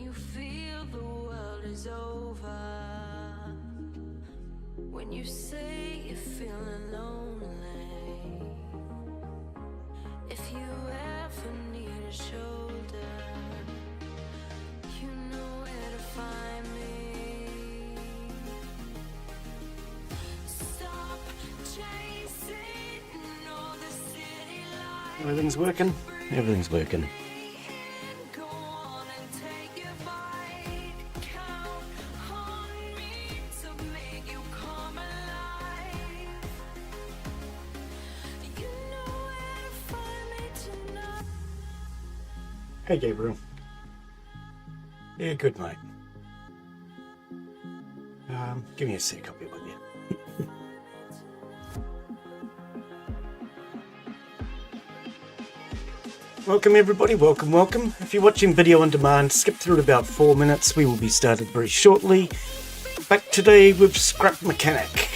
you feel the world is over, when you say you're feeling lonely, if you ever need a shoulder, you know where to find me. Stop chasing all the city lights. Everything's working. Everything's working. Go on and take your bite. Count on me to make you come alive. You know where to find me tonight. Hey, Gabriel. Yeah, good night. Give me a sec, I'll be with you. Welcome everybody, welcome. If you're watching video on demand, skip through at about 4 minutes. We will be started very shortly. Back today with Scrap Mechanic.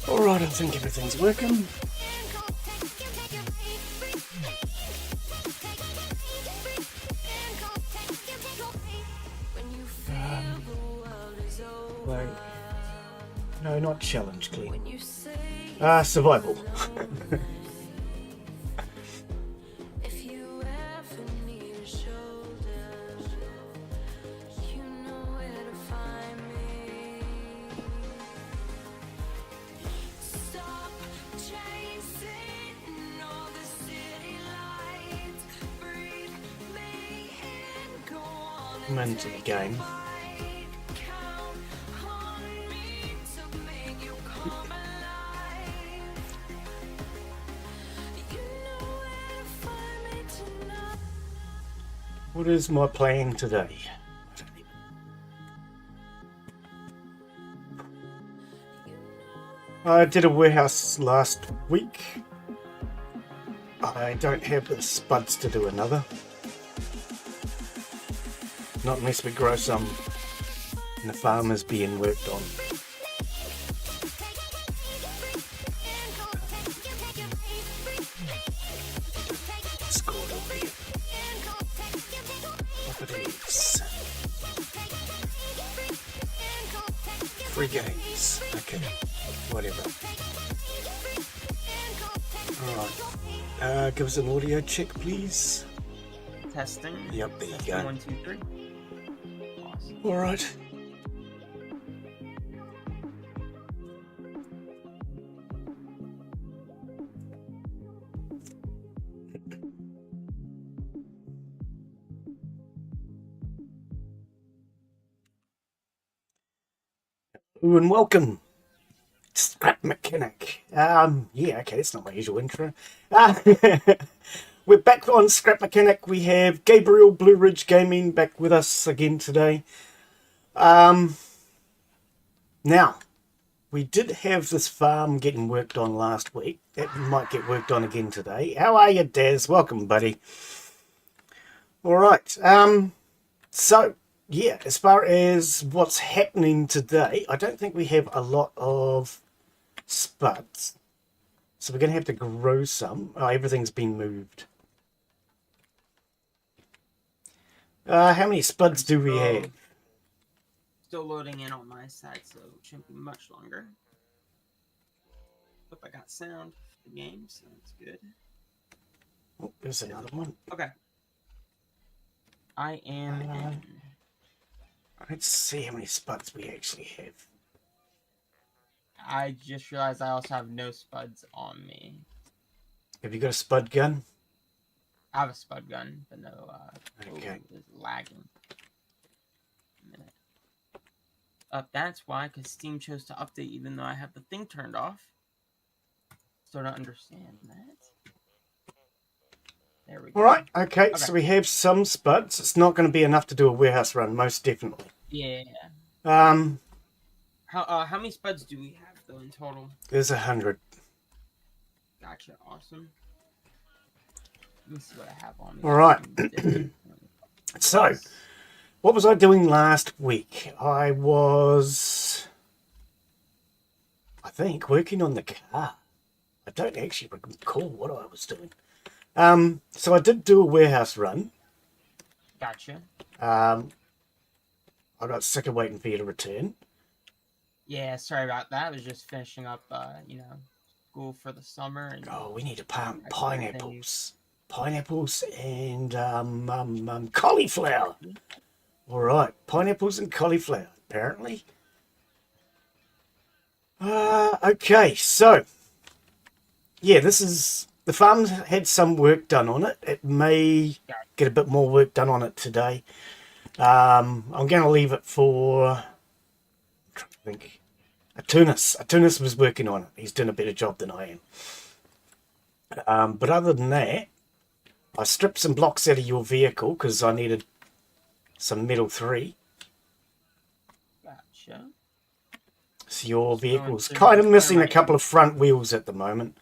Alright, I think everything's working. Wait. No, not challenge, Glen. Survival. If you ever need a shoulder, you know where to find me. Stop chasing all the city lights. Breathe me in, go on I'm into the game. count on me to make you come alive. You know where to find me tonight. What is my plan today? I did a warehouse last week. I don't have the spuds to do another. Not unless we grow some and the farm is being worked on. Scored already. Properties. 3 games. Okay. Whatever. Alright. Give us an audio check, please. Testing. Yep, there you Testing, go. 1, 2, 3. Awesome. Alright. And welcome to Scrap Mechanic. Yeah, okay, that's not my usual intro. We're back on Scrap Mechanic. We have Gabriel Blue Ridge Gaming back with us again today. Now, we did have this farm getting worked on last week. It might get worked on again today. How are you, Daz? Welcome, buddy. Alright, so, yeah, as far as what's happening today, I don't think we have a lot of spuds. So we're going to have to grow some. Oh, everything's been moved. How many spuds do we have? Still loading in on my side, so it shouldn't be much longer. Hope I got sound for the game, so that's good. Oh, there's another one. Okay. I am in. Let's see how many spuds we actually have. I just realized I also have no spuds on me. Have you got a spud gun? I have a spud gun, but no, Okay. it's lagging. A minute. That's why, because Steam chose to update even though I have the thing turned off. So I don't understand that. There we go. Alright, okay, so we have some spuds. It's not going to be enough to do a warehouse run, most definitely. Yeah. How many spuds do we have though in total? There's 100. Gotcha, awesome. Let me see what I have on me. Alright. So, what was I doing last week? I I think, working on the car. I don't actually recall what I was doing. So I did do a warehouse run. Gotcha. I got sick of waiting for you to return. Yeah, sorry about that. I was just finishing up, school for the summer. And Oh, we need to plant I pineapples. Pineapples and cauliflower. All right, pineapples and cauliflower, apparently. Okay, so yeah, this is the farm's had some work done on it. It may get a bit more work done on it today. I'm going to leave it for. I'm trying to think. Atunis was working on it. He's doing a better job than I am. But other than that, I stripped some blocks out of your vehicle because I needed some metal 3. Gotcha. So your vehicle's through kind of this missing one a right couple of front wheels at the moment.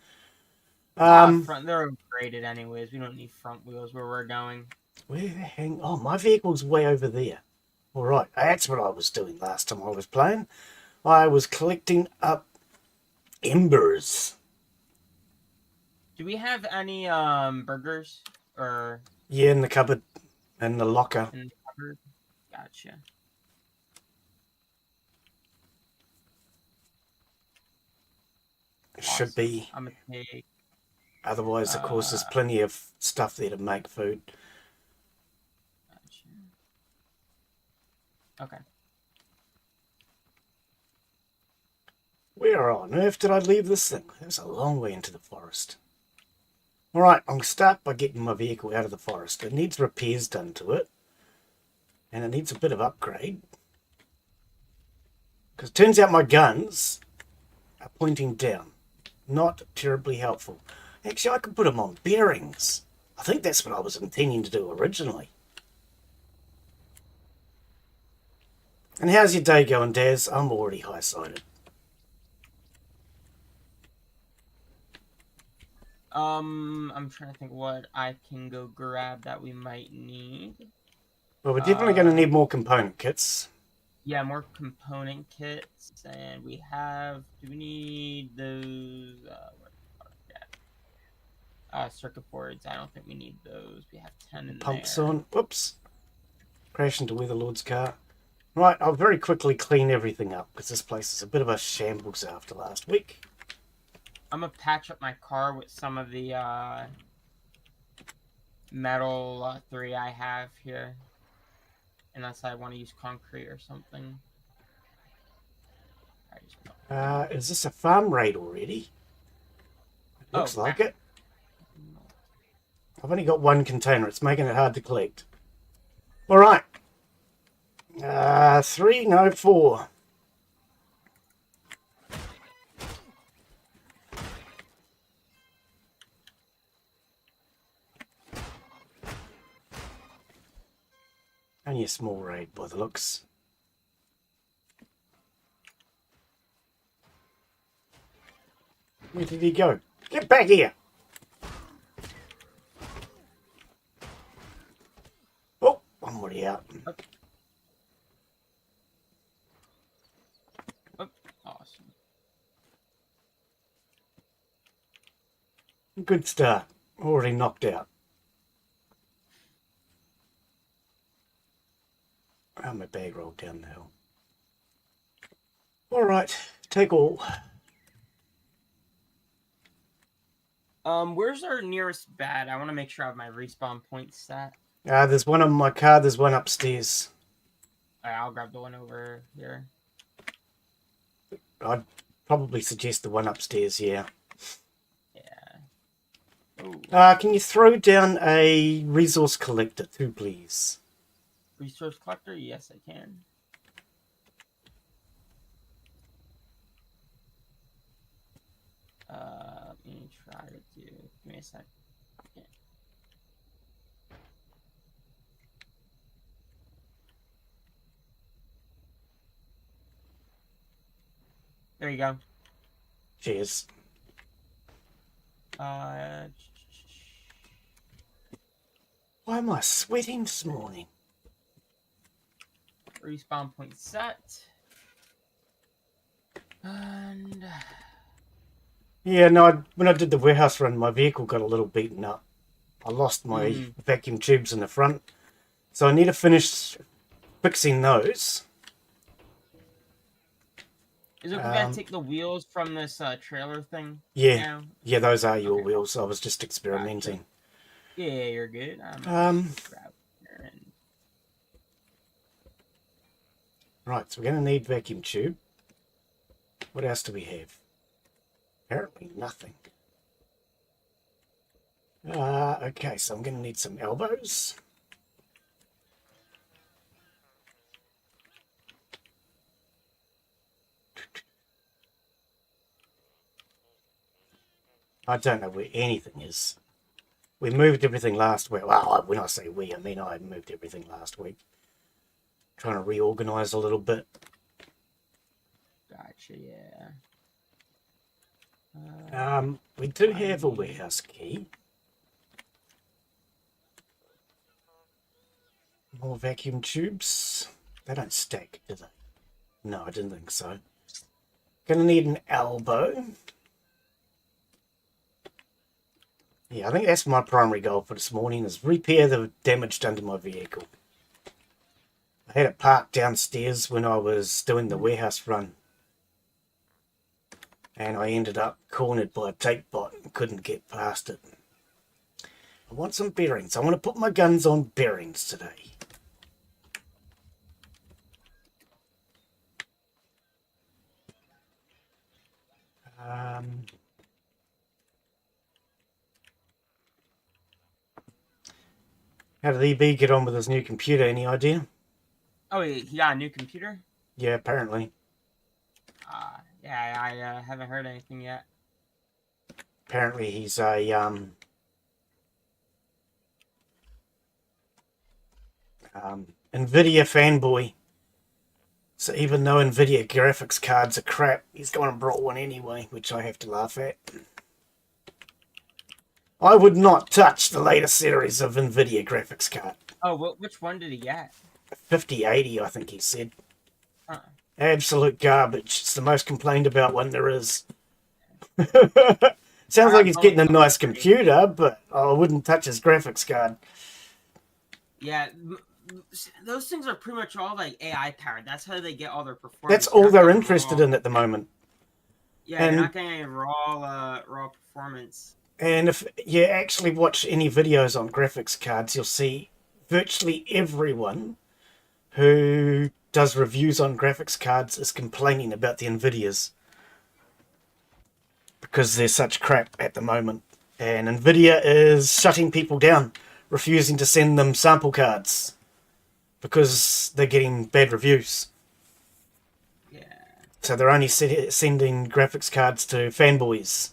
Front, they're overrated anyways. We don't need front wheels where we're going. Where the hang? Oh, my vehicle's way over there. All right, that's what I was doing last time I was playing. I was collecting up embers. Do we have any burgers or Yeah, in the cupboard, in the locker. in the cupboard? Gotcha. Should be. I'm gonna take. Otherwise, of course, there's plenty of stuff there to make food. Gotcha. Okay. Where on earth did I leave this thing? It was a long way into the forest. Alright, I'm going to start by getting my vehicle out of the forest. It needs repairs done to it. And it needs a bit of upgrade. Because it turns out my guns are pointing down. Not terribly helpful. Actually, I could put them on bearings. I think that's what I was intending to do originally. And how's your day going, Daz? I'm already high-sided. I'm trying to think what I can go grab that we might need. Well, we're definitely going to need more component kits. Yeah, more component kits, and we have. Do we need those? Circuit boards. I don't think we need those. We have 10 in Pumps there. on. Whoops. Crash into Weatherlord's car. Right, I'll very quickly clean everything up because this place is a bit of a shambles after last week. I'm gonna patch up my car with some of the metal 3 I have here, unless I want to use concrete or something. Is this a farm raid already? It looks like it. I've only got one container. It's making it hard to collect. All right. 3, no, 4. Only a small raid by the looks. Where did he go? Get back here! Oh, I'm already out. Oh, awesome. Good start. Already knocked out. Oh, my bag rolled down the hill. Alright, take all. Where's our nearest bed? I want to make sure I have my respawn point set. There's one on my car, there's one upstairs. Alright, I'll grab the one over here. I'd probably suggest the one upstairs, yeah. Yeah. Ooh. Can you throw down a resource collector too, please? Resource collector? Yes, I can. Let me try to do. Give me a sec. Yeah. There you go. Cheers. Uh. Why am I sweating this morning? Respawn point set. And Yeah, no, when I did the warehouse run, my vehicle got a little beaten up. I lost my vacuum tubes in the front. So I need to finish fixing those. is it gonna take the wheels from this trailer thing? Yeah, Now? yeah, those are your Okay. wheels. I was just Gotcha. experimenting. Yeah, you're good. I'm grab here and Right, so we're going to need vacuum tube. What else do we have? Apparently nothing. Okay, so I'm going to need some elbows. I don't know where anything is. We moved everything last week. Well, when I say we, I mean I moved everything last week. Trying to reorganize a little bit. gotcha. Yeah. We do have a warehouse key. More vacuum tubes. They don't stack, do they? No, I didn't think so. Gonna need an elbow. Yeah, I think that's my primary goal for this morning, is repair the damage done to my vehicle. I had it parked downstairs when I was doing the warehouse run. And I ended up cornered by a tape bot and couldn't get past it. I want some bearings. I want to put my guns on bearings today. How did EB get on with his new computer? Any idea? Oh, he got a new computer? Yeah, apparently. Yeah, I haven't heard anything yet. Apparently he's a NVIDIA fanboy. So even though NVIDIA graphics cards are crap, he's gone and brought one anyway, which I have to laugh at. I would not touch the latest series of NVIDIA graphics card. Oh, which one did he get? 5080, I think he said. Huh. Absolute garbage. It's the most complained about one there is. Sounds like he's getting a nice computer, but I wouldn't touch his graphics card. Yeah, those things are pretty much all like AI powered. That's how they get all their performance. That's all they're interested in at the moment. Yeah, and you're not getting any raw performance. And if you actually watch any videos on graphics cards, you'll see virtually everyone who does reviews on graphics cards is complaining about the NVIDIAs because they're such crap at the moment. And NVIDIA is shutting people down, refusing to send them sample cards because they're getting bad reviews. Yeah. So they're only sending graphics cards to fanboys.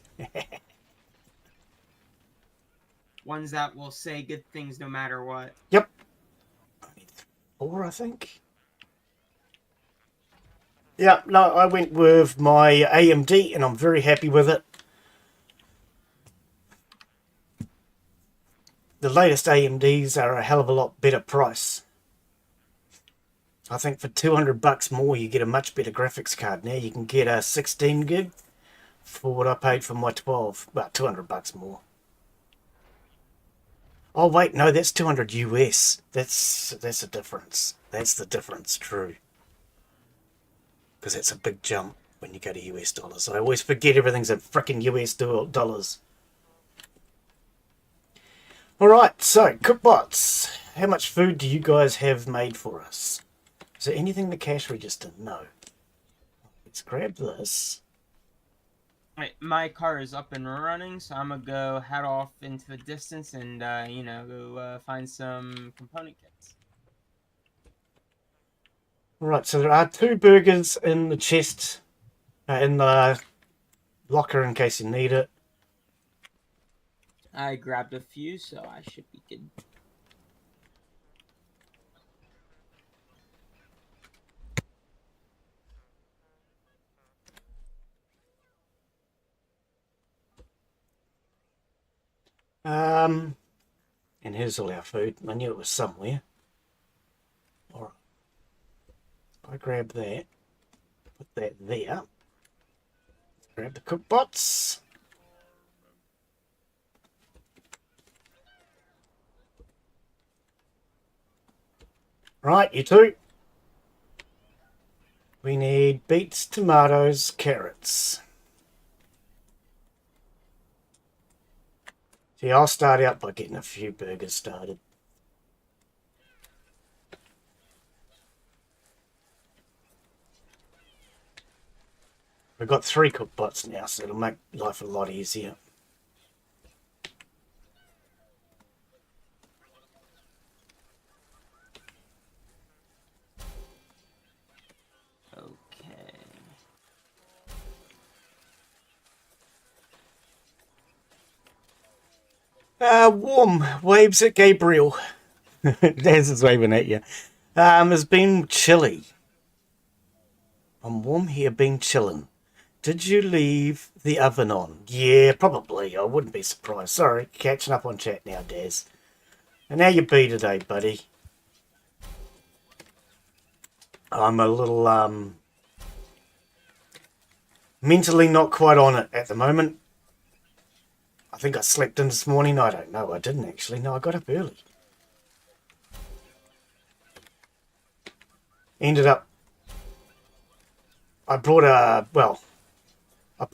Ones that will say good things no matter what. Yep. I need 4, I think. Yeah, no, I went with my AMD and I'm very happy with it. The latest AMDs are a hell of a lot better price. I think for $200 more you get a much better graphics card. Now you can get a 16 gig for what I paid for my 12. About $200 more. Oh wait, no, that's 200 US. That's a difference. That's the difference, true. Because that's a big jump when you go to US dollars. I always forget everything's in frickin' US dollars. Alright, so, cookbots. How much food do you guys have made for us? Is there anything in the cash register? No. Let's grab this. Right, my car is up and running, so I'm gonna go head off into the distance and, go find some component kits. Right, so there are 2 burgers in the chest, in the locker in case you need it. I grabbed a few, so I should be good. And here's all our food. I knew it was somewhere. Alright. I grab that. Put that there. Grab the cookbots. Right, you two. We need beets, tomatoes, carrots. See, I'll start out by getting a few burgers started. We've got 3 cookbots now, so it'll make life a lot easier. Okay. Warm waves at Gabriel. Daz is waving at you. It's been chilly. I'm warm here, been chilling. Did you leave the oven on? Yeah, probably. I wouldn't be surprised. Sorry, catching up on chat now, Daz. And how you be today, buddy? I'm a little, mentally not quite on it at the moment. I think I slept in this morning. I don't know. I didn't actually. No, I got up early. Ended up... I put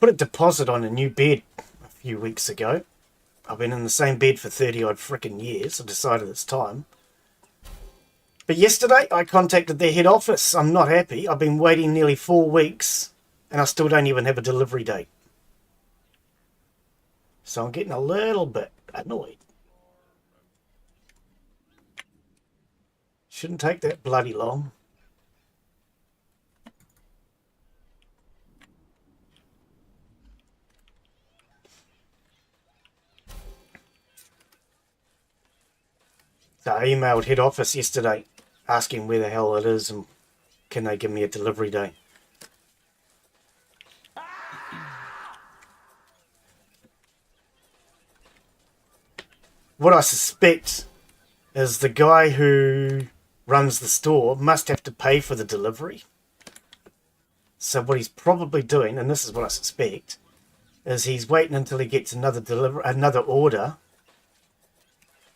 a deposit on a new bed a few weeks ago. I've been in the same bed for 30 odd frickin' years. I decided it's time. But yesterday I contacted their head office. I'm not happy. I've been waiting nearly 4 weeks and I still don't even have a delivery date. So I'm getting a little bit annoyed. Shouldn't take that bloody long. So I emailed head office yesterday asking where the hell it is and can they give me a delivery day. What I suspect is the guy who runs the store must have to pay for the delivery. So what he's probably doing, and this is what I suspect, is he's waiting until he gets another order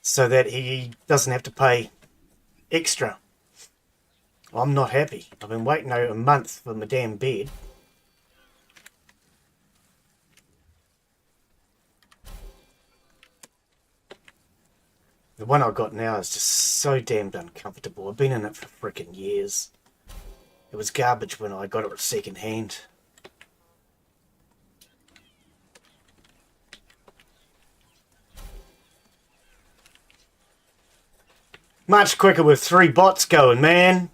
so that he doesn't have to pay extra. I'm not happy. I've been waiting over a month for my damn bed. The one I got now is just so damned uncomfortable. I've been in it for frickin' years. It was garbage when I got it second hand. Much quicker with 3 bots going, man.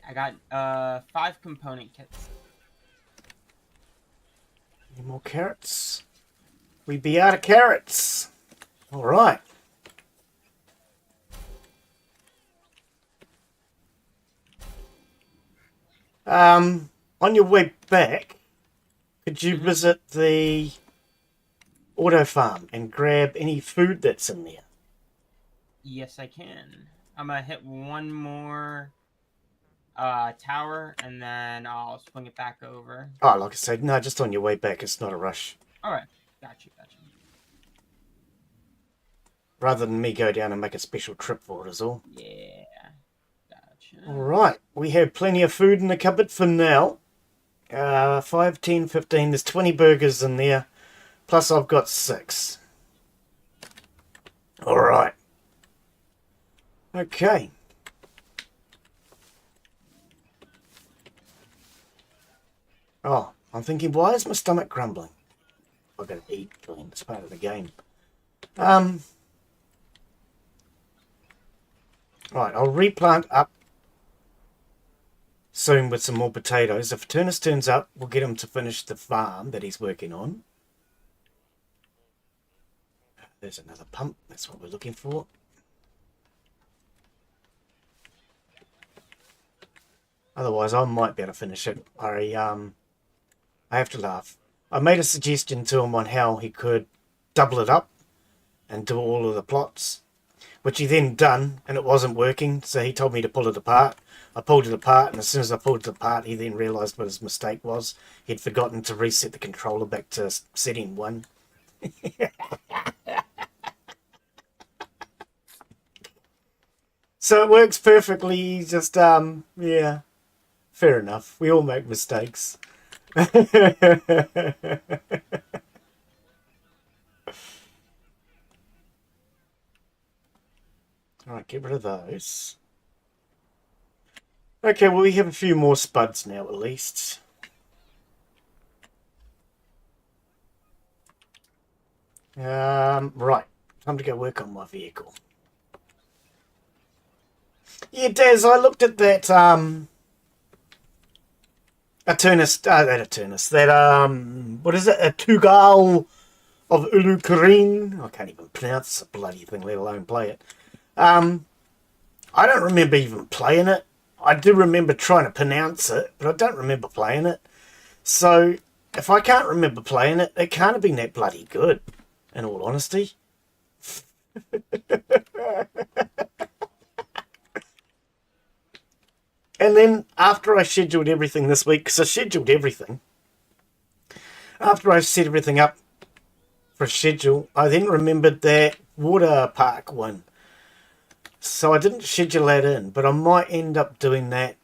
I got 5 component kits. Any more carrots? We be out of carrots. All right. On your way back, could you visit the auto farm and grab any food that's in there? Yes, I can. I'm gonna hit one more tower and then I'll swing it back over. Oh, like I said, no, just on your way back. It's not a rush. Alright, gotcha. Rather than me go down and make a special trip for it is all. Yeah, gotcha. Alright, we have plenty of food in the cupboard for now. 5, 10, 15, there's 20 burgers in there. Plus I've got 6. Alright. Okay. Oh, I'm thinking, why is my stomach grumbling? I've got to eat, Glen. It's part of the game. Right, I'll replant up soon with some more potatoes. If Turnus turns up, we'll get him to finish the farm that he's working on. There's another pump. That's what we're looking for. Otherwise, I might be able to finish it. I have to laugh. I made a suggestion to him on how he could double it up and do all of the plots. which he then done, and it wasn't working, so he told me to pull it apart. I pulled it apart, and as soon as I pulled it apart, he then realised what his mistake was. He'd forgotten to reset the controller back to setting 1. So it works perfectly, just, yeah, fair enough. We all make mistakes. Alright, get rid of those. Okay, well, we have a few more spuds now, at least. Right. Time to go work on my vehicle. Yeah, Daz, I looked at that, what is it? A Tugal of Ulukarin. I can't even pronounce the bloody thing, let alone play it. I don't remember even playing it. I do remember trying to pronounce it, but I don't remember playing it. So, if I can't remember playing it, it can't have been that bloody good, in all honesty. And then, after I scheduled everything this week, because I scheduled everything, after I set everything up for a schedule, I then remembered that water park one. So I didn't schedule that in, but I might end up doing that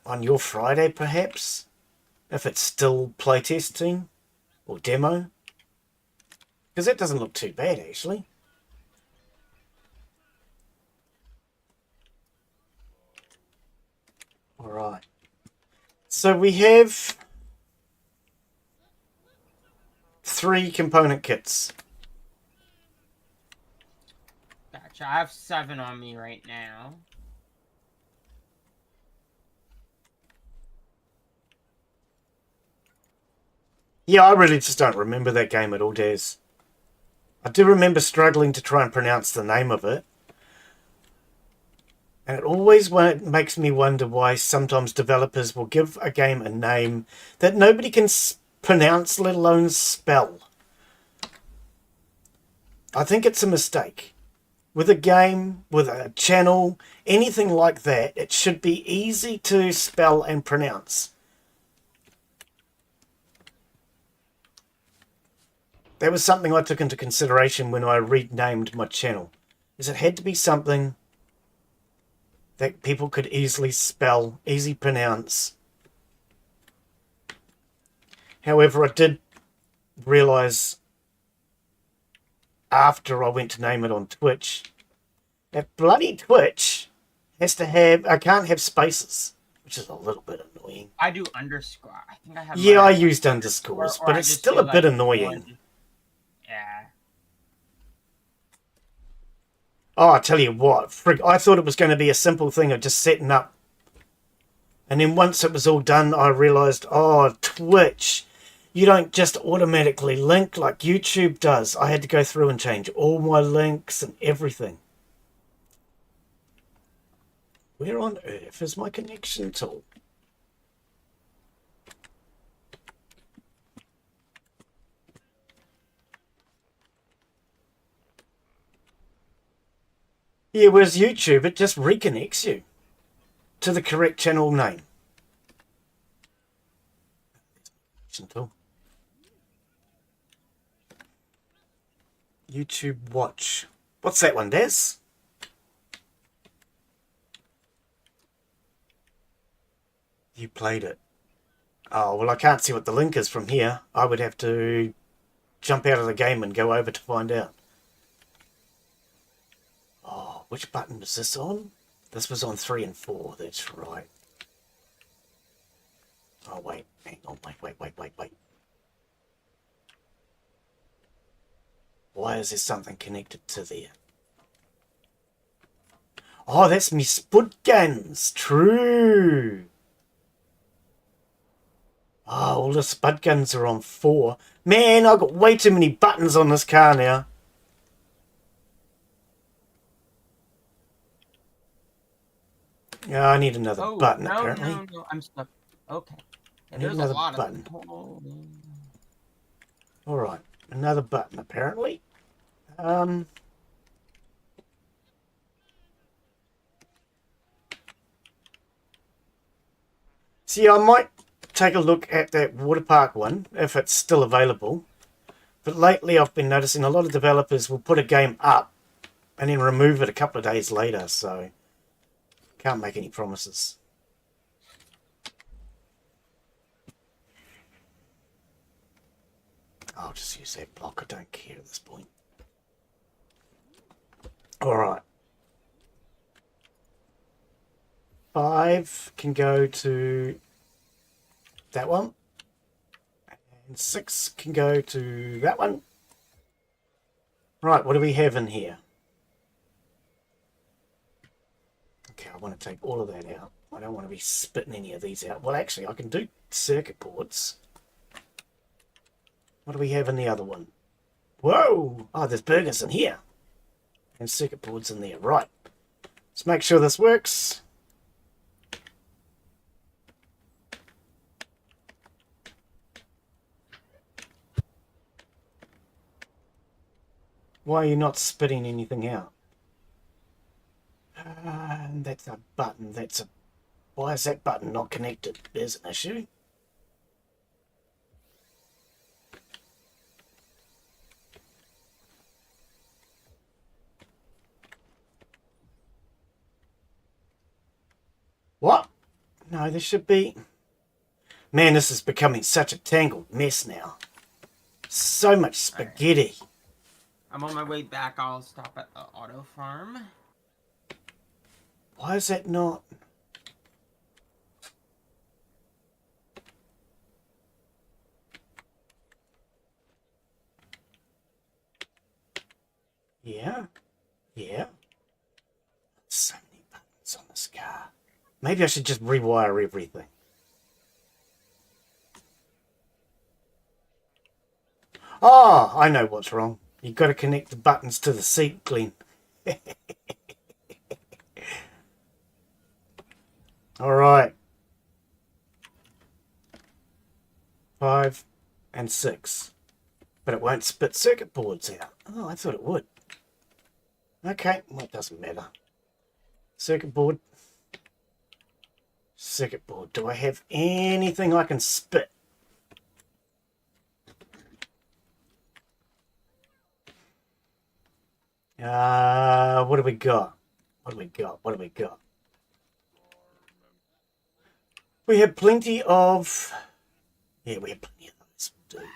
on your Friday, perhaps, if it's still playtesting or demo. Because that doesn't look too bad, actually. Alright. So we have 3 component kits. Gotcha. I have 7 on me right now. Yeah, I really just don't remember that game at all, Daz. I do remember struggling to try and pronounce the name of it. And it always makes me wonder why sometimes developers will give a game a name that nobody can pronounce, let alone spell. I think it's a mistake. With a game, with a channel, anything like that, it should be easy to spell and pronounce. That was something I took into consideration when I renamed my channel. Is it had to be something that people could easily spell, easy pronounce. However, I did realise after I went to name it on Twitch, that bloody Twitch has to have, I can't have spaces, which is a little bit annoying. I do underscore. I think I have. Yeah, I used underscores, but it's still a bit annoying. Yeah. Oh, I tell you what, frig, I thought it was going to be a simple thing of just setting up. And then once it was all done, I realised, oh, Twitch, you don't just automatically link like YouTube does. I had to go through and change all my links and everything. Where on earth is my connection tool? Yeah, whereas YouTube, it just reconnects you to the correct channel name. YouTube Watch. What's that one, Des? You played it. Oh, well, I can't see what the link is from here. I would have to jump out of the game and go over to find out. Oh, which button was this on? This was on 3 and 4, that's right. Oh, wait, hang on, wait. Why is there something connected to there? Oh, that's me spud guns, true. Oh, all the spud guns are on 4. Man, I've got way too many buttons on this car now. Yeah, I need another button, apparently. No, I'm stuck. Okay. I need another button. Alright, another button, apparently. See, I might take a look at that water park one if it's still available. But lately I've been noticing a lot of developers will put a game up and then remove it a couple of days later, so can't make any promises. I'll just use that block, I don't care at this point. Alright. 5 can go to that one. And 6 can go to that one. Right, what do we have in here? Okay, I want to take all of that out. I don't want to be spitting any of these out. Well, actually, I can do circuit boards. What do we have in the other one? Whoa! Oh, there's burgers in here. And circuit boards in there. Right. Let's make sure this works. Why are you not spitting anything out? That's a button. That's a... Why is that button not connected? There's an issue. What? No, there should be... Man, this is becoming such a tangled mess now. So much spaghetti. I'm on my way back. I'll stop at the auto farm. Why is that not... Yeah. So many buttons on this car. Maybe I should just rewire everything. Oh, I know what's wrong. You've got to connect the buttons to the seat, Glen. Alright. 5 and 6. But it won't spit circuit boards out. Oh, I thought it would. Okay, well, it doesn't matter. Circuit board. Circuit board. Do I have anything I can spit? What do we got? What do we got? We have plenty of... Yeah, we have plenty of those. We'll do.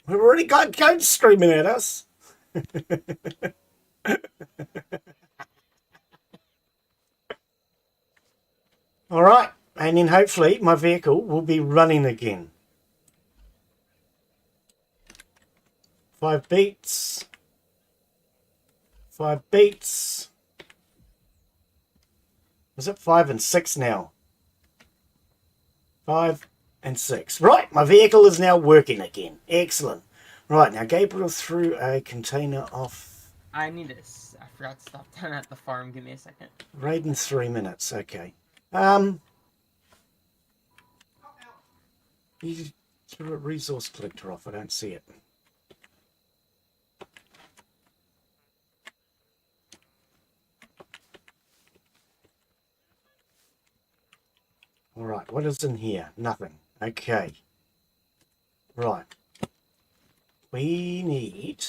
We've already got codes screaming at us. Alright, and then hopefully my vehicle will be running again. 5 beats. 5 beats. Is it 5 and 6 now? 5 and 6. Right, my vehicle is now working again. Excellent. Right, now Gabriel threw a container off. I need this. I forgot to stop down at the farm. Give me a second. Raid in 3 minutes. Okay. You threw a resource collector off. I don't see it. Alright, what is in here? Nothing. Okay. Right. We need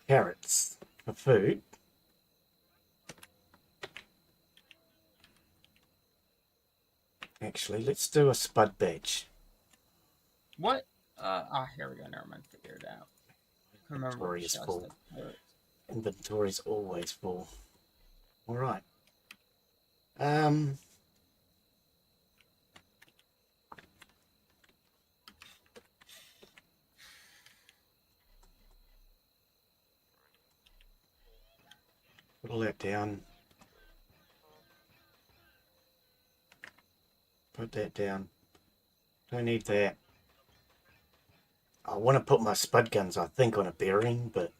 carrots for food. Actually, let's do a spud badge. What? Here we go. Never mind. Figure it out. Inventory is full. Inventory's always full. Alright. Put all that down. Put that down. Don't need that. I want to put my spud guns, I think, on a bearing, but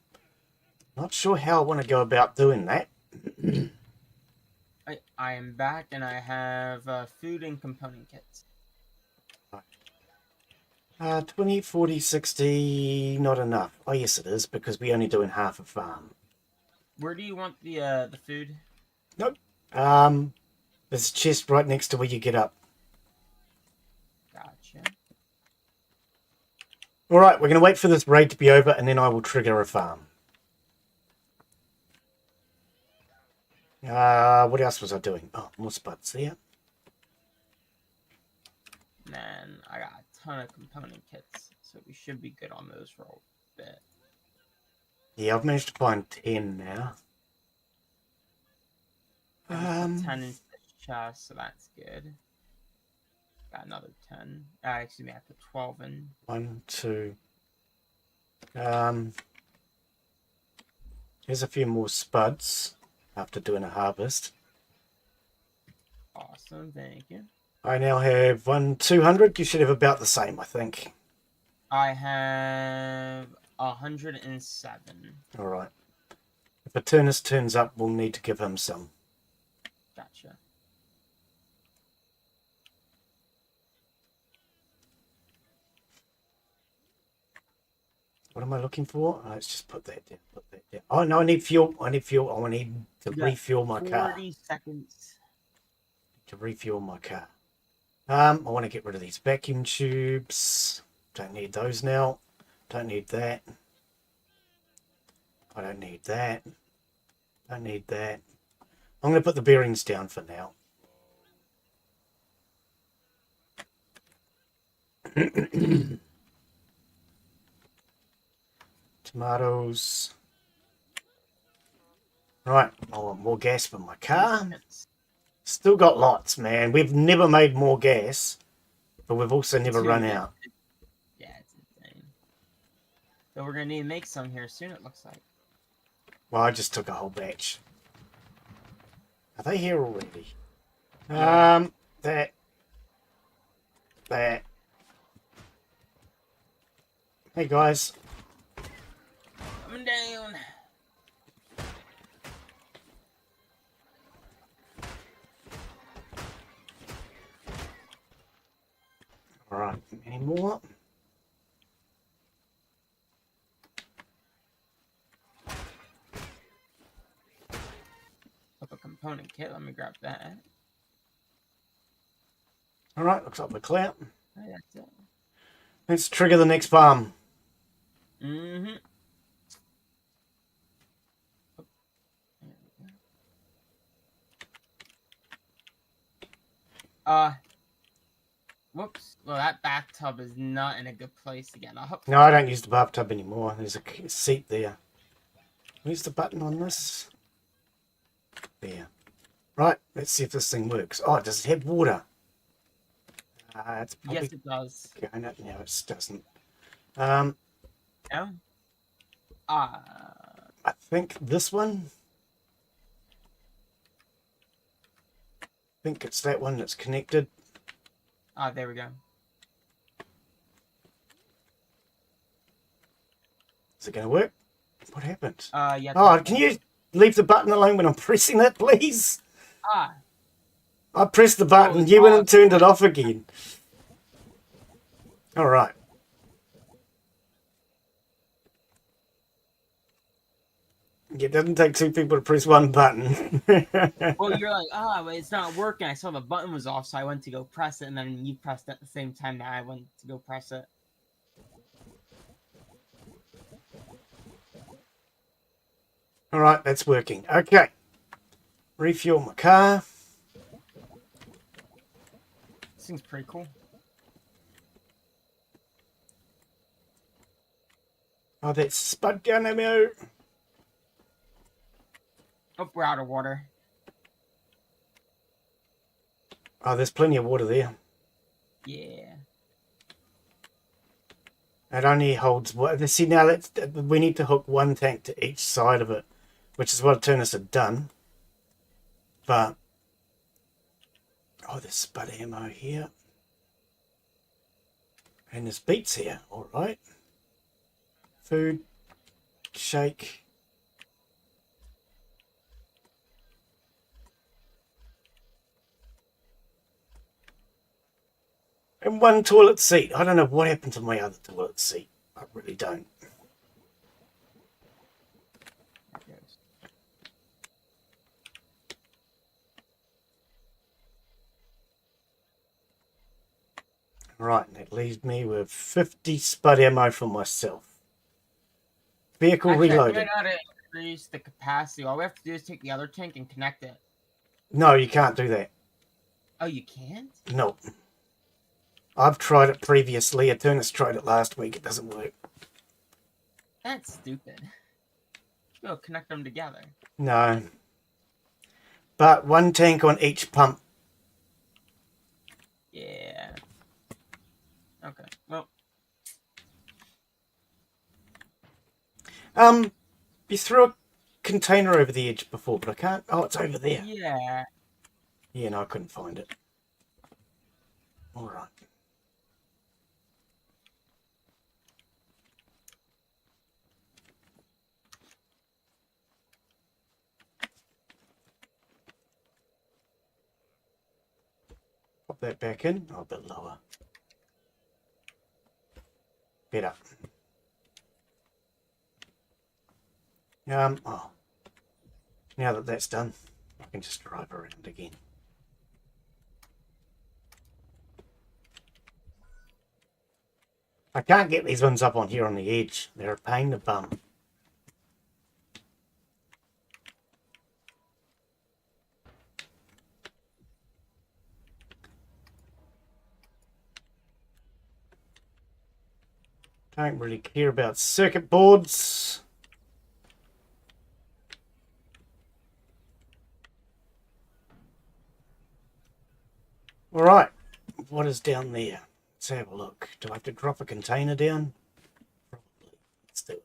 not sure how I want to go about doing that. I am back and I have food and component kits. 20, 40, 60, not enough. Oh yes it is, because we're only doing half a farm. Where do you want the food? Nope, There's a chest right next to where you get up. Gotcha. Alright, we're going to wait for this raid to be over and then I will trigger a farm. What else was I doing? Oh, more spuds there. Man, I got a ton of component kits, so we should be good on those for a bit. Yeah, I've managed to find 10 now. I just put 10 into the chest, so that's good. Got another 10. Excuse me, I put 12 in. 1, 2. Here's a few more spuds after doing a harvest. Awesome, thank you. I now have 200. You should have about the same, I think. I have 107. All right. If Eternus turns up, we'll need to give him some. Gotcha. What am I looking for? Let's just put that down. Put that down. Oh, no, I need fuel. I need fuel. I need to refuel my car. 40 seconds. To refuel my car. I want to get rid of these vacuum tubes. Don't need those now. Don't need that. I don't need that. Don't need that. I'm going to put the bearings down for now. Tomatoes. Right, I want more gas for my car. Still got lots, man. We've never made more gas, but we've also never run out. Yeah, it's insane. So we're going to need to make some here soon, it looks like. Well, I just took a whole batch. Are they here already? Yeah. That. Hey, guys. Coming down. All right, any more? Up a component kit, let me grab that. All right, looks like we're clear. Oh, that's it. Let's trigger the next farm. Mm-hmm. Whoops. Well, that bathtub is not in a good place to get up. No, I don't use the bathtub anymore. There's a seat there. Where's the button on this? There. Right, let's see if this thing works. Oh, does it have water? It's probably... Yes, it does. No, it doesn't. No? I think this one. I think it's that one that's connected. There we go. Is it going to work? What happened? Yeah. Oh, can you leave the button alone when I'm pressing it, please? I pressed the button, you went and turned it off again. All right. It doesn't take two people to press one button. Well, you're like, well, it's not working. I saw the button was off, so I went to go press it, and then you pressed it at the same time that I went to go press it. All right, that's working. Okay. Refuel my car. This thing's pretty cool. Oh, that's spud gun ammo. Oh, we're out of water. Oh, there's plenty of water there. Yeah. It only holds water. See, now we need to hook one tank to each side of it, which is what Turnus had done. But, oh, there's spud ammo here. And there's beets here. All right. Food. Shake. And one toilet seat. I don't know what happened to my other toilet seat. I really don't. Right, and that leaves me with 50 spud ammo for myself. Vehicle Actually, I think reloaded. I gotta increase the capacity. All we have to do is take the other tank and connect it. No, you can't do that. Oh, you can't? No. I've tried it previously. Eternus tried it last week. It doesn't work. That's stupid. We'll connect them together. No. But one tank on each pump. Yeah. Okay. Well, You threw a container over the edge before, but I can't. Oh, it's over there. yeah. Yeah, no, I couldn't find it. All right. Pop that back in. Oh, a bit lower. Better. Oh. Now that that's done, I can just drive around again. I can't get these ones up on here on the edge. They're a pain in the bum. Don't really care about circuit boards. All right, what is down there? Let's have a look. Do I have to drop a container down? Probably. Let's do it.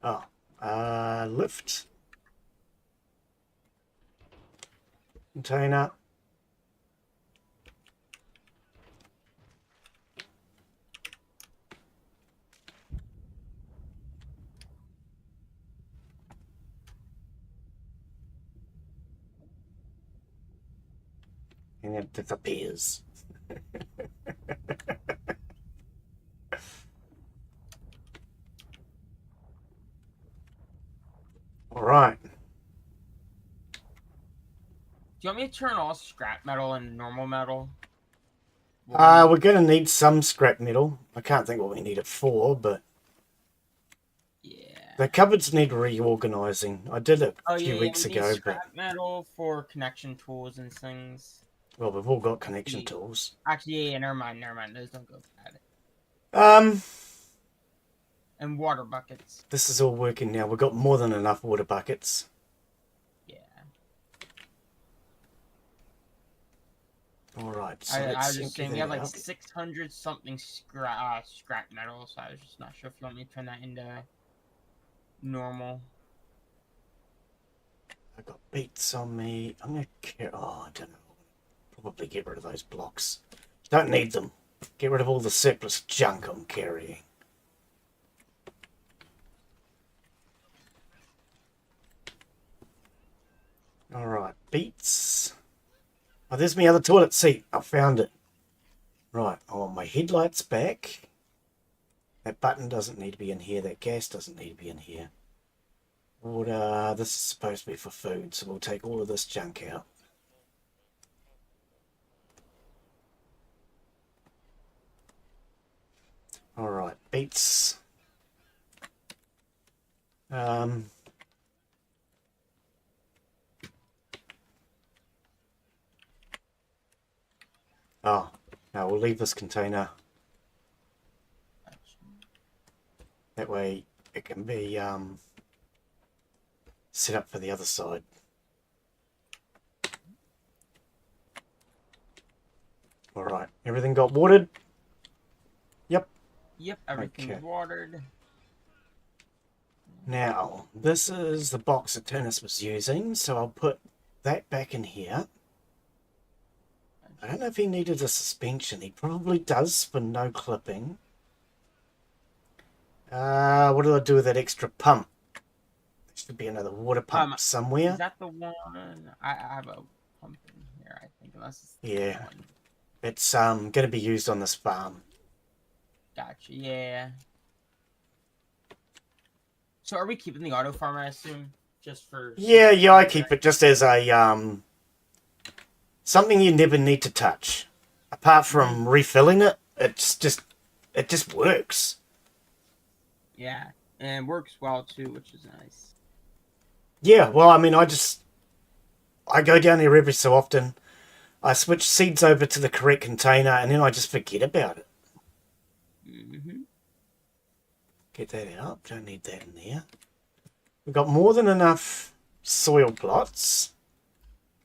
Oh, lift. Container. And it disappears. All right. Do you want me to turn all scrap metal into normal metal? We're going to need some scrap metal. I can't think what we need it for, but Yeah. the cupboards need reorganizing. I did it a few weeks we need ago, but scrap metal for connection tools and things. well, we've all got connection tools. Actually, yeah, never mind. Those don't go bad. And water buckets. This is all working now. We've got more than enough water buckets. Yeah. All right. So I let's was just saying we have like out. 600 something scrap metal, so I was just not sure if you want me to turn that into normal. I got beats on me. I'm gonna oh, I don't know. Probably get rid of those blocks. Don't need them. Get rid of all the surplus junk I'm carrying. Alright, beats. Oh, there's my other toilet seat. I found it. Right, I want my headlights back. That button doesn't need to be in here. That gas doesn't need to be in here. Water, this is supposed to be for food, so we'll take all of this junk out. Alright, beats. Oh, no, we'll leave this container. That way it can be set up for the other side. Alright, everything got watered? Yep. Yep, everything's Okay. watered. Now, this is the box that Turnus was using, so I'll put that back in here. I don't know if he needed a suspension. He probably does for no clipping. What do I do with that extra pump? There should be another water pump somewhere. Is that the one? I have a pump in here, I think, unless it's the Yeah. one. It's going to be used on this farm. Gotcha, yeah. So are we keeping the auto farm, I assume? just for... Yeah, yeah, I keep it just as a, something you never need to touch. Apart from refilling it, it just works. Yeah, and works well too, which is nice. Yeah, well, I mean, I go down there every so often. I switch seeds over to the correct container, and then I just forget about it. Mm-hmm. Get that out. Don't need that in there. We've got more than enough soil plots.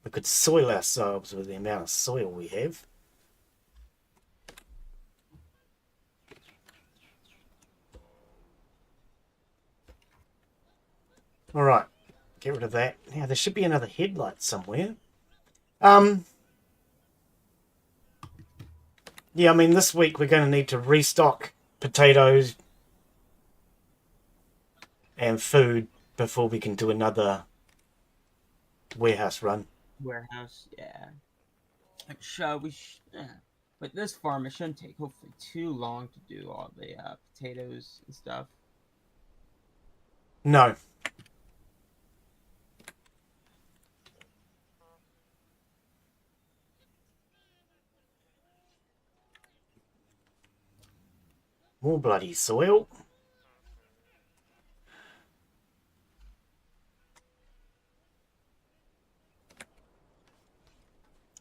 We could soil ourselves with the amount of soil we have. Alright, get rid of that. Now, there should be another headlight somewhere. Yeah, I mean, this week we're going to need to restock potatoes and food before we can do another warehouse run. Warehouse, yeah. Yeah. But this farm, it shouldn't take hopefully too long to do all the potatoes and stuff. No. More bloody soil.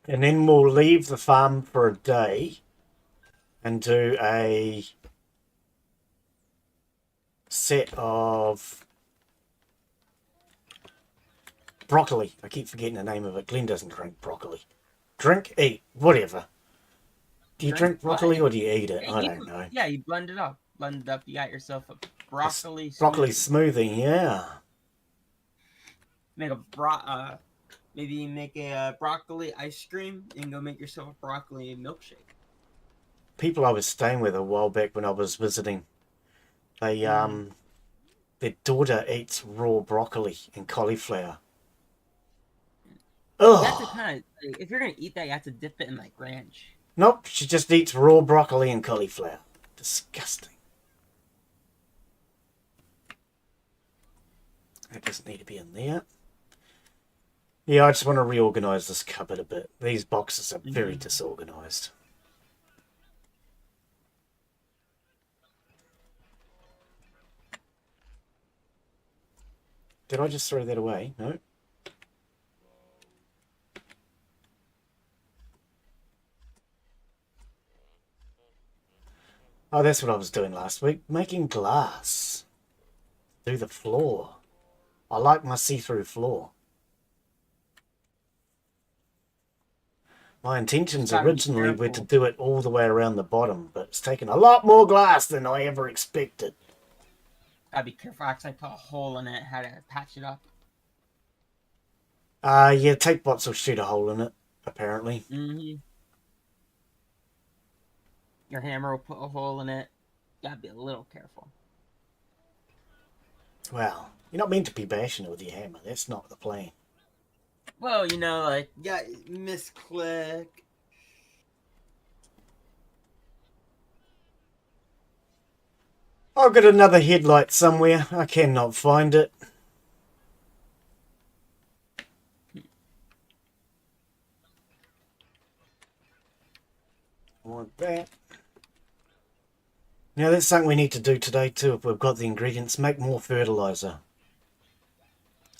And then we'll leave the farm for a day and do a set of broccoli. I keep forgetting the name of it. Glen doesn't drink broccoli. Drink, eat, whatever. Do you drink broccoli or do you eat it? I don't know. Yeah, you blend it up. Blend it up. You got yourself a broccoli smoothie. Broccoli smoothie, yeah. Make maybe make a broccoli ice cream and go make yourself a broccoli milkshake. People I was staying with a while back when I was visiting, they their daughter eats raw broccoli and cauliflower. You have to Ugh. kind of, if you're gonna eat that, you have to dip it in like ranch. Nope, she just eats raw broccoli and cauliflower. Disgusting. That doesn't need to be in there. Yeah, I just want to reorganize this cupboard a bit. These boxes are very disorganized. Did I just throw that away? No. Oh, that's what I was doing last week. Making glass. Through the floor. I like my see-through floor. My intentions originally were to do it all the way around the bottom, but it's taken a lot more glass than I ever expected. Gotta be careful, actually I put a hole in it, had to patch it up. Yeah, tape bots will shoot a hole in it, apparently. Your hammer will put a hole in it. Gotta be a little careful. Well, you're not meant to be bashing it with your hammer. That's not the plan. Well, you know, like, yeah, misclick. I've got another headlight somewhere. I cannot find it. Want that. Now that's something we need to do today too if we've got the ingredients. Make more fertilizer.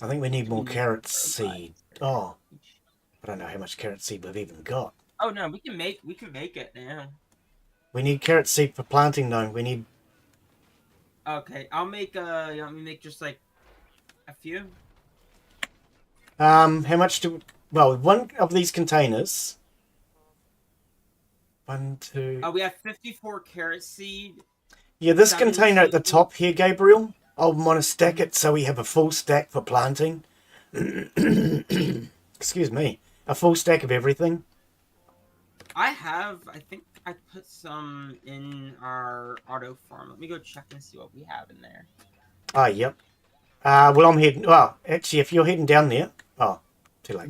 I think we need more carrot seed. Oh, I don't know how much carrot seed we've even got. Oh no, we can make it now. We need carrot seed for planting though. We need... Okay, I'll make you want me to make just like a few? How much do... Well, one of these containers... 1, 2... We have 54 carrot seed. Yeah, this container at the top here, Gabriel, I'll want to stack it so we have a full stack for planting. Excuse me. A full stack of everything. I think I put some in our auto farm. Let me go check and see what we have in there. Ah, yep. Well, I'm heading... Well, actually, if you're heading down there... Oh, too late.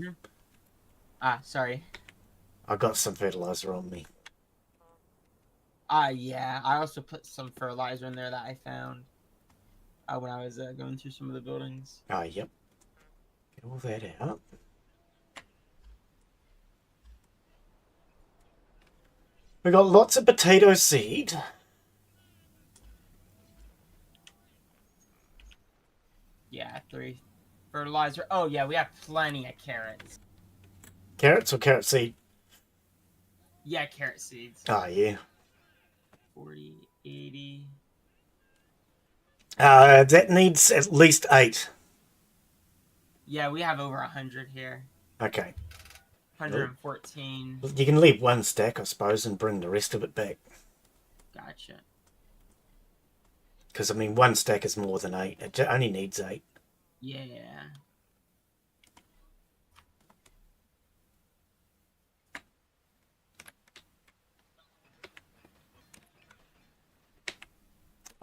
Sorry. I've got some fertilizer on me. Yeah. I also put some fertilizer in there that I found when I was going through some of the buildings. Ah, yep. Get all that out. We got lots of potato seed. Yeah, 3 fertilizer. Oh yeah, we have plenty of carrots. Carrots or carrot seed? Yeah, carrot seeds. Ah, yeah. 40, 80. That needs at least 8. Yeah, we have over 100 here. Okay. 114. You can leave 1 stack, I suppose, and bring the rest of it back. Gotcha. Because, I mean, 1 stack is more than 8. It only needs 8. Yeah.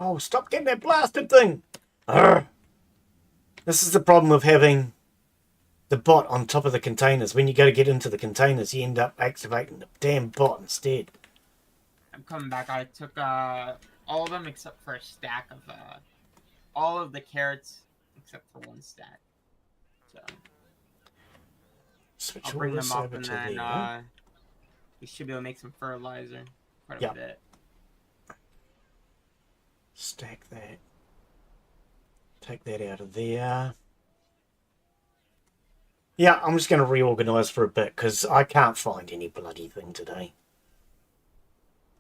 Oh, stop getting that blasted thing! Arrgh. This is the problem of having the bot on top of the containers. When you go to get into the containers, you end up activating the damn bot instead. I'm coming back. I took all of them except for a stack of all of the carrots except for 1 stack. So Switch I'll all bring this them up over and to then there. we should be able to make some fertilizer. Quite a Yep. bit. Stack that. Take that out of there. Yeah, I'm just going to reorganise for a bit because I can't find any bloody thing today.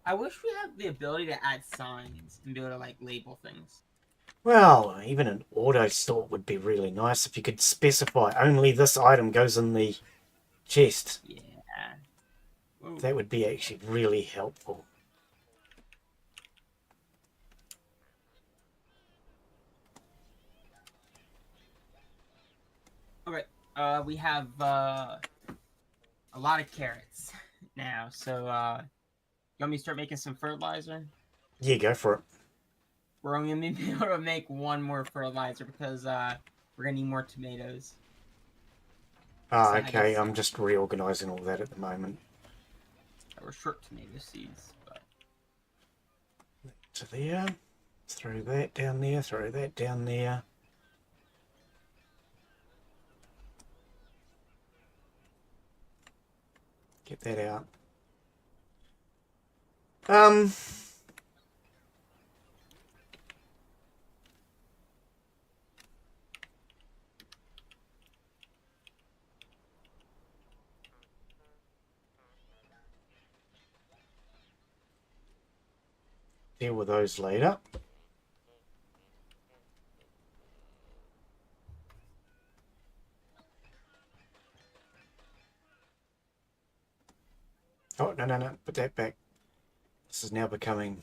I wish we had the ability to add signs and be able to like label things. Well, even an auto sort would be really nice if you could specify only this item goes in the chest. Yeah. Whoa. That would be actually really helpful. Okay. We have a lot of carrots now. So you want me to start making some fertilizer? Yeah, go for it. We're only gonna be able to make 1 more fertilizer because we're gonna need more tomatoes. Ah, So I okay, guess- I'm just reorganising all that at the moment. We're short tomato seeds, but To there. Throw that down there, throw that down there. Get that out. Deal with those later. Oh, no, no, no. Put that back. This is now becoming,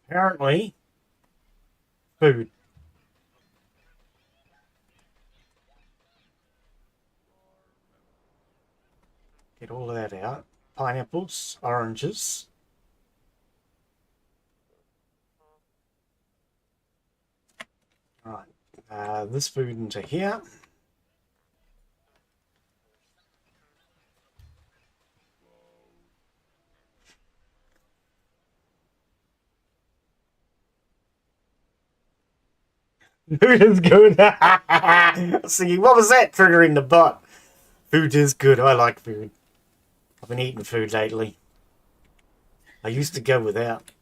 apparently, food. Get all of that out. Pineapples, oranges. Right. This food into here. Food is good. See, what was that triggering the bot? Food is good. I like food. I've been eating food lately. I used to go without.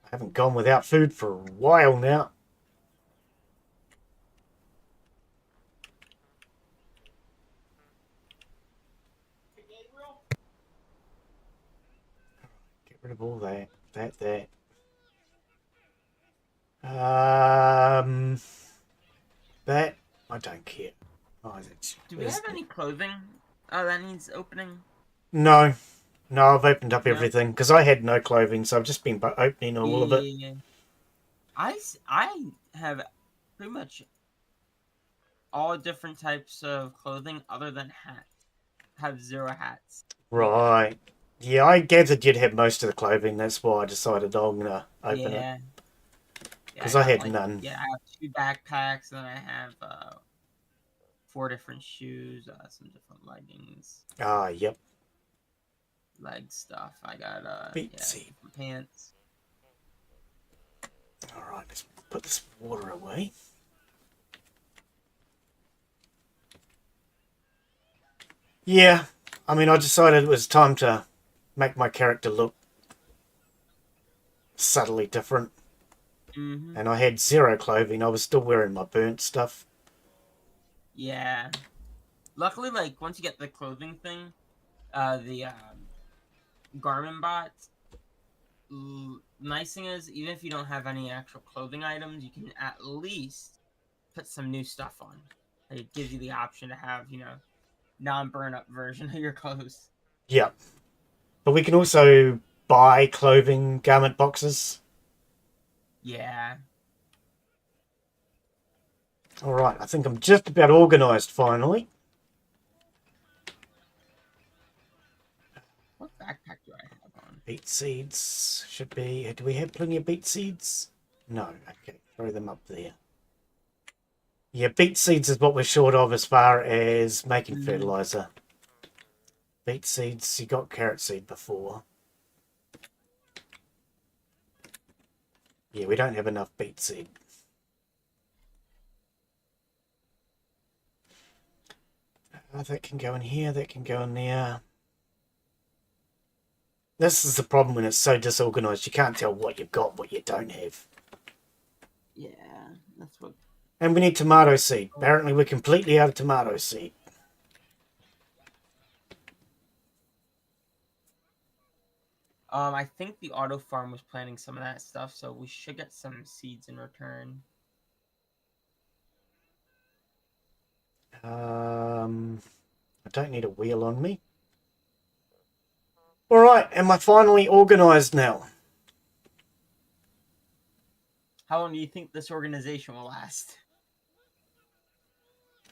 I haven't gone without food for a while now. Get rid of all that. That. That I don't care. Oh, that's, do we have any clothing that needs opening? No, I've opened up No? everything because I had no clothing, so I've just been opening all of it. Yeah. I have pretty much all different types of clothing other than hats. I have 0 hats. Right. Yeah, I gathered you'd have most of the clothing. That's why I decided I'm gonna open it. Because I had none. Yeah, I have 2 backpacks, and I have 4 different shoes, some different leggings, Ah, yep. leg stuff. I got Bitsy. different pants. Alright, let's put this water away. Yeah, I mean, I decided it was time to make my character look subtly different. Mm-hmm. And I had 0 clothing. I was still wearing my burnt stuff. Yeah. Luckily, like, once you get the clothing thing, the garment bots, nice thing is, even if you don't have any actual clothing items, you can at least put some new stuff on. Like, it gives you the option to have, non-burn up version of your clothes. Yep. But we can also buy clothing garment boxes. Yeah. Alright, I think I'm just about organised finally. What backpack do I have on? Beet seeds should be... Do we have plenty of beet seeds? No. Okay, throw them up there. Yeah, beet seeds is what we're short of as far as making fertiliser. Beet seeds, you got carrot seed before. Yeah, we don't have enough beet seed. That can go in here, that can go in there. This is the problem when it's so disorganised. You can't tell what you've got, what you don't have. Yeah, that's what... And we need tomato seed. Apparently we're completely out of tomato seed. I think the auto farm was planting some of that stuff, so we should get some seeds in return. I don't need a wheel on me. Alright, am I finally organised now? How long do you think this organization will last?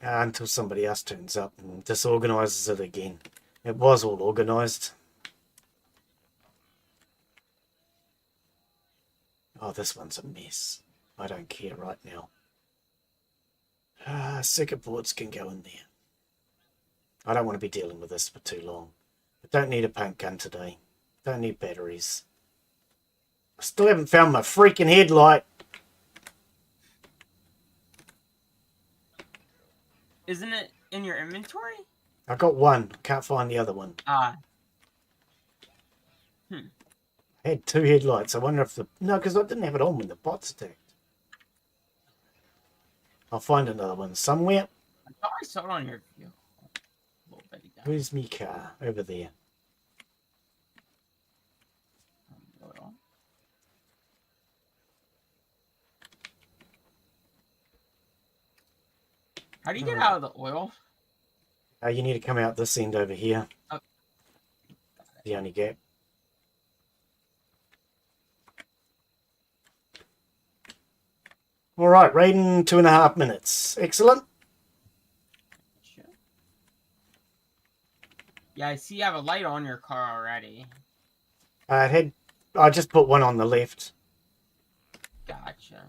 Until somebody else turns up and disorganises it again. It was all organised. Oh, this one's a mess. I don't care right now. Circuit boards can go in there. I don't want to be dealing with this for too long. I don't need a paint gun today. Don't need batteries. I still haven't found my freaking headlight. Isn't it in your inventory? I got one. Can't find the other one. Ah. I had 2 headlights. I wonder if the... No, because I didn't have it on when the bots attacked. I'll find another one somewhere. I thought I saw it on your view. Where's me car? Over there. How do you get out of the oil? You need to come out this end over here. Oh. The only gap. Alright, raiding 2.5 minutes. Excellent. Sure. Yeah, I see you have a light on your car already. I just put one on the left. Gotcha.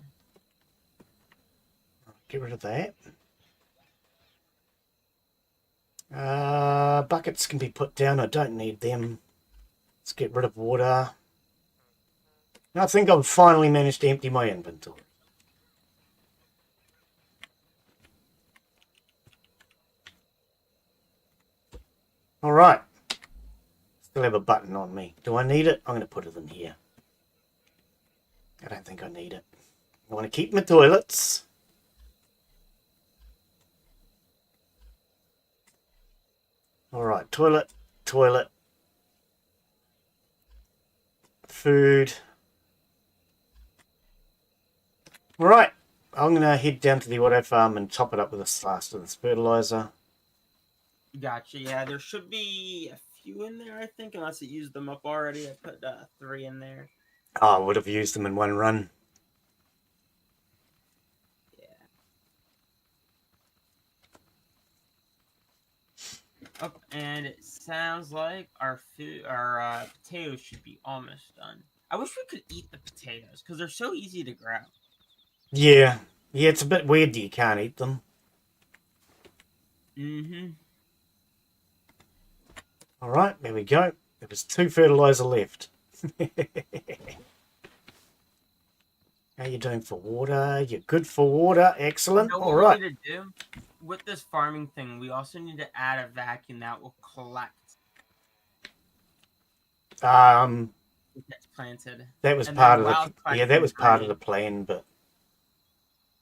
Get rid of that. Buckets can be put down. I don't need them. Let's get rid of water. I think I've finally managed to empty my inventory. Alright. Still have a button on me. Do I need it? I'm going to put it in here. I don't think I need it. I want to keep my toilets. Alright, toilet, toilet, food. Alright, I'm going to head down to the auto farm and top it up with this last of this fertilizer. Gotcha. Yeah, there should be a few in there, I think, unless it used them up already. I put 3 in there. Oh, I would have used them in one run. Yeah. Oh, and it sounds like our potatoes should be almost done. I wish we could eat the potatoes because they're so easy to grab. Yeah, it's a bit weird that you can't eat them. Mm-hmm. Alright, there we go. There was 2 fertilizer left. How you doing for water? You're good for water. Excellent. You know All what right. we need to do? With this farming thing, we also need to add a vacuum that will collect Um, what gets planted. that was And part then of while the it's yeah, that collecting was part of the green. plan, but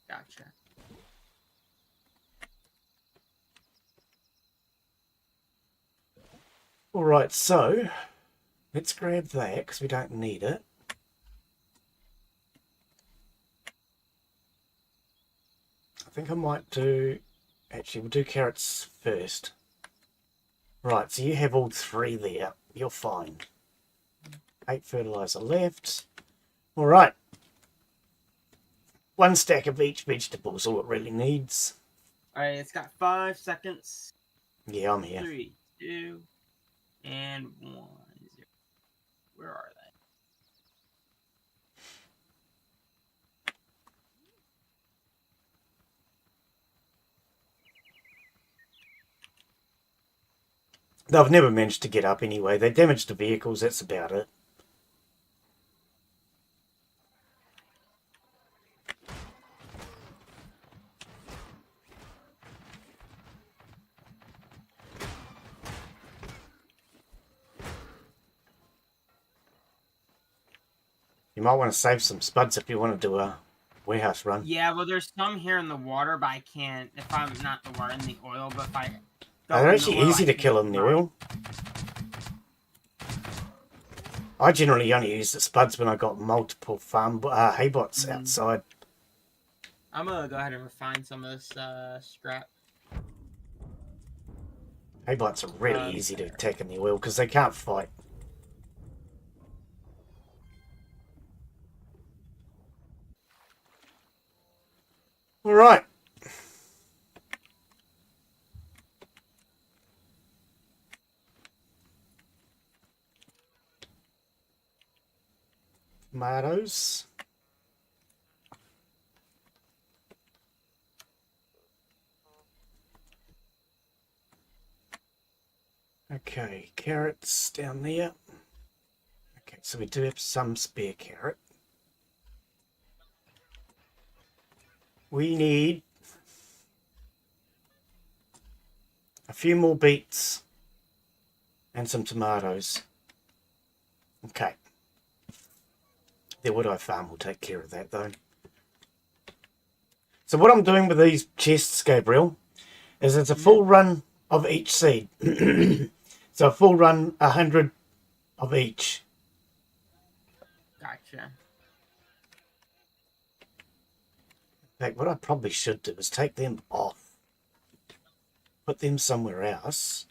Gotcha. all right. So let's grab that because we don't need it. I think I might do. Actually, we'll do carrots first. Right. So you have all three there. You're fine. 8 fertilizer left. All right. 1 stack of each vegetable is all it really needs. Alright, it's got 5 seconds. Yeah, I'm here. 3, 2, and 1. 0. Where are they? They've never managed to get up anyway. They damaged the vehicles, that's about it. You might want to save some spuds if you want to do a warehouse run. Yeah, well, there's some here in the water, but I can't. If I'm not the water in the oil, but if I go They're in actually the oil, easy I to can kill get in the mine. oil. I generally only use the spuds when I got multiple haybots outside. I'm gonna go ahead and refine some of this scrap. Haybots are really easy to attack in the oil because they can't fight. All right. Tomatoes. Okay, carrots down there. Okay, so we do have some spare carrot. We need a few more beets and some tomatoes. Okay. The Wood I Farm will take care of that though. So what I'm doing with these chests, Gabriel, is it's a full run of each seed. So a full run, 100 of each. Gotcha. In fact, what I probably should do is take them off. Put them somewhere else.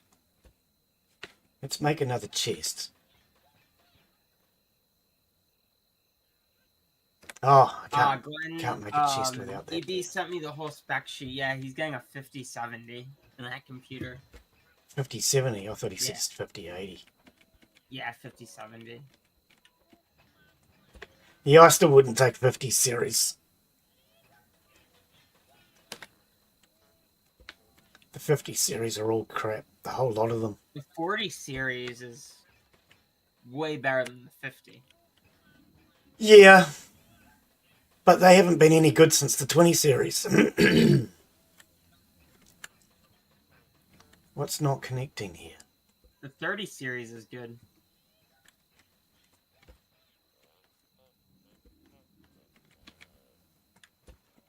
Let's make another chest. Oh, I can't make a chest without that. EB sent me the whole spec sheet. Yeah, he's getting a 5070 in that computer. 5070. I thought he said 5080. Yeah, 5070. Yeah, I still wouldn't take 50 series. The 50 series are all crap. The whole lot of them. The 40 series is way better than the 50. Yeah. But they haven't been any good since the 20 series. What's not connecting here? The 30 series is good.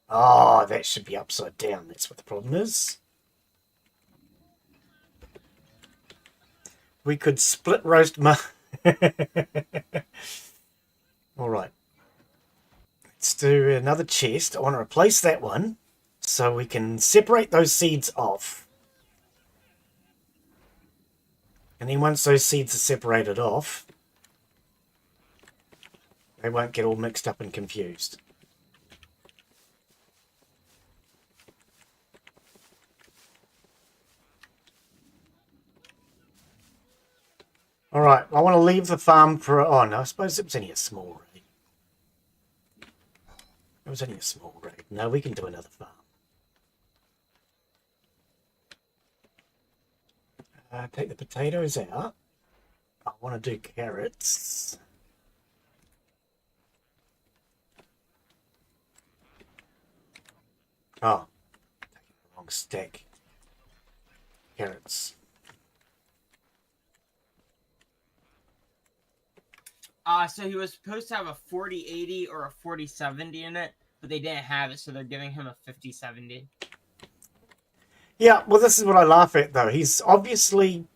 Oh, that should be upside down. That's what the problem is. We could split roast All right. Let's do another chest. I want to replace that one so we can separate those seeds off. And then once those seeds are separated off, they won't get all mixed up and confused. All right, I want to leave the farm for... Oh, no, I suppose it was only a small raid. It was only a small raid. No, we can do another farm. Take the potatoes out. I want to do carrots. Oh, wrong stack. Carrots. So he was supposed to have a 4080 or a 4070 in it, but they didn't have it, so they're giving him a 5070. Yeah, well, this is what I laugh at, though. He's obviously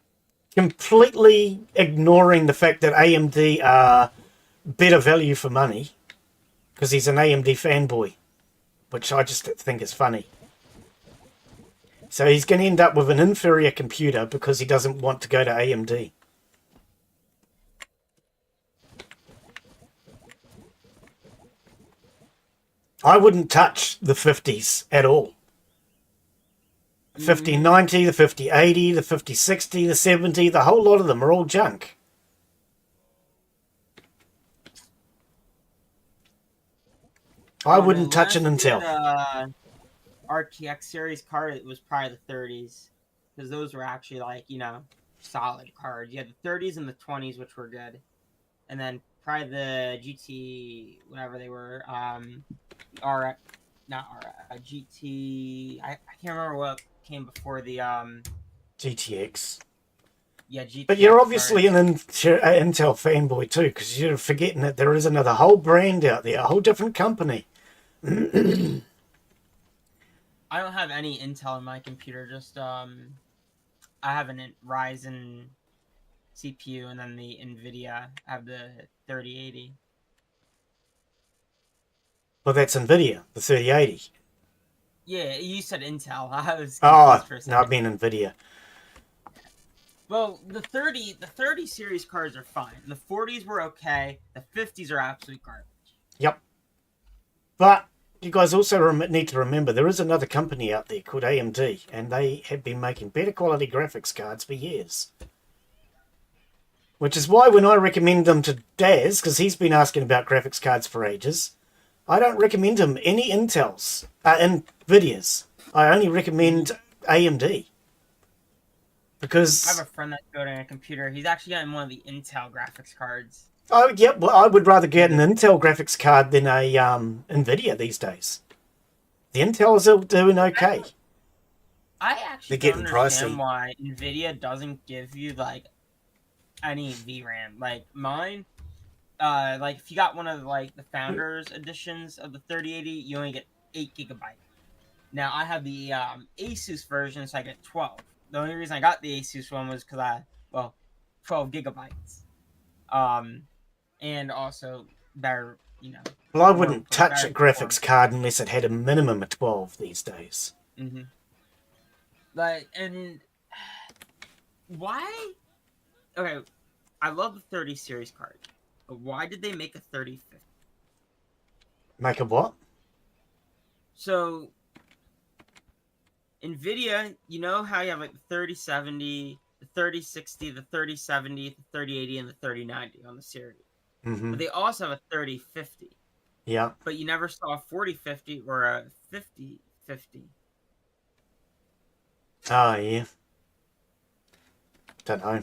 completely ignoring the fact that AMD are better value for money because he's an AMD fanboy, which I just think is funny. So he's going to end up with an inferior computer because he doesn't want to go to AMD. I wouldn't touch the 50s at all. 5090, the 5080, the 5060, the 70, the whole lot of them are all junk. I wouldn't touch an Intel. RTX series card, it was probably the 30s, because those were actually like, you know, solid cards. You had the 30s and the 20s, which were good, and then probably the GT, whatever they were, GT. I can't remember what came before the GTX. Yeah, GTX. But you're obviously an Intel fanboy too, because you're forgetting that there is another whole brand out there, a whole different company. I don't have any Intel in my computer. Just I have an Ryzen CPU, and then the NVIDIA. I have the 3080. Well, that's NVIDIA, the 3080. Yeah, you said Intel. I was Oh, confused for a second. no, I mean NVIDIA. Well, the 30 series cards are fine. The 40s were okay. The 50s are absolute garbage. Yep. But you guys also need to remember there is another company out there called AMD, and they have been making better quality graphics cards for years. Which is why when I recommend them to Daz, because he's been asking about graphics cards for ages, I don't recommend him any Intels, NVIDIAs. I only recommend AMD. Because I have a friend that's building a computer. He's actually getting one of the Intel graphics cards. Oh, yeah, well, I would rather get an Intel graphics card than a NVIDIA these days. The Intels are doing okay. I actually They're don't getting understand pricey. why NVIDIA doesn't give you, like, any VRAM. Like, mine, like, if you got one of, like, the Founders editions of the 3080, you only get 8 gigabytes. Now, I have the Asus version, so I get 12. The only reason I got the Asus one was because 12 gigabytes. And also better, you know. Well, I wouldn't touch better a graphics performance. card unless it had a minimum of 12 these days. Mm-hmm. Like, and why? Okay, I love the 30 series card, but why did they make a 3050? Make a what? So, NVIDIA, you know how you have like the 3070, the 3060, the 3070, the 3080, and the 3090 on the series. Mm-hmm. But they also have a 3050. Yeah. But you never saw a 4050 or a 5050. Oh, yeah. Don't know.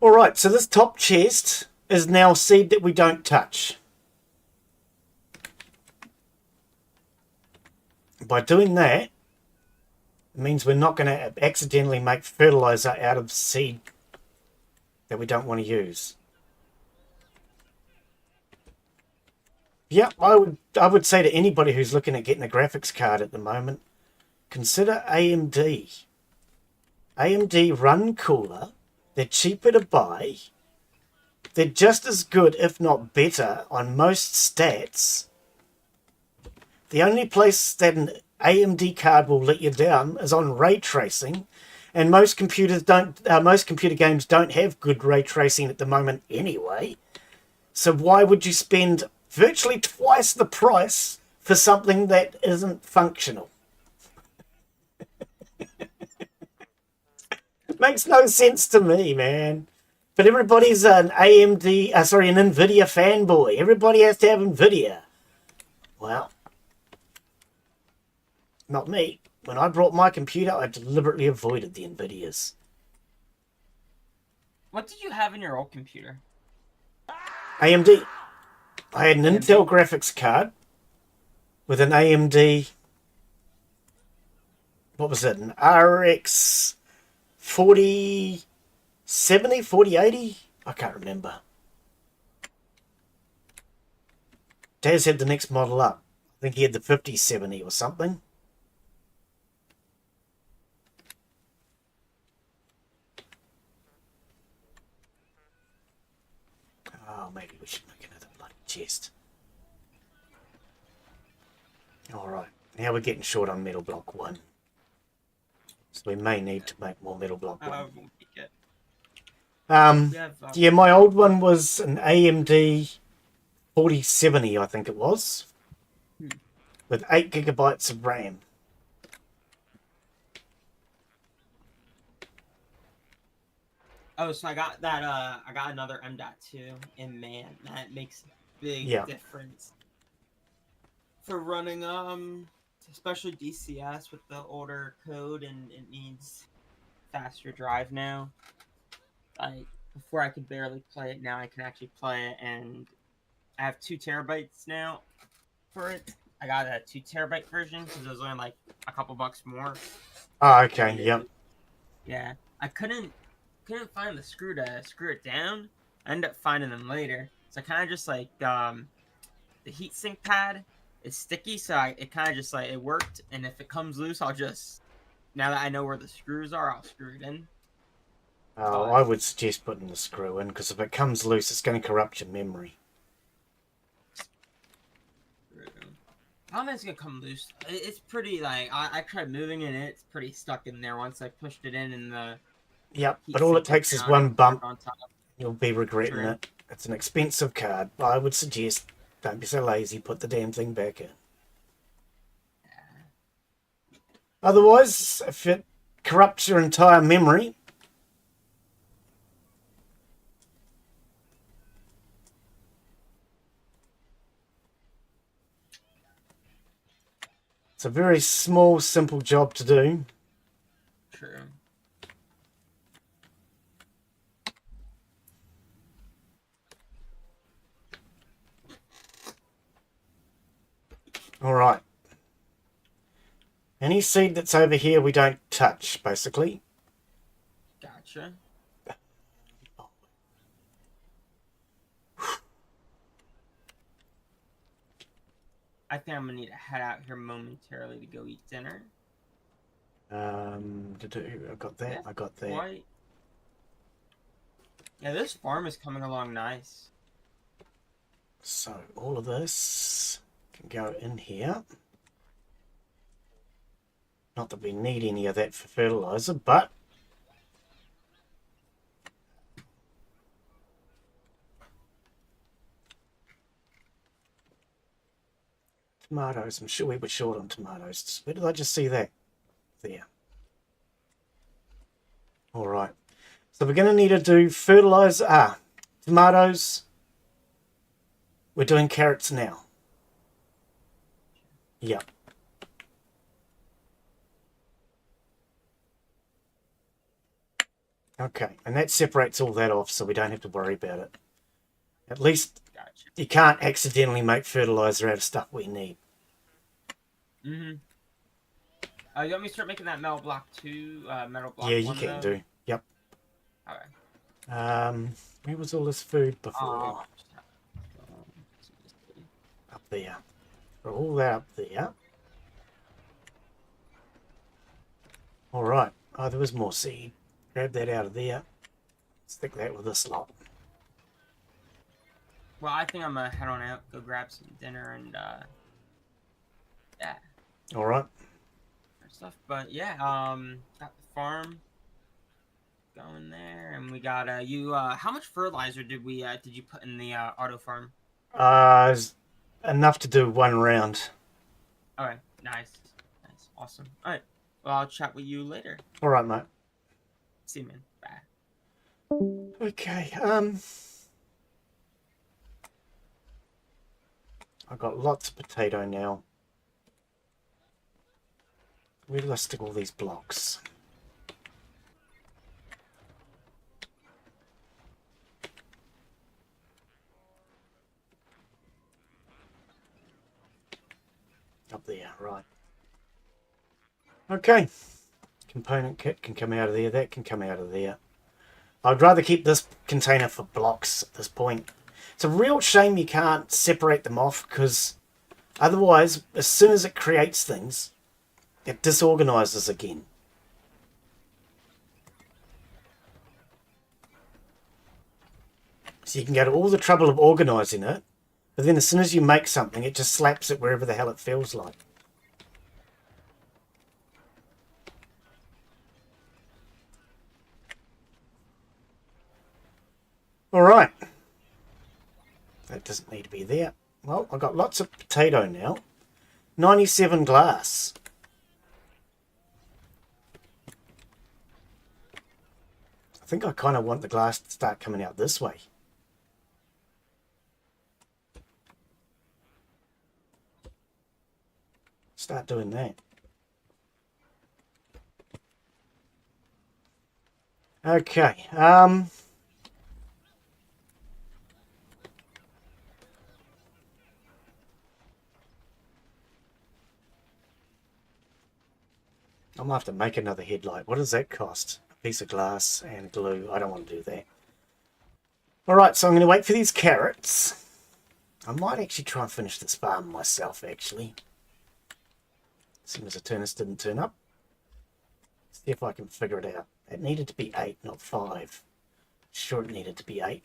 Alright, so this top chest is now seed that we don't touch. By doing that, it means we're not going to accidentally make fertilizer out of seed that we don't want to use. Yeah, I would say to anybody who's looking at getting a graphics card at the moment, consider AMD. AMD run cooler. They're cheaper to buy. They're just as good, if not better, on most stats. The only place that an AMD card will let you down is on ray tracing, and most computer games don't have good ray tracing at the moment anyway. So why would you spend virtually twice the price for something that isn't functional? It makes no sense to me, man. But everybody's an an NVIDIA fanboy. Everybody has to have NVIDIA. Well, not me. When I brought my computer, I deliberately avoided the NVIDIAs. What did you have in your old computer? AMD. I had an AMD? Intel graphics card with an AMD. What was it? An RX 4070, 4080? I can't remember. Daz had the next model up. I think he had the 5070 or something. Oh, maybe we should make another bloody chest. Alright, now we're getting short on metal block 1. So we may need to make more metal block 1. Won't pick it. Um, We have, yeah, my old one was an AMD 4070, I think it was, with 8 gigabytes of RAM. Oh, so I got that. I got another M.2, and man, that makes a big difference for running especially DCS with the older code, and it needs faster drive now. Like before, I could barely play it. Now I can actually play it, and I have 2 terabytes now for it. I got a 2 terabyte version because it was only like a couple bucks more. Oh, okay, yep. Yeah, I couldn't find the screw to screw it down. I ended up finding them later. So I kind of just like the heatsink pad is sticky, so it kind of just like it worked. And if it comes loose, I'll just, now that I know where the screws are, I'll screw it in. Oh, I would suggest putting the screw in, because if it comes loose, it's going to corrupt your memory. I don't think it's gonna come loose. It's pretty like I tried moving it, and it's pretty stuck in there once I pushed it in, and the Yep, but all it takes is one bump. You'll be regretting it. It's an expensive card. I would suggest don't be so lazy. Put the damn thing back in. Otherwise, if it corrupts your entire memory, it's a very small, simple job to do. True. All right. Any seed that's over here we don't touch, basically. Gotcha. I think I'm gonna need to head out here momentarily to go eat dinner. I got that. Yeah, I got that. quite. Yeah, this farm is coming along nice. So all of this can go in here. Not that we need any of that for fertilizer, but tomatoes. I'm sure we were short on tomatoes. Where did I just see that? There. All right. So we're going to need to do fertilizer. Tomatoes. We're doing carrots now. Yep. Okay, and that separates all that off, so we don't have to worry about it. At least you can't accidentally make fertilizer out of stuff we need. Mm-hmm. You want me to start making that metal block 2? Metal block Yeah, 1, you can though? do. Yep. Alright. Where was all this food before? Oh. Up there. Throw all that up there. All right. Oh, there was more seed. Grab that out of there. Stick that with this lot. Well, I think I'm gonna head on out, go grab some dinner, and yeah. All right. Stuff, but yeah, got the farm going there, and we got you. How much fertilizer did you put in the auto farm? Enough to do one round. All right, nice, awesome. All right, well, I'll chat with you later. All right, mate. See you, man. Bye. Okay. I've got lots of potato now. Where did I stick all these blocks? Up there, right. Okay. Component kit can come out of there. That can come out of there. I'd rather keep this container for blocks at this point. It's a real shame you can't separate them off, because otherwise, as soon as it creates things, it disorganizes again. So you can go to all the trouble of organizing it, but then as soon as you make something, it just slaps it wherever the hell it feels like. Alright. That doesn't need to be there. Well, I've got lots of potato now. 97 glass. I think I kind of want the glass to start coming out this way. Start doing that. Okay. I'm going to have to make another headlight. What does that cost? A piece of glass and glue. I don't want to do that. Alright, so I'm going to wait for these carrots. I might actually try and finish this farm myself, actually. Seeing as the turners didn't turn up. See if I can figure it out. It needed to be 8, not 5. Sure, it needed to be 8.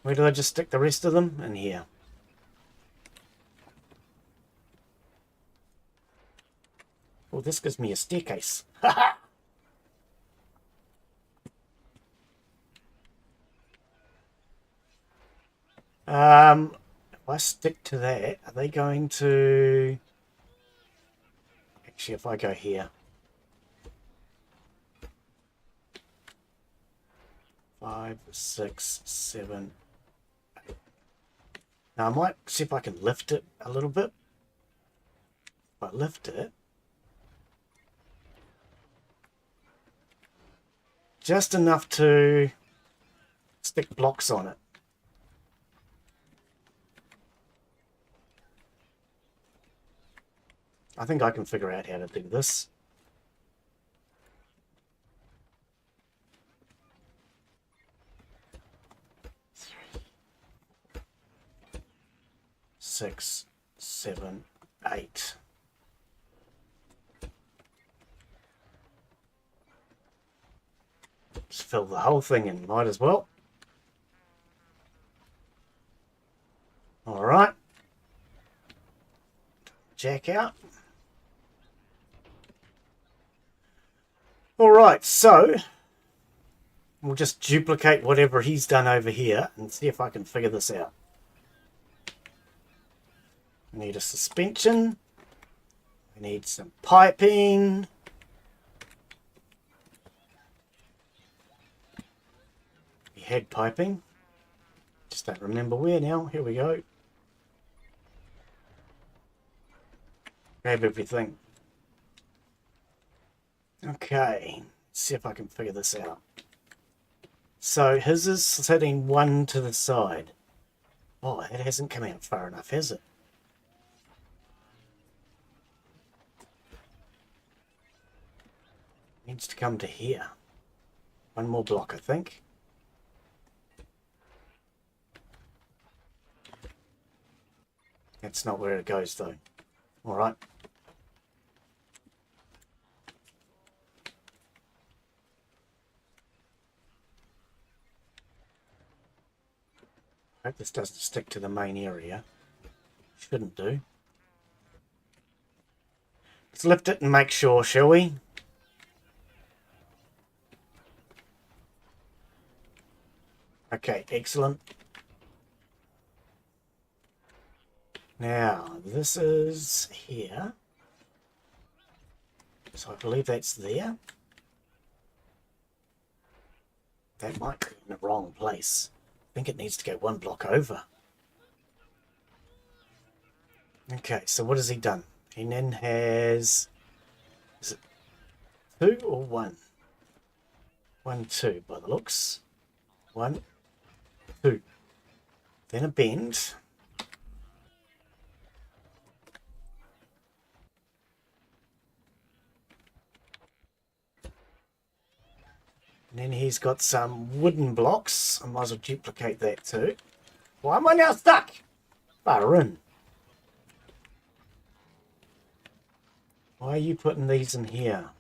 Where did I just stick the rest of them? In here. Well, this gives me a staircase. Haha! If I stick to that, are they going to... Actually, if I go here. 5, 6, 7, 8. Now, I might see if I can lift it a little bit. If I lift it, just enough to stick blocks on it. I think I can figure out how to do this. Six, 7, 8. Just fill the whole thing in, might as well. Alright. Jack out. Alright, so we'll just duplicate whatever he's done over here and see if I can figure this out. We need a suspension. We need some piping. We had piping. Just don't remember where now. Here we go. Grab everything. Okay. Let's see if I can figure this out. So his is sitting one to the side. Oh, it hasn't come out far enough, has it? Needs to come to here. One more block, I think. That's not where it goes, though. All right. Hope this doesn't stick to the main area. Shouldn't do. Let's lift it and make sure, shall we? Okay, excellent. Now, this is here. So I believe that's there. That might be in the wrong place. I think it needs to go one block over. Okay, so what has he done? He then has... Is it 2 or 1? 1, 2 by the looks. 1, 2. then a bend. And then he's got some wooden blocks. I might as well duplicate that too. Why am I now stuck? Far in. Why are you putting these in here?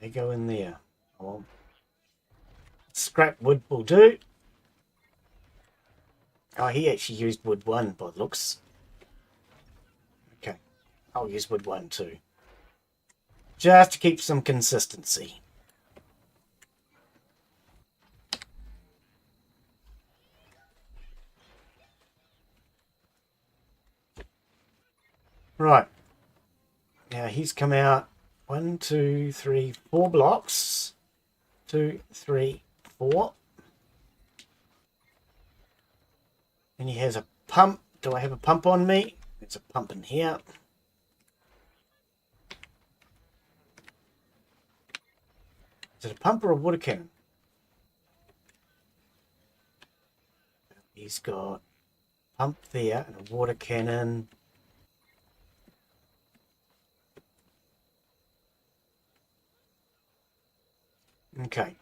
They go in there. Oh, scrap wood will do. Oh, he actually used wood 1 by the looks. Okay, I'll use wood 1 too. Just to keep some consistency. Right. Now he's come out 1, 2, 3, 4 blocks. 2, 3, 4. And he has a pump. Do I have a pump on me? There's a pump in here. Is it a pump or a water cannon? He's got a pump there and a water cannon. Okay.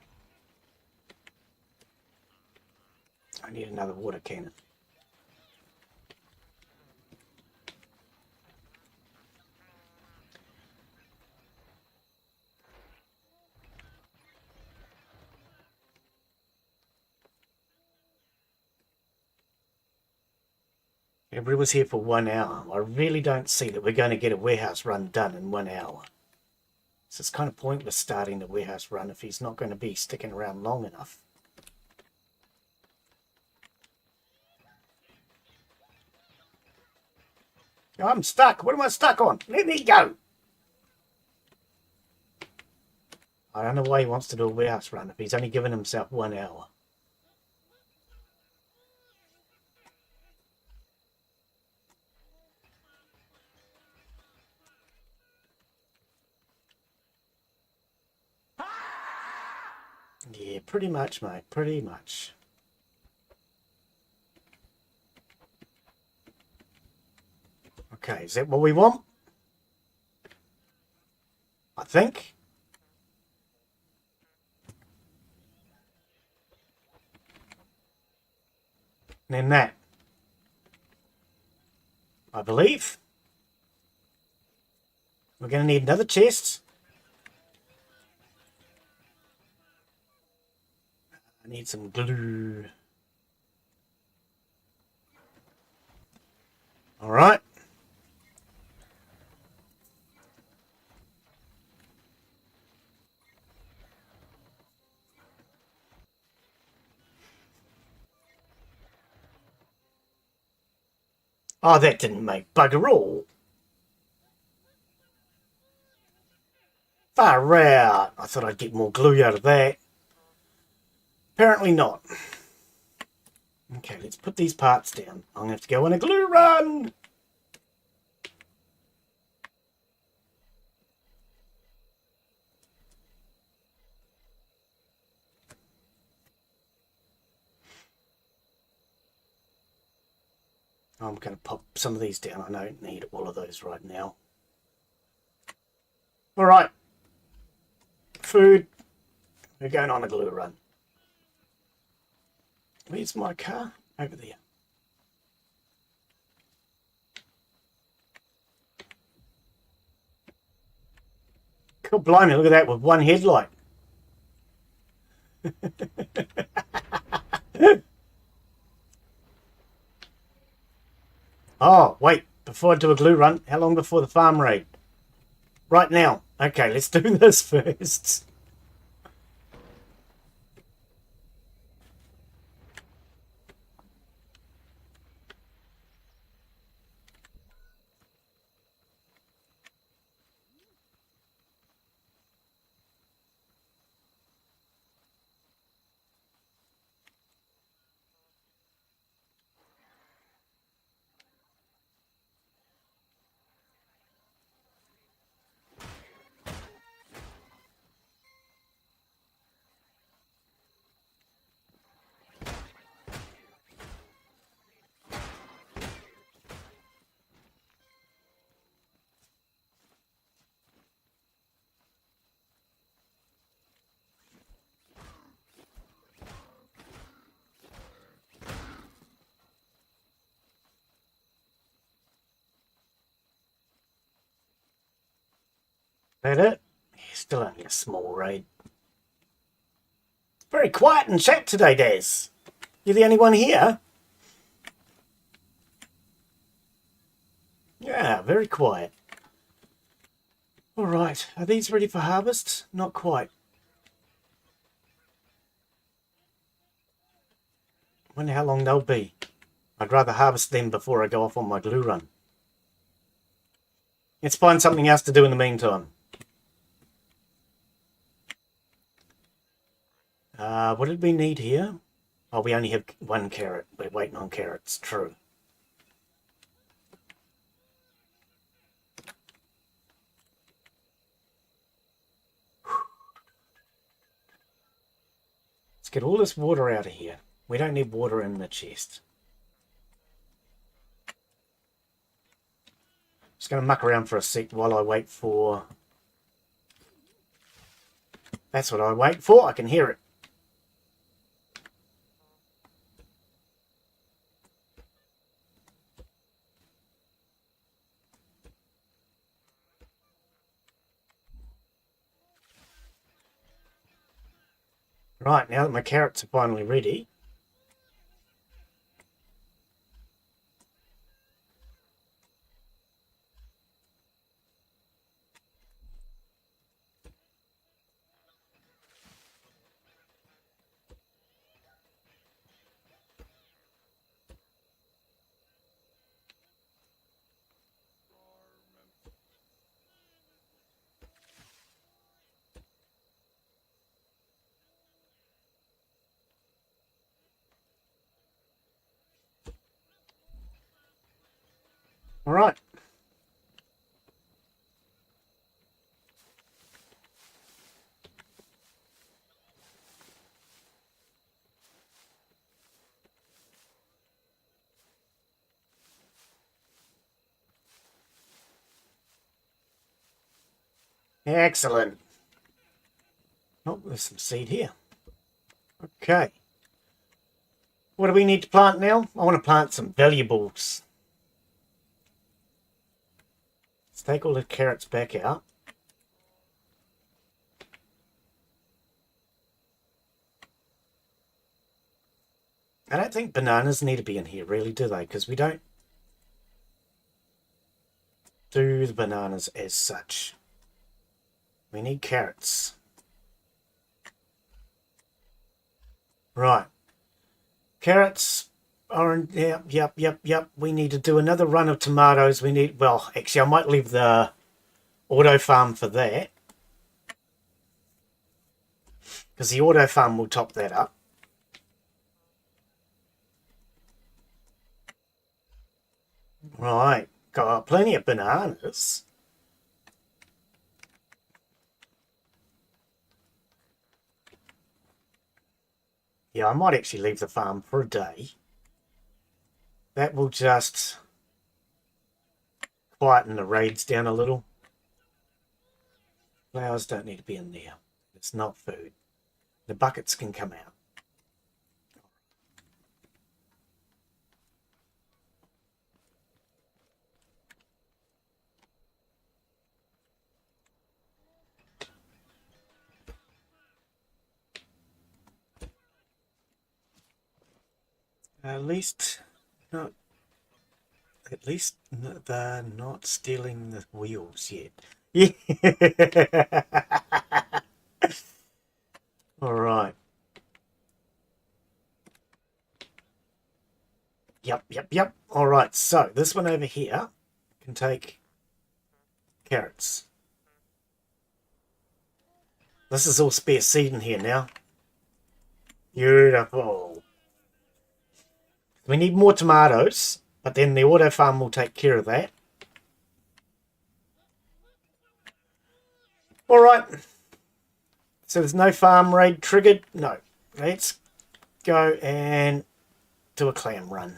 I need another water cannon. Everybody was here for 1 hour. I really don't see that we're going to get a warehouse run done in 1 hour. So it's kind of pointless starting the warehouse run if he's not going to be sticking around long enough. I'm stuck. What am I stuck on? Let me go. I don't know why he wants to do a warehouse run if he's only given himself 1 hour. Yeah, pretty much, mate. Pretty much. Okay, is that what we want? I think. And then that. I believe. We're going to need another chest. I need some glue. All right. Oh, that didn't make bugger all. Far out. I thought I'd get more glue out of that. Apparently not. Okay, let's put these parts down. I'm going to have to go on a glue run. I'm going to pop some of these down. I don't need all of those right now. All right. Food. We're going on a glue run. Where's my car? Over there. God blimey, look at that with one headlight. Oh, wait. Before I do a glue run, how long before the farm raid? Right now. Okay, let's do this first. That it? Yeah, still only a small raid. Very quiet in chat today, Daz. You're the only one here? Yeah, very quiet. Alright, are these ready for harvest? Not quite. Wonder how long they'll be. I'd rather harvest them before I go off on my glue run. Let's find something else to do in the meantime. What did we need here? Oh, we only have one carrot. We're waiting on carrots. True. Let's get all this water out of here. We don't need water in the chest. Just going to muck around for a sec while I wait for... That's what I wait for. I can hear it. Right, now that my carrots are finally ready, all right. Excellent. Oh, there's some seed here. Okay. What do we need to plant now? I want to plant some valuables. Let's take all the carrots back out. I don't think bananas need to be in here, really, do they? Because we don't do the bananas as such. We need carrots. Right. Carrots, orange, yep. We need to do another run of tomatoes. We need, well, actually, I might leave the auto farm for that. Because the auto farm will top that up. Right. Got plenty of bananas. Yeah, I might actually leave the farm for a day. That will just quieten the raids down a little. Flowers don't need to be in there. It's not food. The buckets can come out. At least they're not stealing the wheels yet. Yeah. All right. Yep. All right. So this one over here can take carrots. This is all spare seed in here now. Beautiful. We need more tomatoes, but then the auto farm will take care of that. All right. So there's no farm raid triggered? No. Let's go and do a clam run.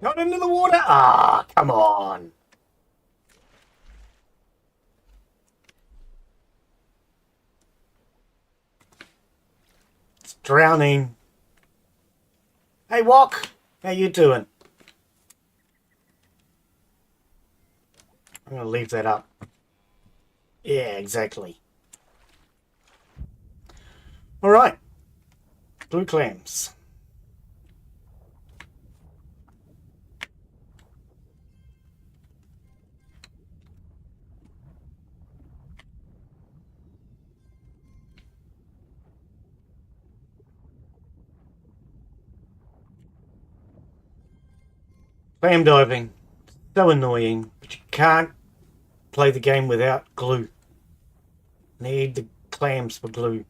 Not into the water? Ah, come on. drowning. Hey, Wok, how you doing? I'm going to leave that up. Yeah, exactly. All right. Blue clams. Clam diving. So annoying, but you can't play the game without glue. Need the clams for glue.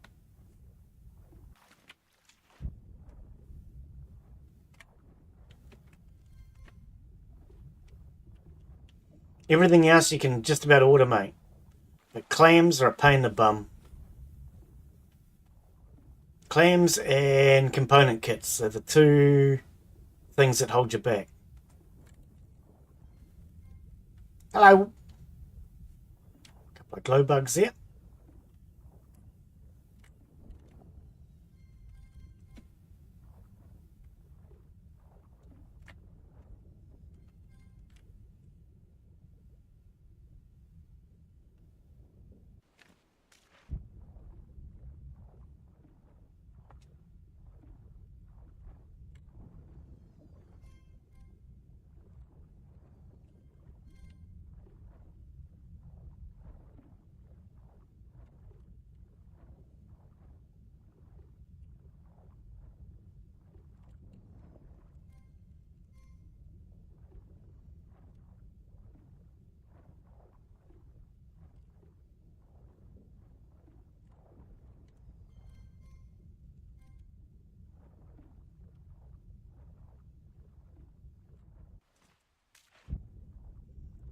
Everything else you can just about automate. But clams are a pain in the bum. Clams and component kits are the two things that hold you back. Hello. Couple of glow bugs there.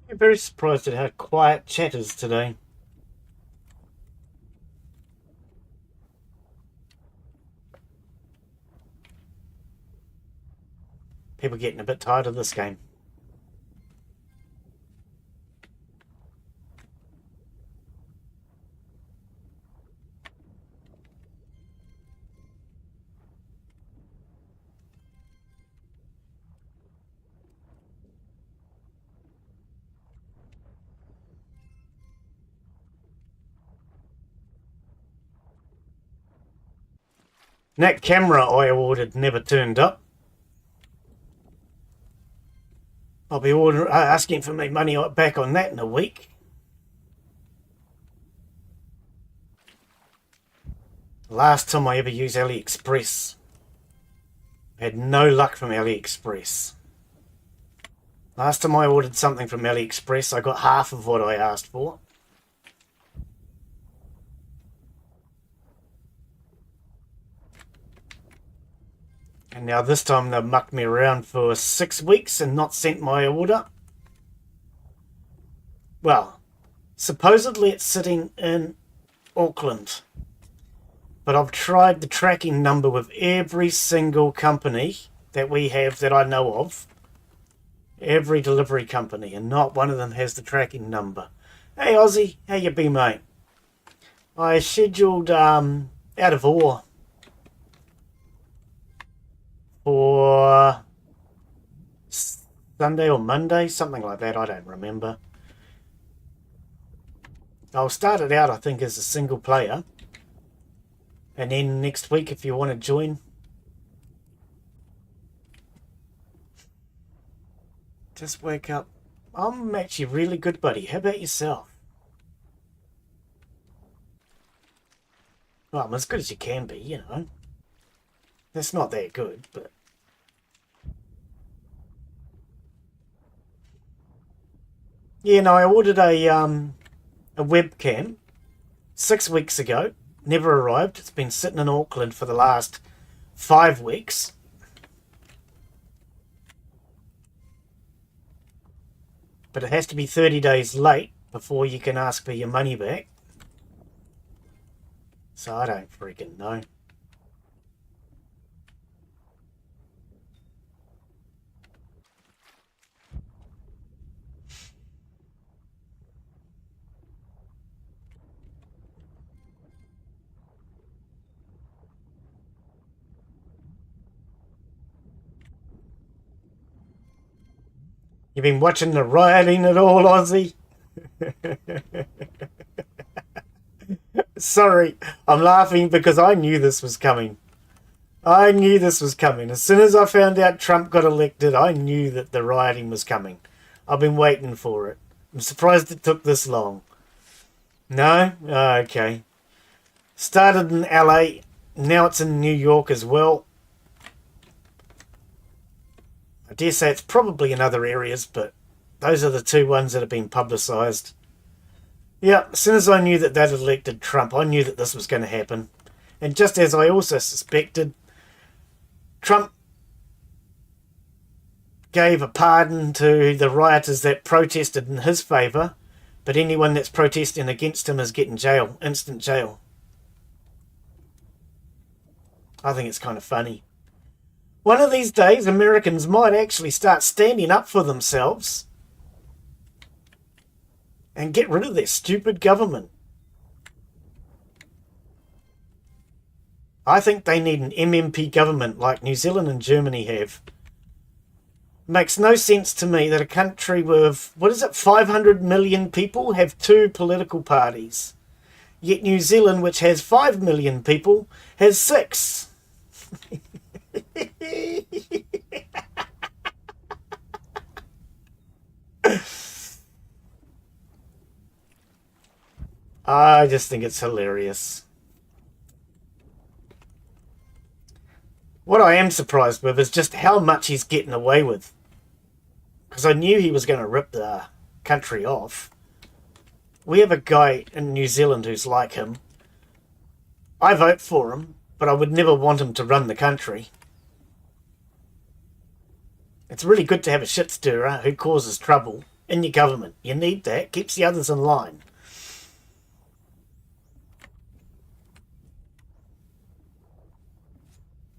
I'm very surprised at how quiet chat is today. People getting a bit tired of this game. And that camera I ordered never turned up. I'll be asking for my money back on that in a week. Last time I ever used AliExpress. I had no luck from AliExpress. Last time I ordered something from AliExpress, I got half of what I asked for. And now this time they've mucked me around for 6 weeks and not sent my order. Well, supposedly it's sitting in Auckland. But I've tried the tracking number with every single company that we have that I know of. Every delivery company, and not one of them has the tracking number. Hey Aussie, how you be, mate? I scheduled out of Awe for Sunday or Monday, something like that, I don't remember. I'll start it out, I think, as a single player. And then next week, if you want to join, just wake up. I'm actually really good, buddy. How about yourself? Well, I'm as good as you can be, you know. That's not that good, but... Yeah, no, I ordered a webcam 6 weeks ago. Never arrived. It's been sitting in Auckland for the last 5 weeks. But it has to be 30 days late before you can ask for your money back. So I don't freaking know. You been watching the rioting at all, Aussie? Sorry, I'm laughing because I knew this was coming. I knew this was coming. As soon as I found out Trump got elected, I knew that the rioting was coming. I've been waiting for it. I'm surprised it took this long. No? Oh, okay. Started in LA, now it's in New York as well. I dare say it's probably in other areas, but those are the two ones that have been publicised. Yeah, as soon as I knew that they'd elected Trump, I knew that this was going to happen. And just as I also suspected, Trump gave a pardon to the rioters that protested in his favour, but anyone that's protesting against him is getting jail, instant jail. I think it's kind of funny. One of these days, Americans might actually start standing up for themselves and get rid of their stupid government. I think they need an MMP government like New Zealand and Germany have. Makes no sense to me that a country with, 500 million people have two political parties. Yet New Zealand, which has 5 million people, has 6. I just think it's hilarious. What I am surprised with is just how much he's getting away with. Because I knew he was going to rip the country off. We have a guy in New Zealand who's like him. I vote for him, but I would never want him to run the country. It's really good to have a shit stirrer who causes trouble in your government. You need that. Keeps the others in line.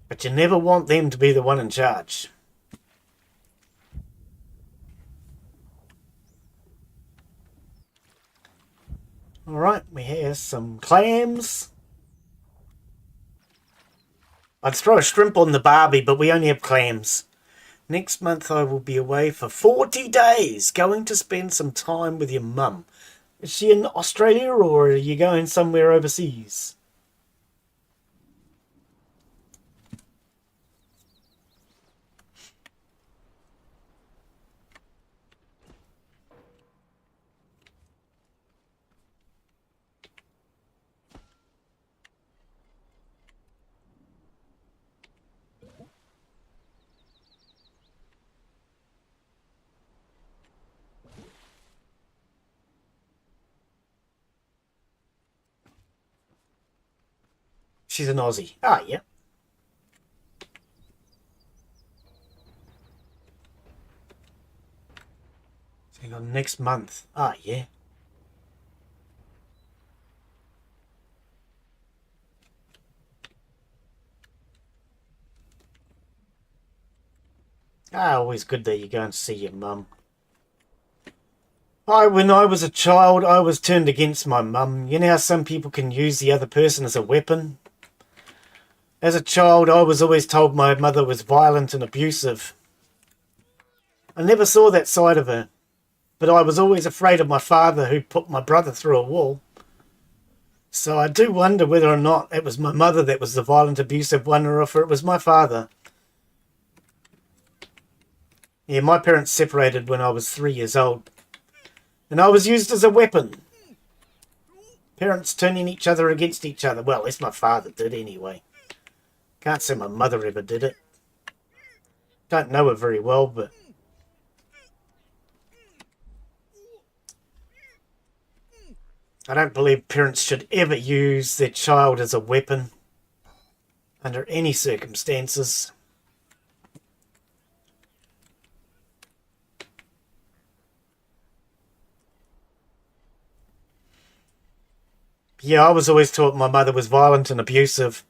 But you never want them to be the one in charge. Alright, we have some clams. I'd throw a shrimp on the barbie, but we only have clams. Next month I will be away for 40 days, going to spend some time with your mum. Is she in Australia or are you going somewhere overseas? She's an Aussie. Ah, yeah. Hang on, next month. Ah, yeah. Ah, always good that you go and see your mum. When I was a child, I was turned against my mum. You know how some people can use the other person as a weapon? As a child, I was always told my mother was violent and abusive. I never saw that side of her, but I was always afraid of my father who put my brother through a wall. So I do wonder whether or not it was my mother that was the violent, abusive one, or if it was my father. Yeah, my parents separated when I was 3 years old, and I was used as a weapon. Parents turning each other against each other. Well, at least my father did anyway. Can't say my mother ever did it. Don't know her very well, but... I don't believe parents should ever use their child as a weapon under any circumstances. Yeah, I was always taught my mother was violent and abusive.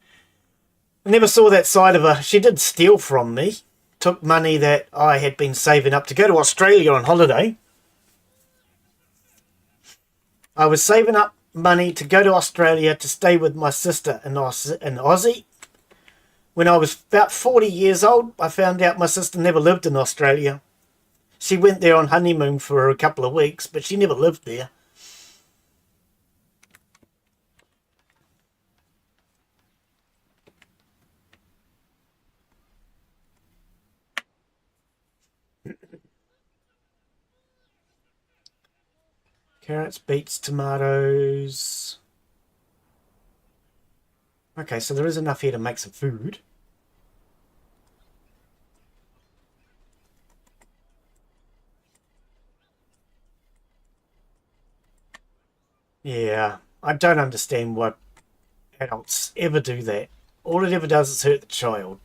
I never saw that side of her. She did steal from me. Took money that I had been saving up to go to Australia on holiday. I was saving up money to go to Australia to stay with my sister in Aussie. When I was about 40 years old, I found out my sister never lived in Australia. She went there on honeymoon for a couple of weeks, but she never lived there. Carrots, beets, tomatoes. Okay, so there is enough here to make some food. Yeah, I don't understand why adults ever do that. All it ever does is hurt the child.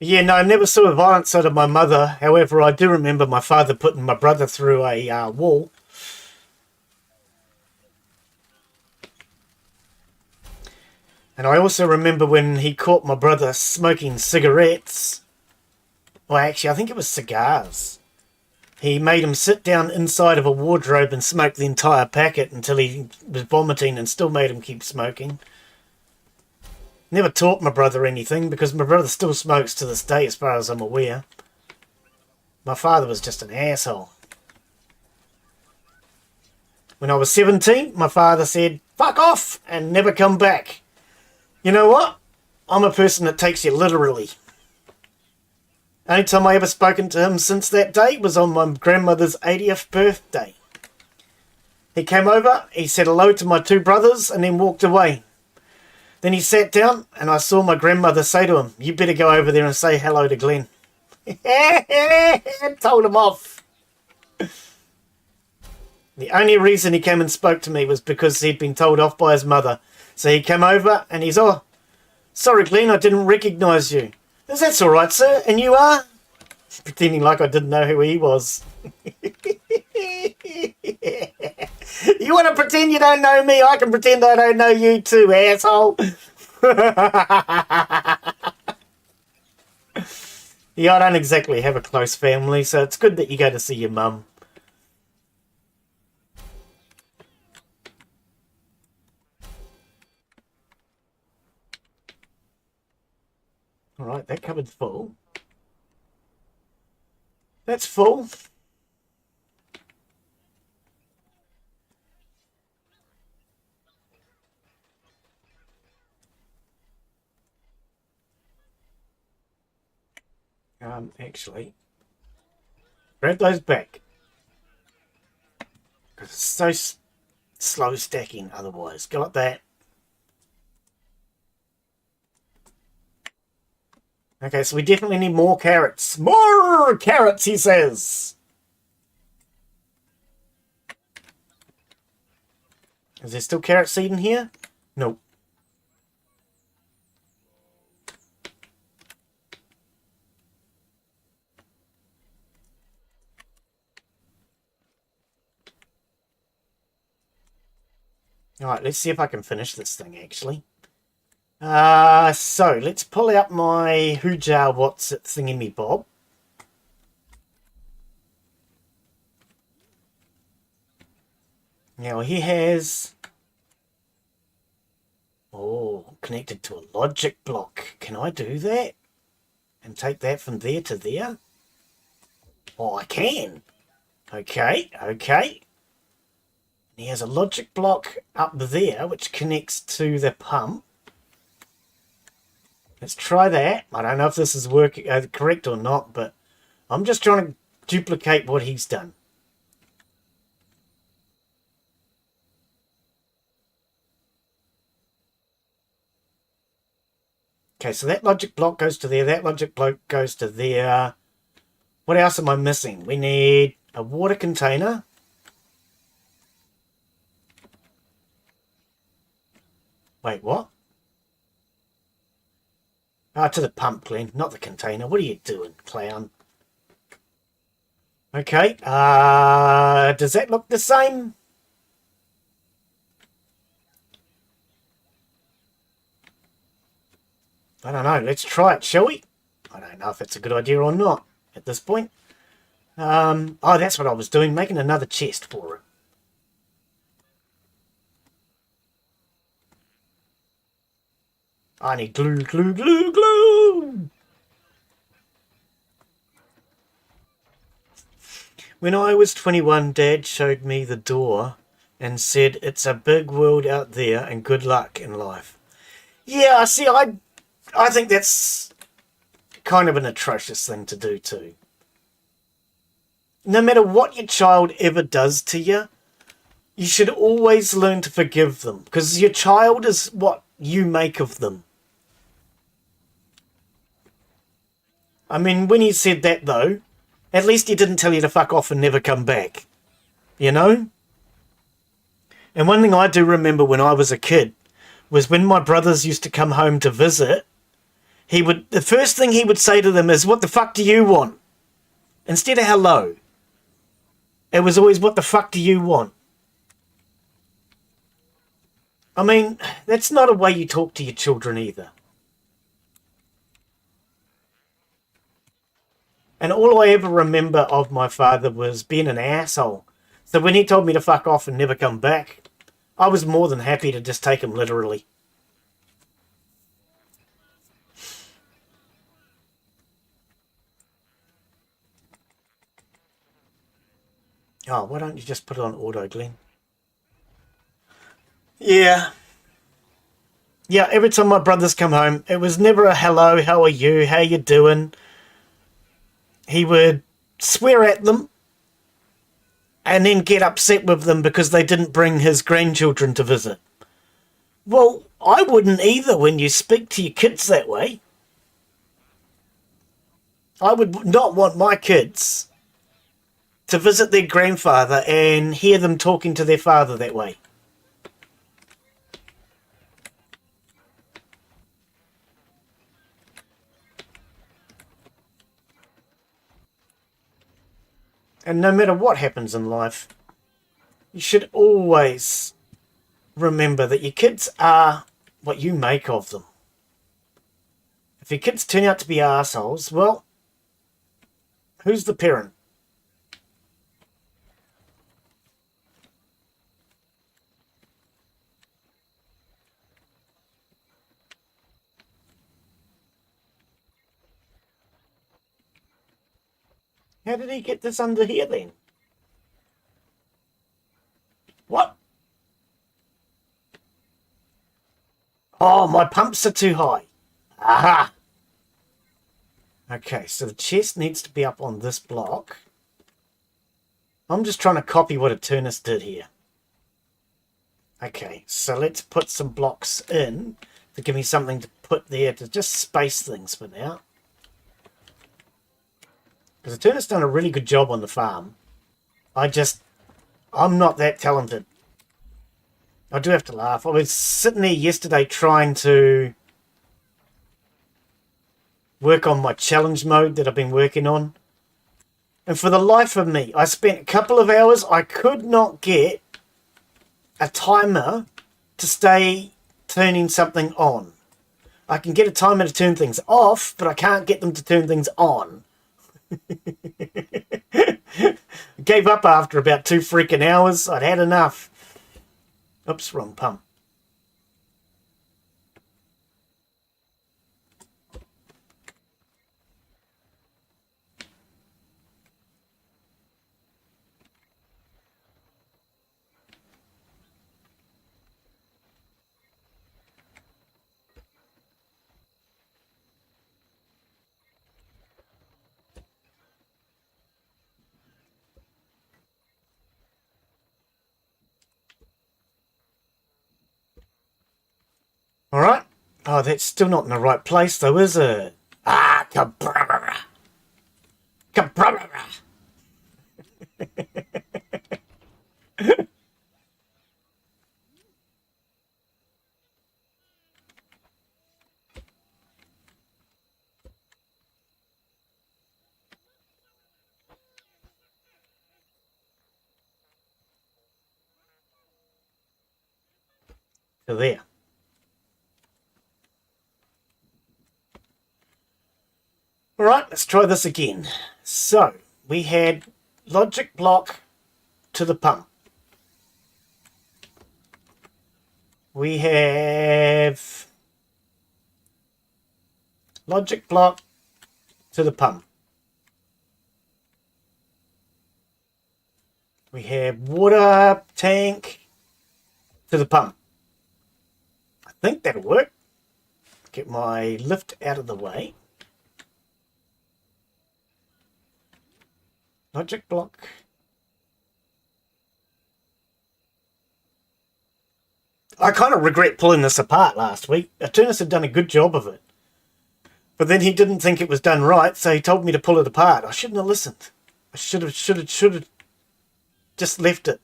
Yeah, no, I never saw the violent side of my mother. However, I do remember my father putting my brother through a wall. And I also remember when he caught my brother smoking cigarettes. Well, actually, I think it was cigars. He made him sit down inside of a wardrobe and smoke the entire packet until he was vomiting and still made him keep smoking. Never taught my brother anything because my brother still smokes to this day as far as I'm aware. My father was just an asshole. When I was 17, my father said, "Fuck off," and never come back. You know what? I'm a person that takes you literally. Only time I ever spoken to him since that day was on my grandmother's 80th birthday. He came over, he said hello to my two brothers, and then walked away. Then he sat down, and I saw my grandmother say to him, "You better go over there and say hello to Glen." Told him off. The only reason he came and spoke to me was because he'd been told off by his mother. So he came over, and he's, "Oh, sorry, Glen, I didn't recognise you." "That's all right, sir. And you are?" Pretending like I didn't know who he was. You want to pretend you don't know me? I can pretend I don't know you too, asshole. Yeah, I don't exactly have a close family, so it's good that you go to see your mum. Alright, that cupboard's full. That's full. Actually, grab those back. Because it's so slow stacking otherwise. Go like that. Okay, so we definitely need more carrots. More carrots, he says. Is there still carrot seed in here? Nope. Alright, let's see if I can finish this thing, actually. So, let's pull out my Hoojar What's It Thingy Bob. Now, he has... Oh, connected to a logic block. Can I do that? And take that from there to there? Oh, I can. Okay, okay. He has a logic block up there, which connects to the pump. Let's try that. I don't know if this is working correct or not, but I'm just trying to duplicate what he's done. Okay, so that logic block goes to there. That logic block goes to there. What else am I missing? We need a water container. Wait, what? Ah, to the pump, Glen, not the container. What are you doing, clown? Okay, does that look the same? I don't know. Let's try it, shall we? I don't know if it's a good idea or not at this point. Oh, that's what I was doing, making another chest for it. I need glue, glue, glue, glue! When I was 21, Dad showed me the door and said, it's a big world out there and good luck in life. Yeah, see, I think that's kind of an atrocious thing to do too. No matter what your child ever does to you, you should always learn to forgive them, because your child is what you make of them. I mean, when he said that though, at least he didn't tell you to fuck off and never come back. You know? And one thing I do remember when I was a kid was when my brothers used to come home to visit, the first thing he would say to them is, what the fuck do you want? Instead of hello. It was always, what the fuck do you want? I mean, that's not a way you talk to your children either. And all I ever remember of my father was being an asshole. So when he told me to fuck off and never come back, I was more than happy to just take him literally. Oh, why don't you just put it on auto, Glen? Yeah. Yeah, every time my brothers come home, it was never a hello, how are you, how you doing? He would swear at them and then get upset with them because they didn't bring his grandchildren to visit. Well, I wouldn't either when you speak to your kids that way. I would not want my kids to visit their grandfather and hear them talking to their father that way. And no matter what happens in life, you should always remember that your kids are what you make of them. If your kids turn out to be assholes, well, who's the parent? How did he get this under here then? What? Oh, my pumps are too high. Aha! Okay, so the chest needs to be up on this block. I'm just trying to copy what Eternus did here. Okay, so let's put some blocks in to give me something to put there to just space things for now. Because Eternus done a really good job on the farm. I'm not that talented. I do have to laugh. I was sitting there yesterday trying to work on my challenge mode that I've been working on. And for the life of me, I spent a couple of hours. I could not get a timer to stay turning something on. I can get a timer to turn things off, but I can't get them to turn things on. Gave up after about 2 freaking hours. I'd had enough. Oops, wrong pump. All right. Oh, that's still not in the right place, though, is it? Ah, kabrabara. Kabrabara. to there. All right, let's try this again. So we had logic block to the pump. We have logic block to the pump. We have water tank to the pump. I think that'll work. Get my lift out of the way. Logic block. I kind of regret pulling this apart last week. Aturnus had done a good job of it. But then he didn't think it was done right, so he told me to pull it apart. I shouldn't have listened. I should have just left it.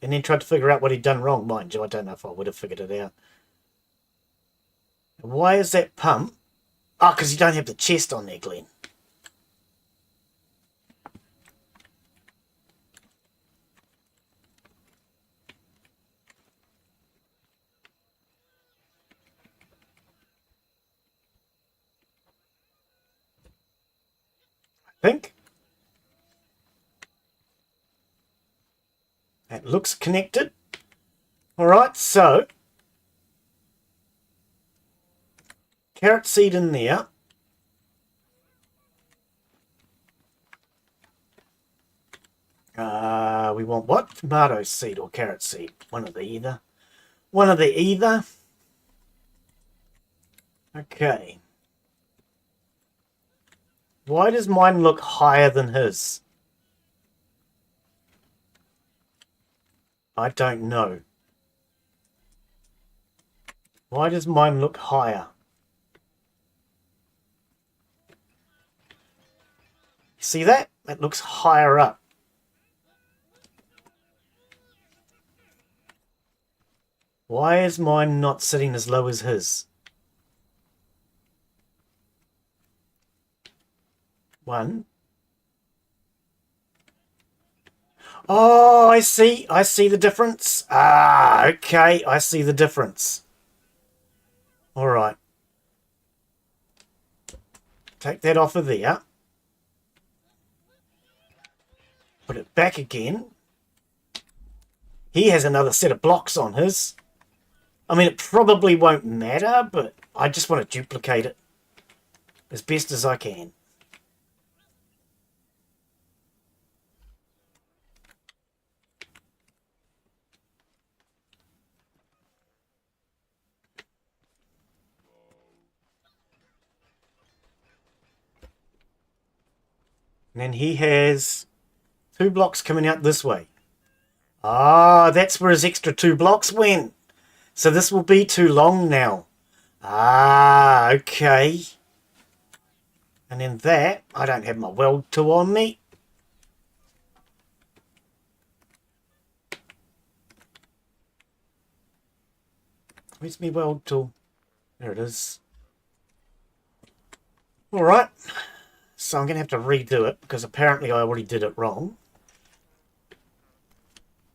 And then tried to figure out what he'd done wrong. Mind you, I don't know if I would have figured it out. Why is that pump? Oh, because you don't have the chest on there, Glen. Think that looks connected. All right, so carrot seed in there. We want what? Tomato seed or carrot seed? One of the either. One of the either. Okay. Why does mine look higher than his? I don't know. Why does mine look higher? See that? It looks higher up. Why is mine not sitting as low as his? One. Oh, I see. I see the difference. Ah, okay. I see the difference. All right. Take that off of there. Put it back again. He has another set of blocks on his. I mean, it probably won't matter, but I just want to duplicate it as best as I can. And then he has 2 blocks coming out this way. Ah, that's where his extra 2 blocks went. So this will be too long now. Ah, okay. And then that, I don't have my weld tool on me. Where's my weld tool? There it is. All right. So I'm going to have to redo it because apparently I already did it wrong.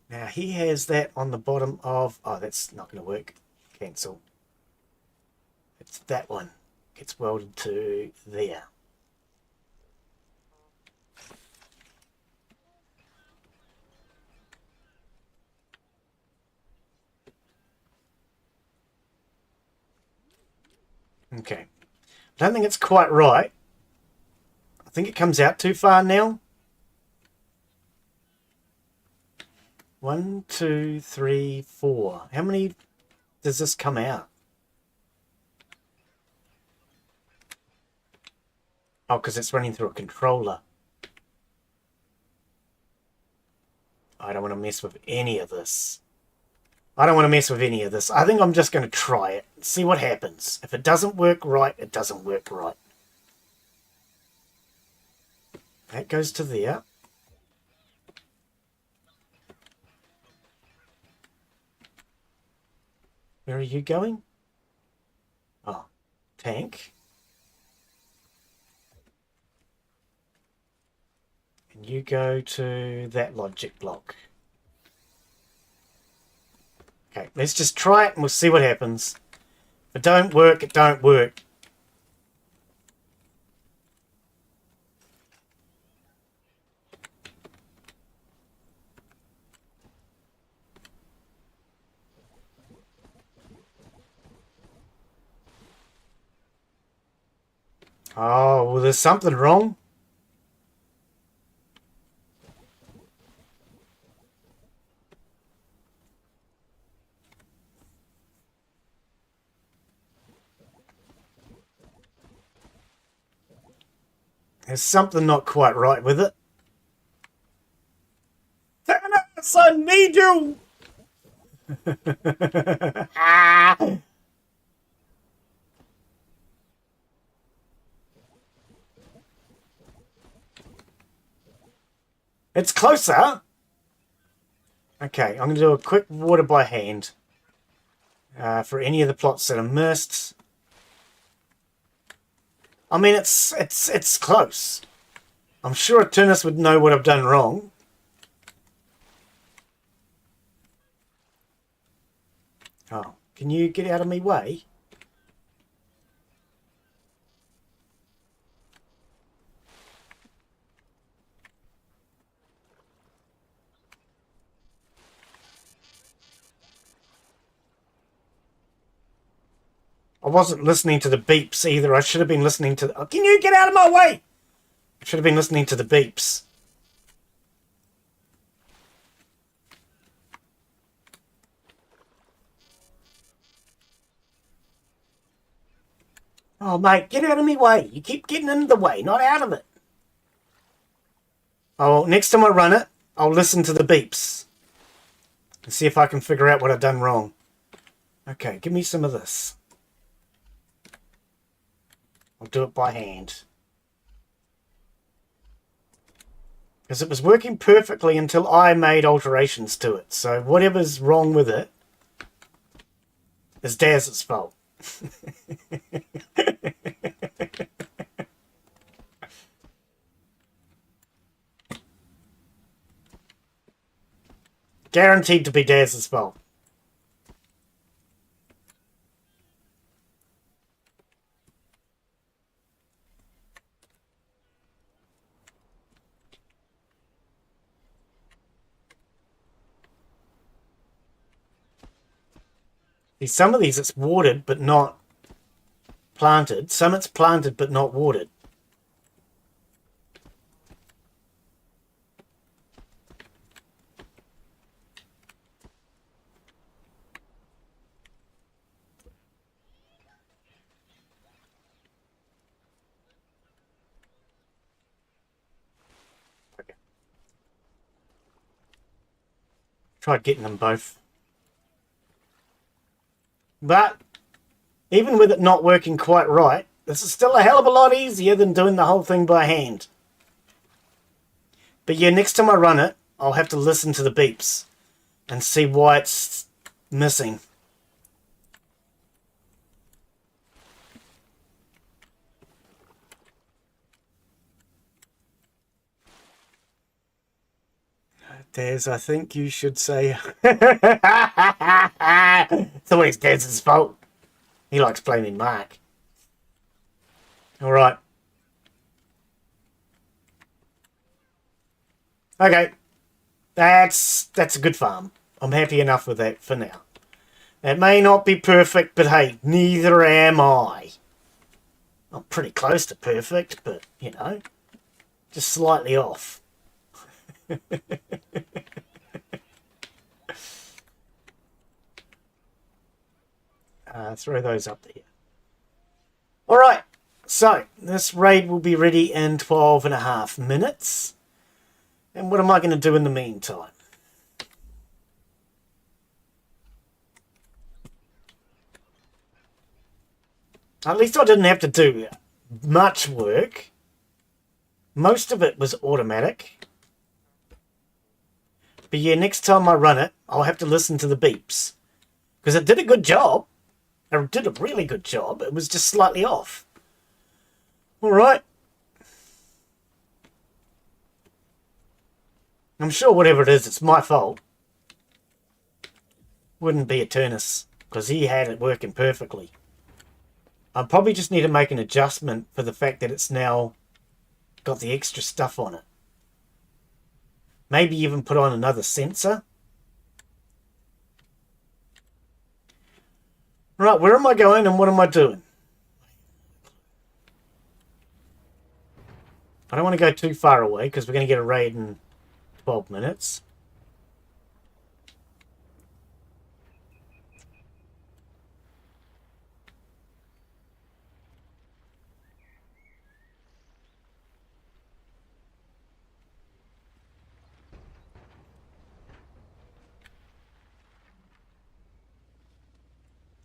Now he has that on the bottom of... Oh, that's not going to work. Cancel. It's that one. Gets welded to there. Okay. I don't think it's quite right. I think it comes out too far now. 1, 2, 3, 4. How many does this come out? Oh, because it's running through a controller. I don't want to mess with any of this. I don't want to mess with any of this. I think I'm just going to try it. See what happens. If it doesn't work right, it doesn't work right. That goes to there. Where are you going? Oh, tank. And you go to that logic block. Okay, let's just try it and we'll see what happens. If it don't work, it don't work. Oh, well, there's something wrong. There's something not quite right with it. Thanos, I need you! Ah! It's closer. Okay, I'm going to do a quick water by hand for any of the plots that are missed. I mean, it's close. I'm sure Turnus would know what I've done wrong. Oh, can you get out of my way? I wasn't listening to the beeps either. I should have been listening to... Oh, can you get out of my way? I should have been listening to the beeps. Oh, mate, get out of my way. You keep getting in the way, not out of it. Oh, next time I run it, I'll listen to the beeps. And see if I can figure out what I've done wrong. Okay, give me some of this. I'll do it by hand. Because it was working perfectly until I made alterations to it. So whatever's wrong with it is Daz's fault. Guaranteed to be Daz's fault. See, some of these it's watered but not planted. Some it's planted but not watered. Okay. Tried getting them both. But even with it not working quite right, this is still a hell of a lot easier than doing the whole thing by hand. But yeah, next time I run it, I'll have to listen to the beeps and see why it's missing. Daz, I think you should say... It's always Daz's fault. He likes blaming Mark. Alright. Okay. That's a good farm. I'm happy enough with that for now. It may not be perfect, but hey, neither am I. I'm pretty close to perfect, but, you know, just slightly off. Throw those up there. Alright, so this raid will be ready in 12.5 minutes. And what am I going to do in the meantime? At least I didn't have to do much work. Most of it was automatic. But yeah, next time I run it, I'll have to listen to the beeps. Because it did a good job. It did a really good job. It was just slightly off. Alright. I'm sure whatever it is, it's my fault. wouldn't be Eternus, because he had it working perfectly. I probably just need to make an adjustment for the fact that it's now got the extra stuff on it. Maybe even put on another sensor. Right, where am I going and what am I doing? I don't want to go too far away because we're going to get a raid in 12 minutes.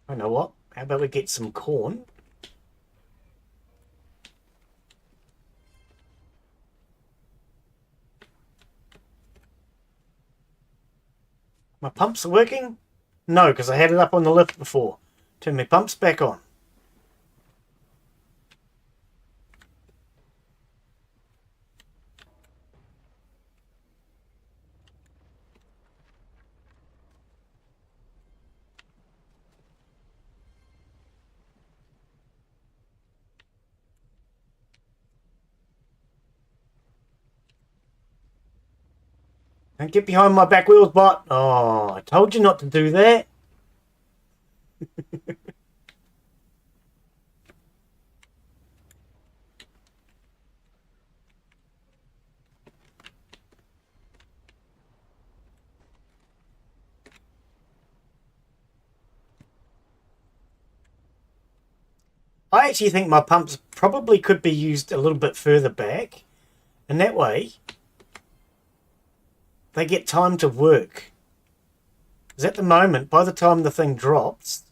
I know what? How about we get some corn? My pumps are working? No, because I had it up on the lift before. Turn my pumps back on. Don't get behind my back wheels, bot. Oh, I told you not to do that. I actually think my pumps probably could be used a little bit further back. And that way, they get time to work. Because at the moment, by the time the thing drops,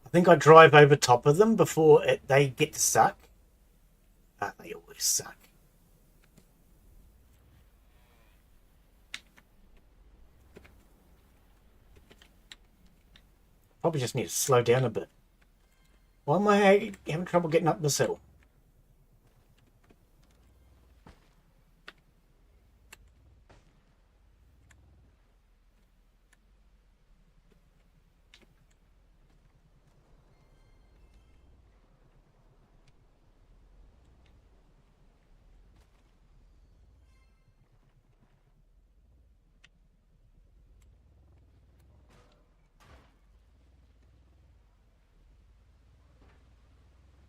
I think I drive over top of them before they get to suck. Ah, they always suck. Probably just need to slow down a bit. Why am I having trouble getting up this hill?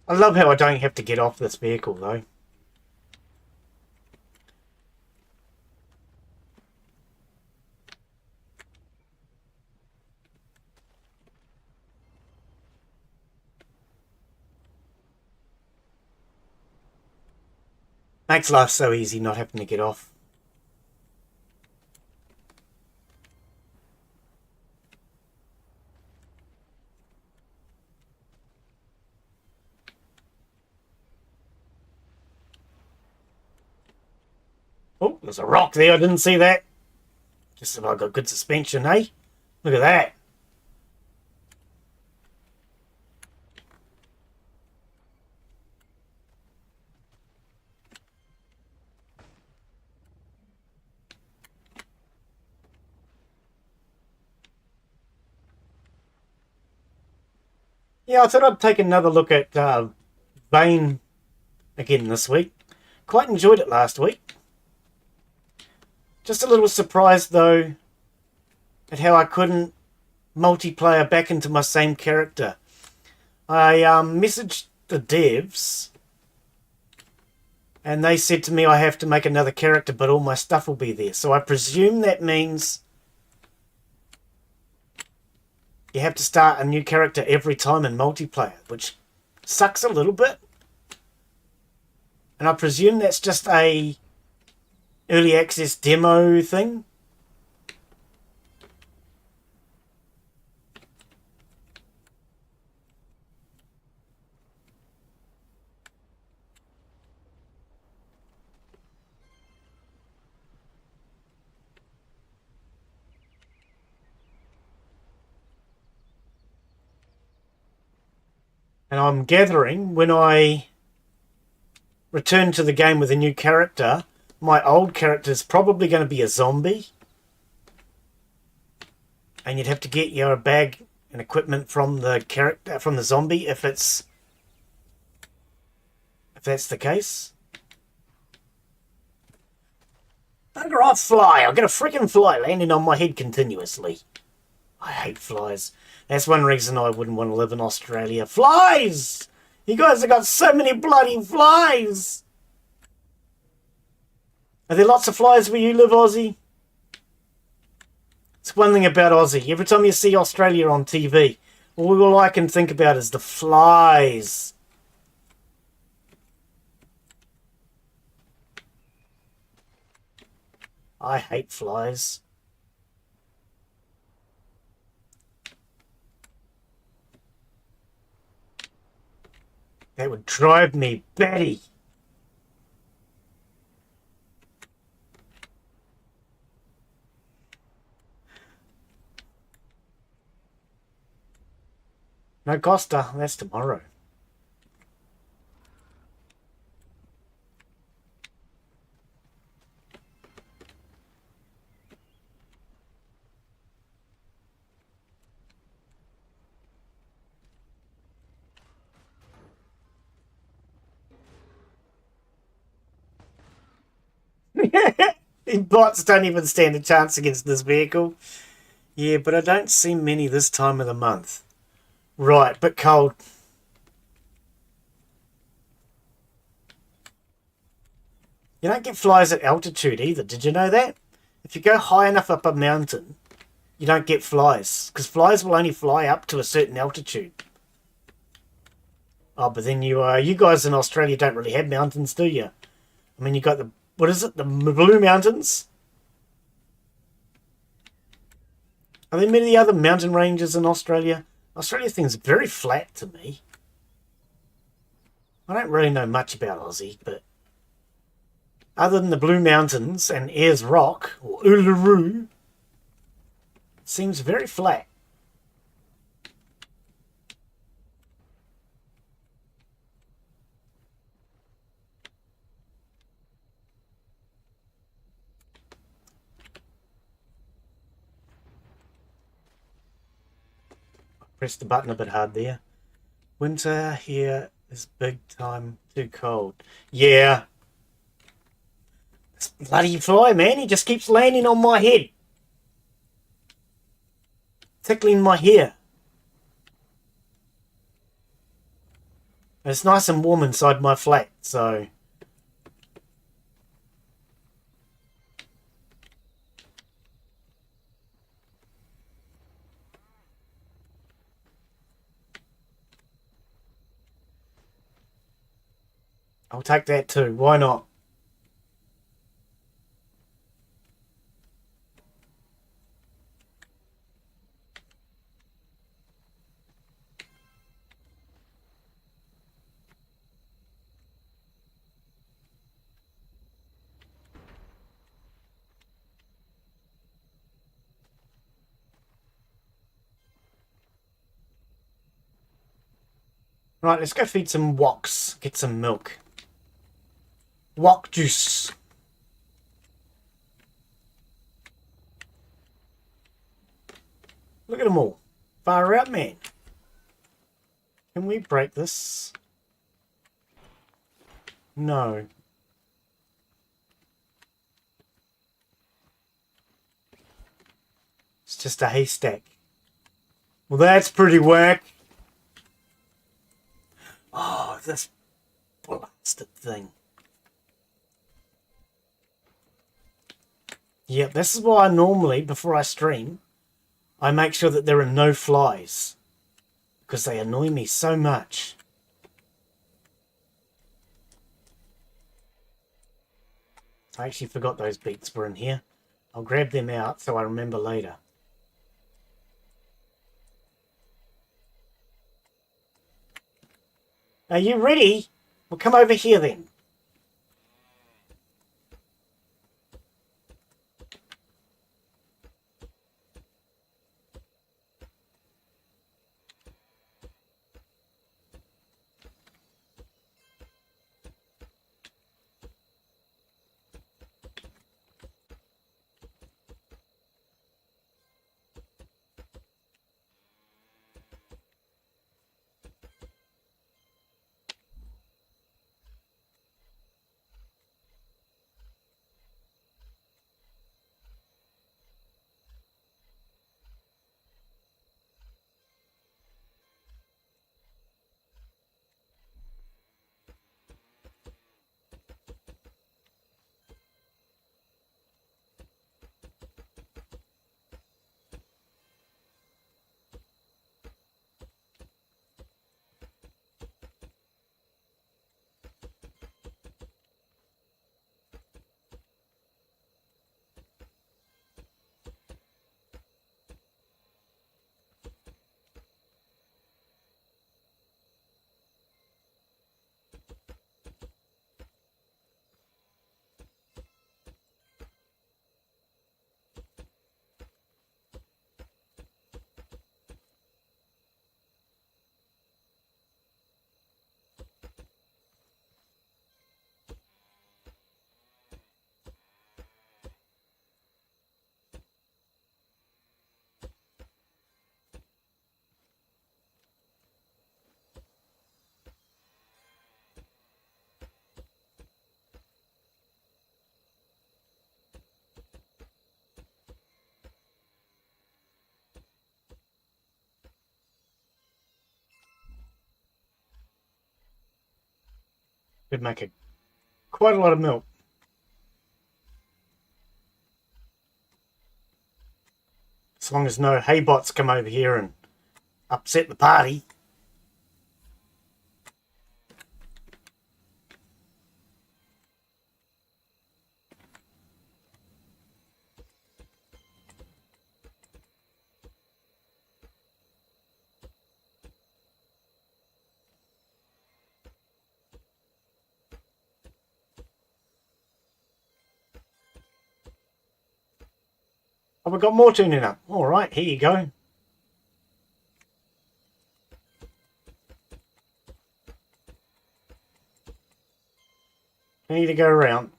I love how I don't have to get off this vehicle though. Makes life so easy not having to get off. Oh, there's a rock there. I didn't see that. Just if I got good suspension, eh? Look at that. Yeah, I thought I'd take another look at Vane again this week. Quite enjoyed it last week. Just a little surprised, though, at how I couldn't multiplayer back into my same character. I messaged the devs, and they said to me I have to make another character, but all my stuff will be there. So I presume that means you have to start a new character every time in multiplayer, which sucks a little bit. And I presume that's just a early access demo thing. And I'm gathering when I return to the game with a new character, my old character is probably going to be a zombie. and you'd have to get your bag and equipment from the character, from the zombie, if that's the case. Bugger off, fly! I'll get a freaking fly landing on my head continuously. I hate flies. That's one reason I wouldn't want to live in Australia. Flies! You guys have got so many bloody flies! Are there lots of flies where you live, Aussie? It's one thing about Aussie. Every time you see Australia on TV, all I can think about is the flies. I hate flies. That would drive me batty. No Costa, that's tomorrow. Bots don't even stand a chance against this vehicle. Yeah, but I don't see many this time of the month. Right, but cold. You don't get flies at altitude either. Did you know that? If you go high enough up a mountain, you don't get flies. Because flies will only fly up to a certain altitude. Oh, but then you guys in Australia don't really have mountains, do you? I mean, you got the, what is it? The Blue Mountains? Are there many other mountain ranges in Australia? Australia seems very flat to me. I don't really know much about Aussie, but other than the Blue Mountains and Ayers Rock, or Uluru, it seems very flat. Pressed the button a bit hard there. Winter here is big time too cold. Yeah. This bloody fly, man, he just keeps landing on my head. Tickling my hair. It's nice and warm inside my flat, so... I'll take that too. Why not? Right, let's go feed some woks. Get some milk. Wok juice. Look at them all. Far out, man. Can we break this? No. It's just a haystack. Well, that's pretty whack. Oh, this blasted thing. Yep, this is why normally, before I stream, I make sure that there are no flies. Because they annoy me so much. I actually forgot those beets were in here. I'll grab them out so I remember later. Are you ready? Well, come over here then. Could make quite a lot of milk. As long as no hay bots come over here and upset the party. Oh, we've got more tuning up. All right, here you go. Need to go around.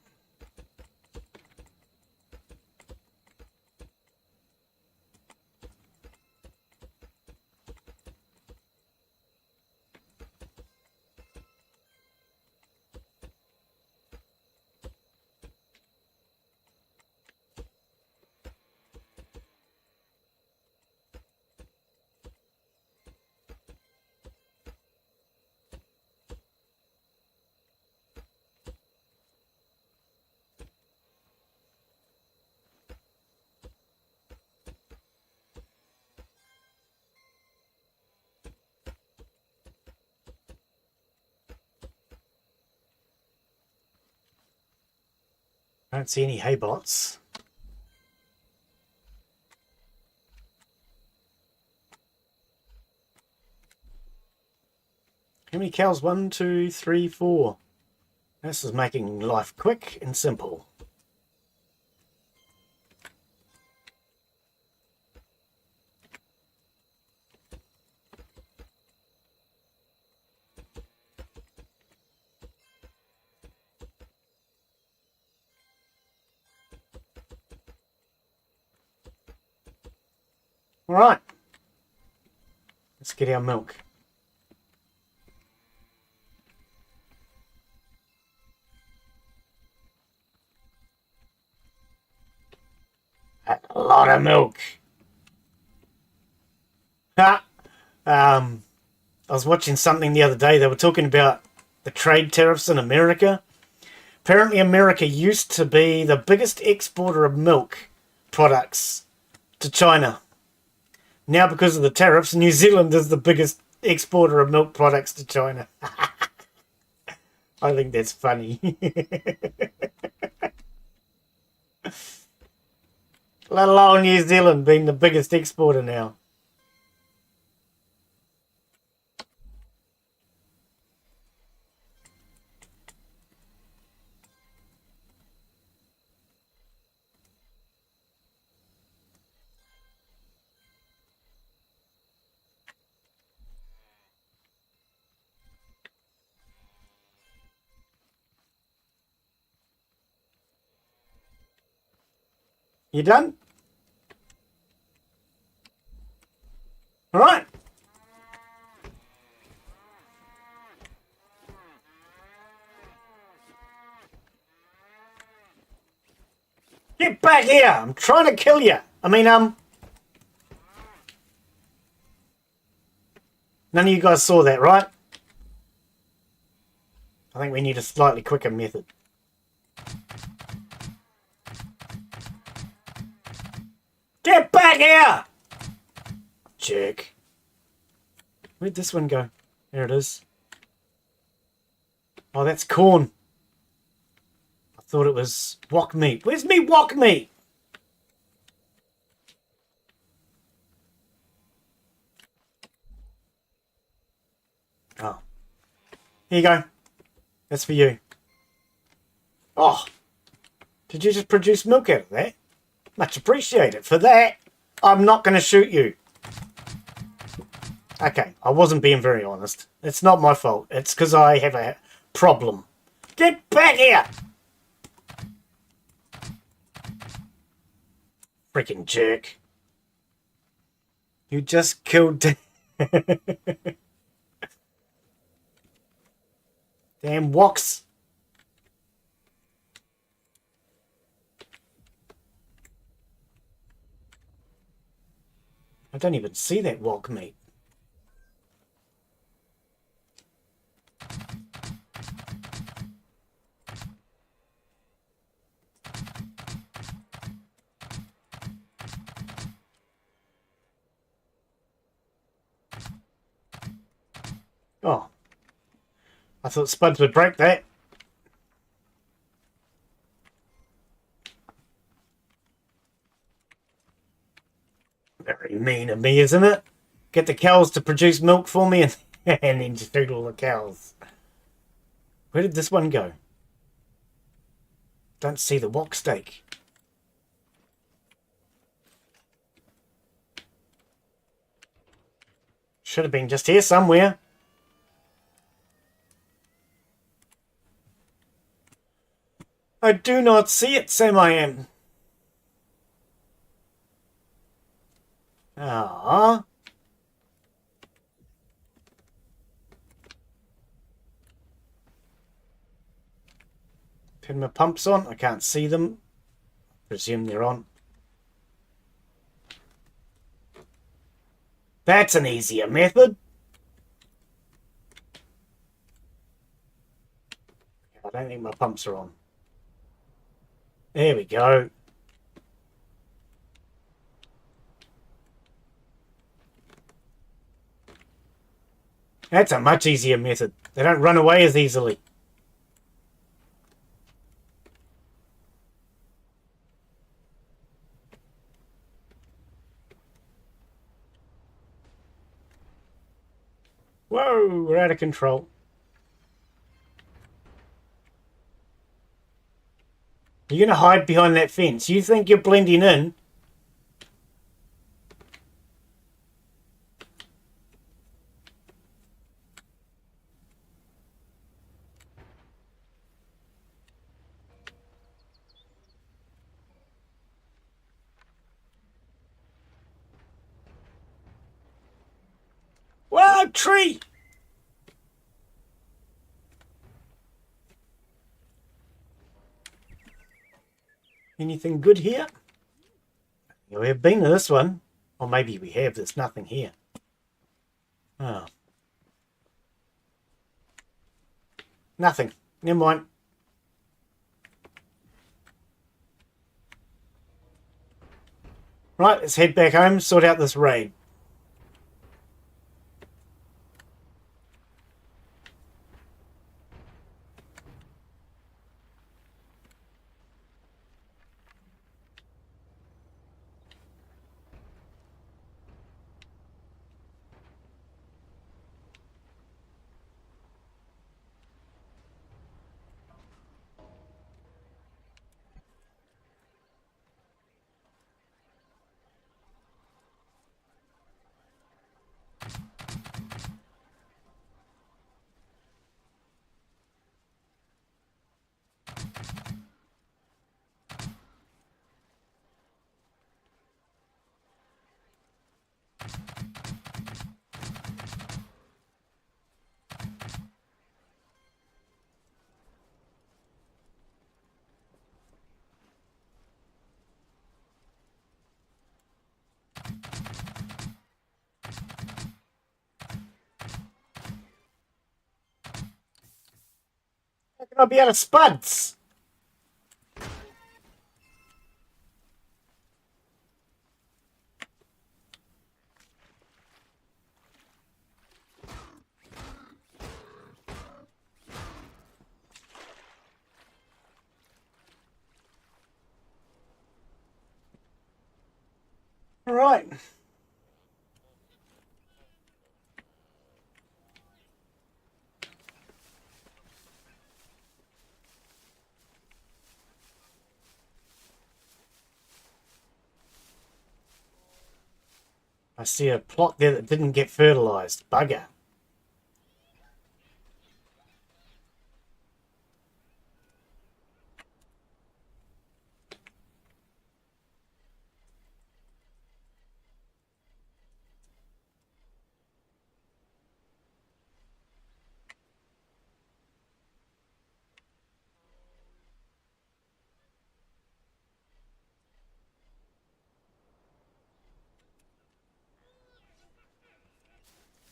I don't see any hay bots. How many cows? 1, 2, 3, 4. This is making life quick and simple. All right, let's get our milk. That's a lot of milk. I was watching something the other day. They were talking about the trade tariffs in America. Apparently, America used to be the biggest exporter of milk products to China. Now, because of the tariffs, New Zealand is the biggest exporter of milk products to China. I think that's funny. Let alone New Zealand being the biggest exporter now. You done? All right. Get back here! I'm trying to kill you. None of you guys saw that, right? I think we need a slightly quicker method. Get back here! Jerk. Where'd this one go? There it is. Oh, that's corn. I thought it was wok meat. Where's me wok meat? Oh. Here you go. That's for you. Oh. Did you just produce milk out of that? Much appreciated. For that, I'm not going to shoot you. Okay, I wasn't being very honest. It's not my fault. It's because I have a problem. Get back here! Freaking jerk. You just killed... Damn woks. I don't even see that wok meat. Oh, I thought Spuds would break that. Very mean of me, isn't it? Get the cows to produce milk for me and, and then just feed all the cows. Where did this one go? Don't see the wok steak. Should have been just here somewhere. I do not see it, Sam I am. Ah. Turn my pumps on. I can't see them. Presume they're on. That's an easier method. I don't think my pumps are on. There we go. That's a much easier method. They don't run away as easily. Whoa, we're out of control. You're going to hide behind that fence. You think you're blending in? Whoa, tree! Anything good here? Yeah, we have been to this one. Or maybe we have. There's nothing here. Oh. Nothing. Never mind. Right, let's head back home, sort out this raid. How can I be out of spuds? All right. I see a plot there that didn't get fertilized. Bugger.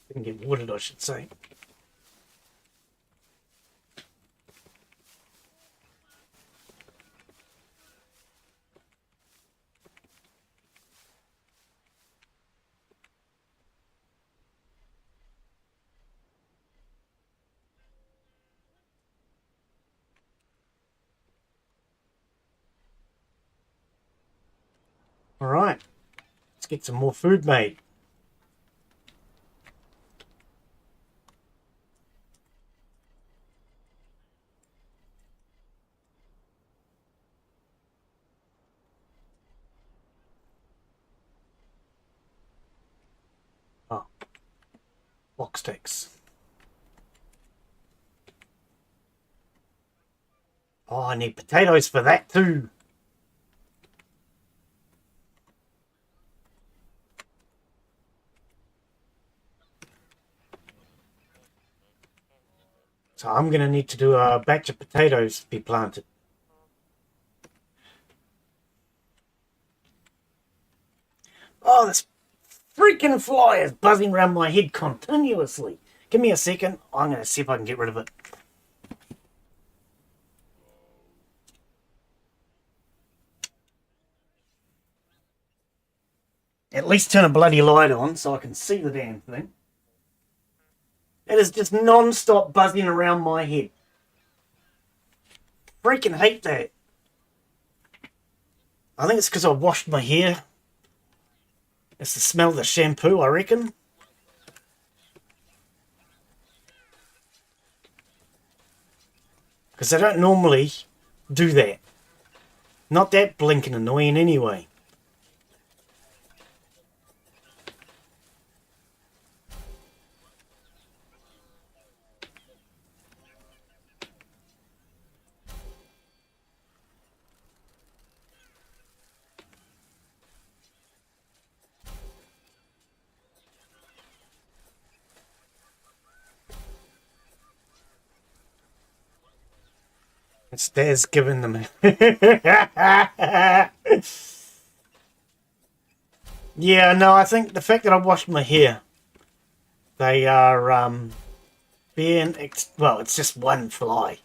Didn't get watered, I should say. Alright, let's get some more food made. Oh, box sticks. Oh, I need potatoes for that too. So I'm going to need to do a batch of potatoes to be planted. Oh, this freaking fly is buzzing around my head continuously. Give me a second. I'm going to see if I can get rid of it. At least turn a bloody light on so I can see the damn thing. It is just non-stop buzzing around my head. Freaking hate that. I think it's because I washed my hair. It's the smell of the shampoo, I reckon. Because I don't normally do that. Not that blinking annoying anyway. It's Daz giving them. Yeah, no, I think the fact that I washed my hair, they are being well, it's just one fly.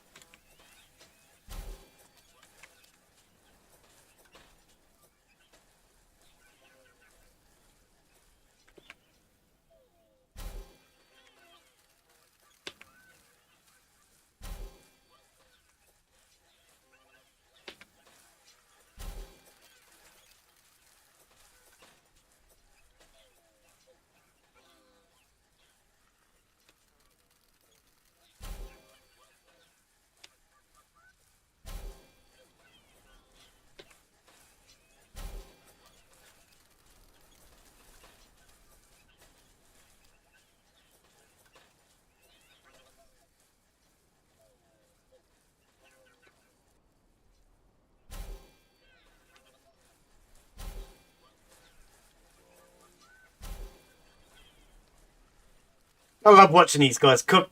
I love watching these guys cook.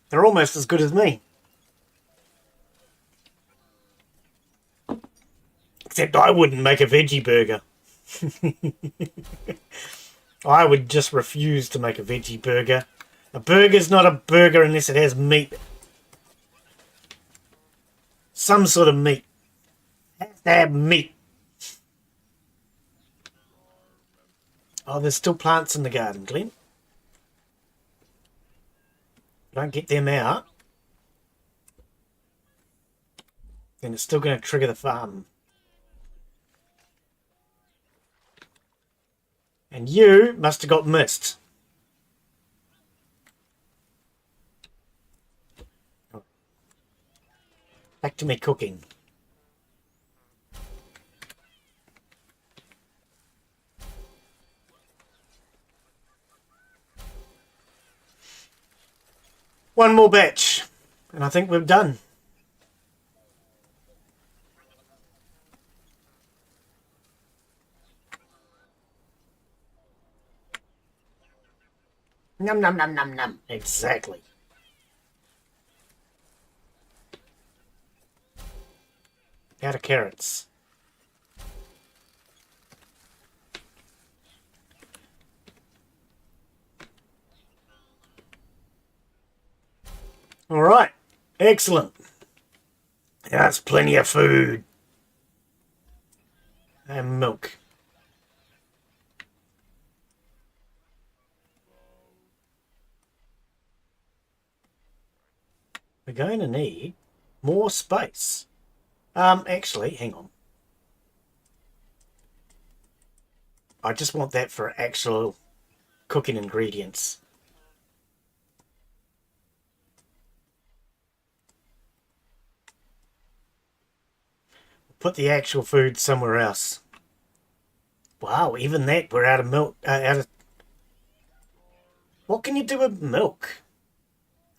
They're almost as good as me. Except I wouldn't make a veggie burger. I would just refuse to make a veggie burger. A burger's not a burger unless it has meat. Some sort of meat. It has to have meat. Oh, there's still plants in the garden, Glen. Don't get them out, then it's still going to trigger the farm. And you must have got missed. Back to me cooking. One more batch, and I think we're done. Num num num num num. Exactly. Out of carrots. All right. Excellent. That's plenty of food. And milk. We're going to need more space. Actually, hang on. I just want that for actual cooking ingredients. Put the actual food somewhere else. Wow, even that, we're out of milk. What can you do with milk?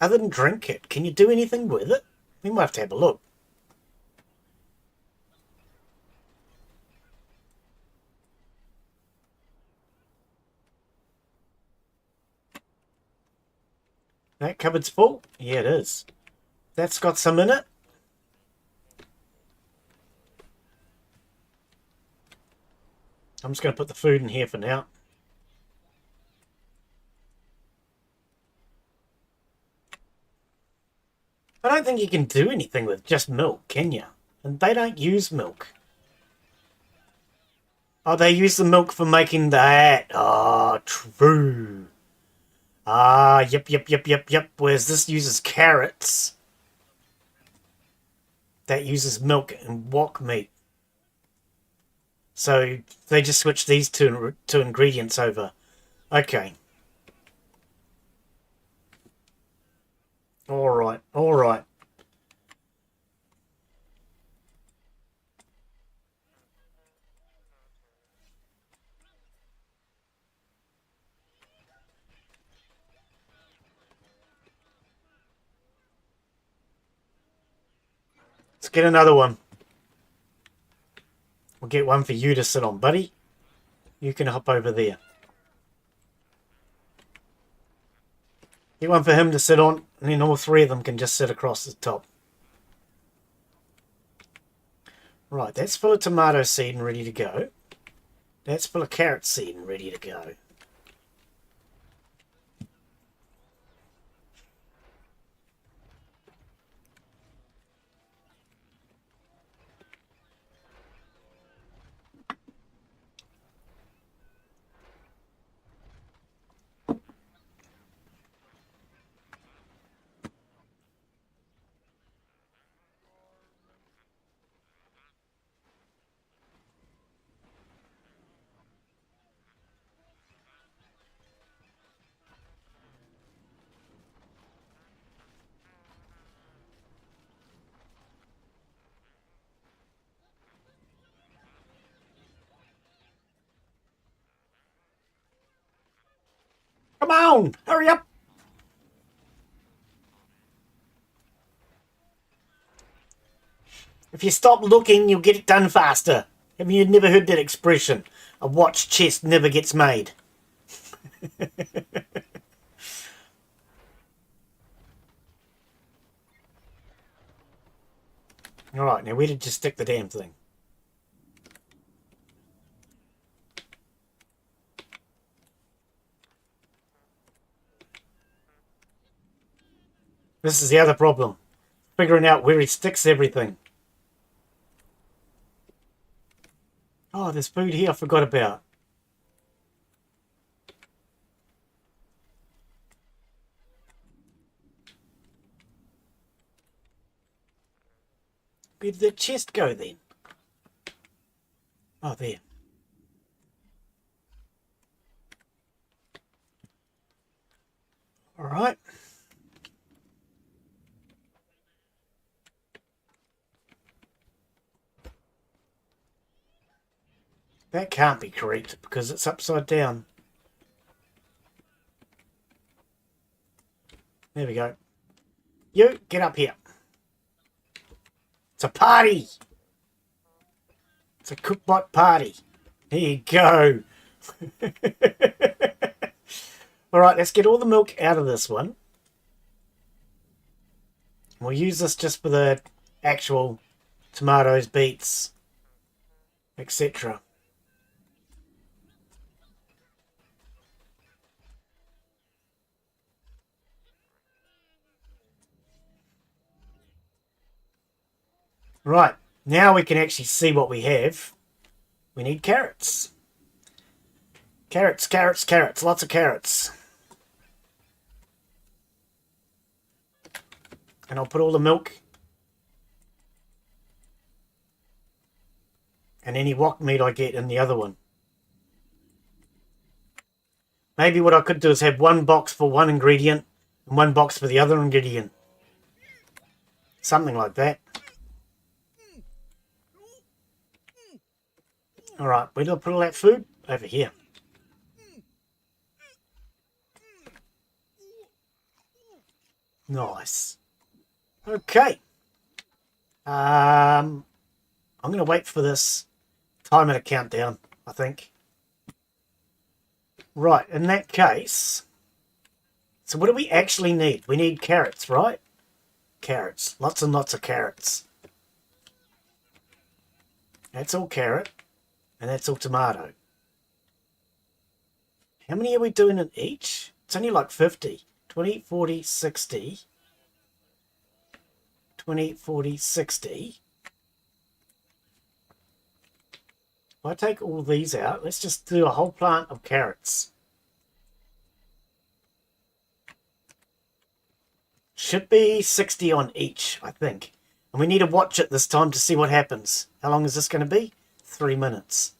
Other than drink it, can you do anything with it? We might have to have a look. That cupboard's full? Yeah, it is. That's got some in it. I'm just going to put the food in here for now. I don't think you can do anything with just milk, can you? And they don't use milk. Oh, they use the milk for making that. Oh, true. Ah, yep. Whereas this uses carrots. That uses milk and wok meat. So they just switch these two ingredients over. Okay. Alright. Let's get another one. We'll get one for you to sit on, buddy. You can hop over there. Get one for him to sit on, and then all three of them can just sit across the top. Right, that's full of tomato seed and ready to go. That's full of carrot seed and ready to go. Come on, hurry up! If you stop looking, you'll get it done faster. Have you never heard that expression? A watch chest never gets made. Alright, now where did you stick the damn thing? This is the other problem. Figuring out where he sticks everything. Oh, there's food here I forgot about. Where did the chest go then? Oh, there. Alright. That can't be correct because it's upside down. There we go. You, get up here. It's a party. It's a cookbot party. There you go. Alright, let's get all the milk out of this one. We'll use this just for the actual tomatoes, beets, etc. Right, now we can actually see what we have. We need carrots. Carrots, lots of carrots. And I'll put all the milk and any wok meat I get in the other one. Maybe what I could do is have one box for one ingredient and one box for the other ingredient. Something like that. Alright, where do I put all that food? Over here. Nice. Okay. I'm going to wait for this timer to count down, I think. Right, in that case... So what do we actually need? We need carrots, right? Carrots. Lots and lots of carrots. That's all carrot. And that's all tomato. How many are we doing in each? It's only like 50. 20, 40, 60. 20, 40, 60. If I take all these out, let's just do a whole plant of carrots. Should be 60 on each, I think. And we need to watch it this time to see what happens. How long is this going to be? 3 minutes.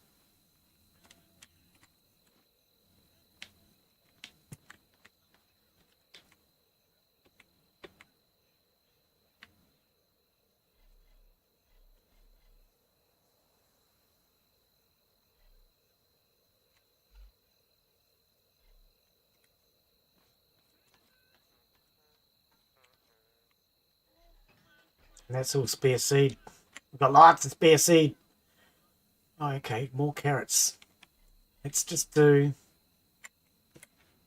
And that's all spare seed. We've got lots of spare seed. Oh, okay, more carrots. Let's just do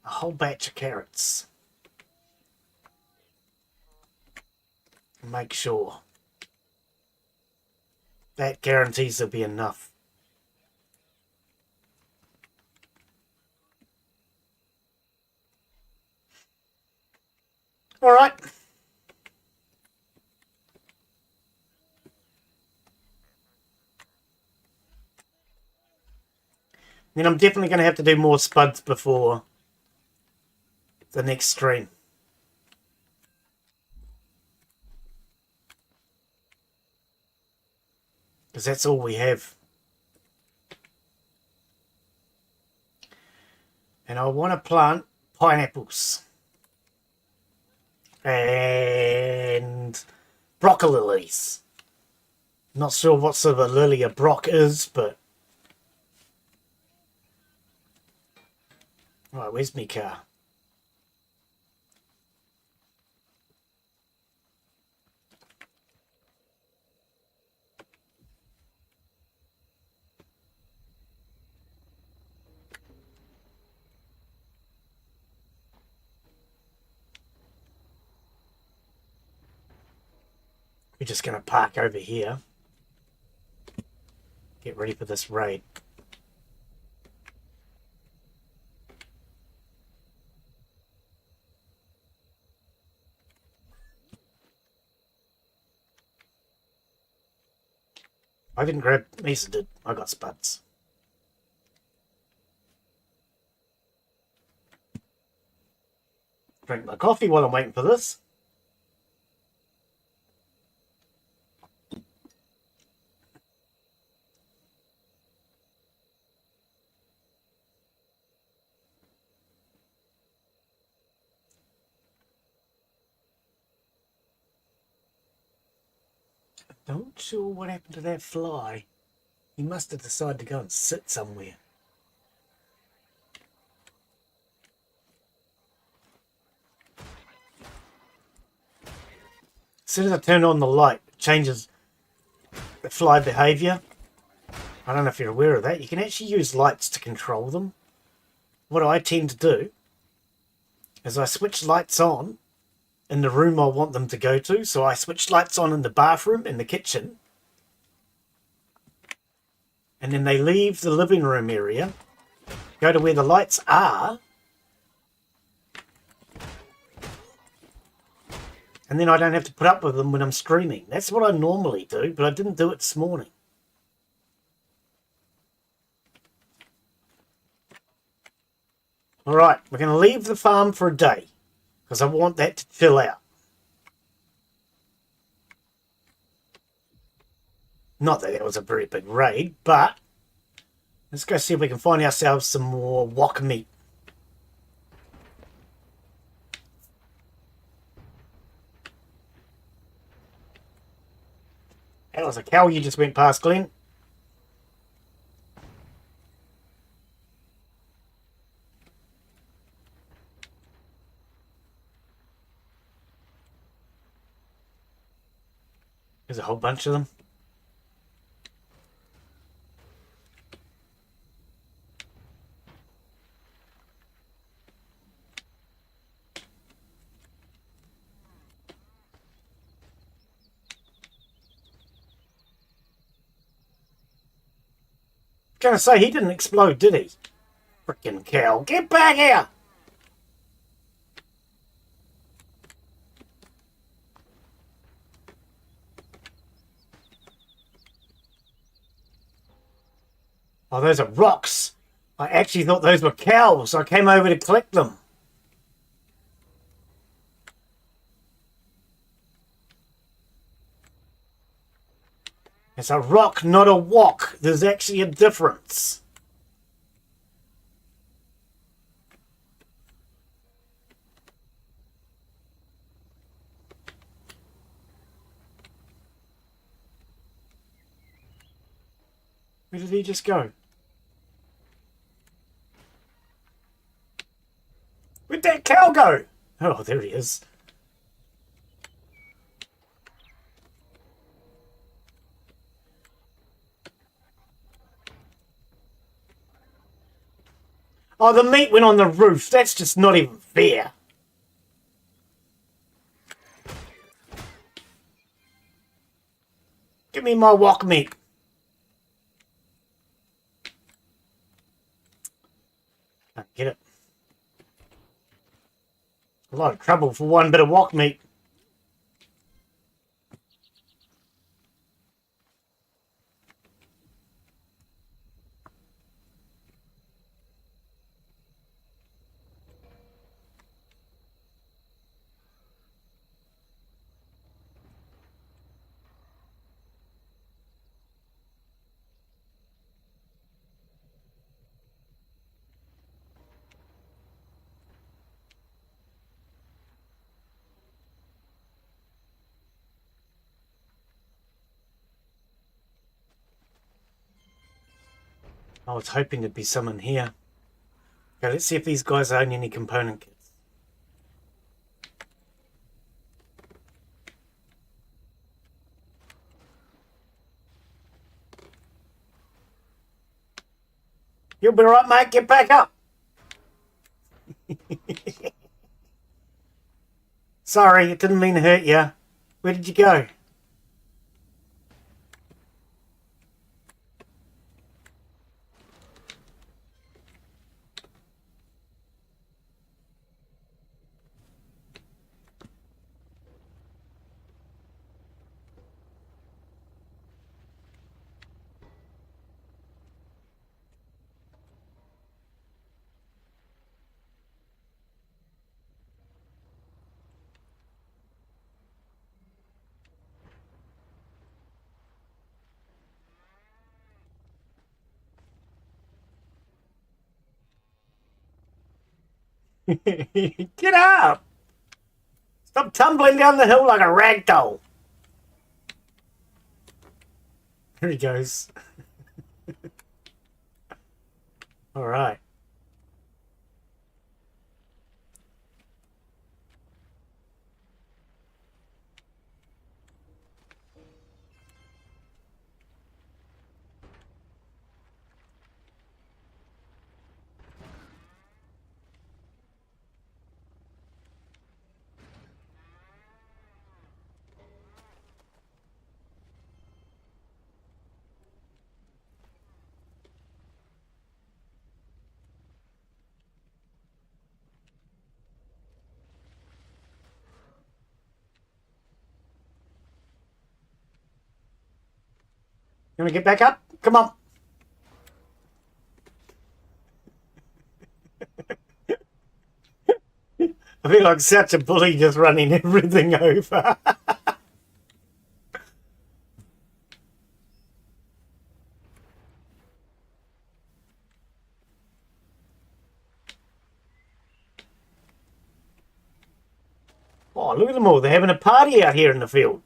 a whole batch of carrots. Make sure. That guarantees there'll be enough. All right. Then I'm definitely going to have to do more spuds before the next stream. Because that's all we have. And I want to plant pineapples. And broccoli lilies. Not sure what sort of a lily a brock is, but... Right, where's my car? We're just going to park over here. Get ready for this raid. I didn't grab... Mesa did. I got spuds. Drink my coffee while I'm waiting for this. Not sure what happened to that fly. He must have decided to go and sit somewhere. As soon as I turn on the light, it changes the fly behavior. I don't know if you're aware of that. You can actually use lights to control them. What I tend to do is I switch lights on in the room I want them to go to. So I switch lights on in the bathroom, in the kitchen. And then they leave the living room area, go to where the lights are. And then I don't have to put up with them when I'm streaming. That's what I normally do, but I didn't do it this morning. Alright, we're going to leave the farm for a day. Because I want that to chill out. Not that it was a very big raid, but let's go see if we can find ourselves some more wok meat. That was a cow you just went past, Glen. There's a whole bunch of them. Gonna say, he didn't explode, did he? Frickin' cow. Get back here! Oh, those are rocks. I actually thought those were cows. I came over to collect them. It's a rock, not a wok. There's actually a difference. Where did he just go? Where'd that cow go? Oh, there he is. Oh, the meat went on the roof. That's just not even fair. Give me my wok meat. Can't get it. A lot of trouble for one bit of wok meat. I was hoping there'd be some in here. Okay, let's see if these guys own any component kits. You'll be right, mate. Get back up. Sorry, it didn't mean to hurt you. Where did you go? Get up! Stop tumbling down the hill like a rag doll. There he goes. All right. You want to get back up? Come on. I feel like such a bully just running everything over. Oh, look at them all. They're having a party out here in the field.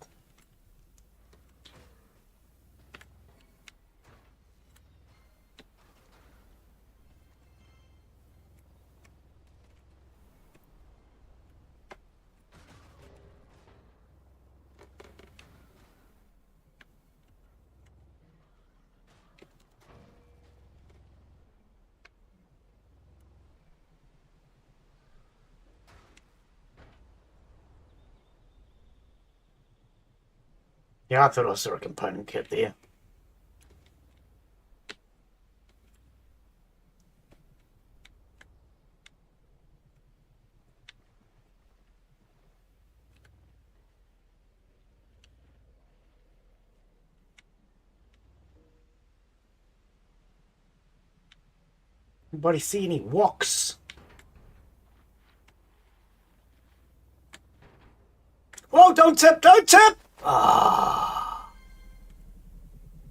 Yeah, I thought I saw a component kit there. Anybody see any woks? Whoa, don't tip, don't tip! Ah.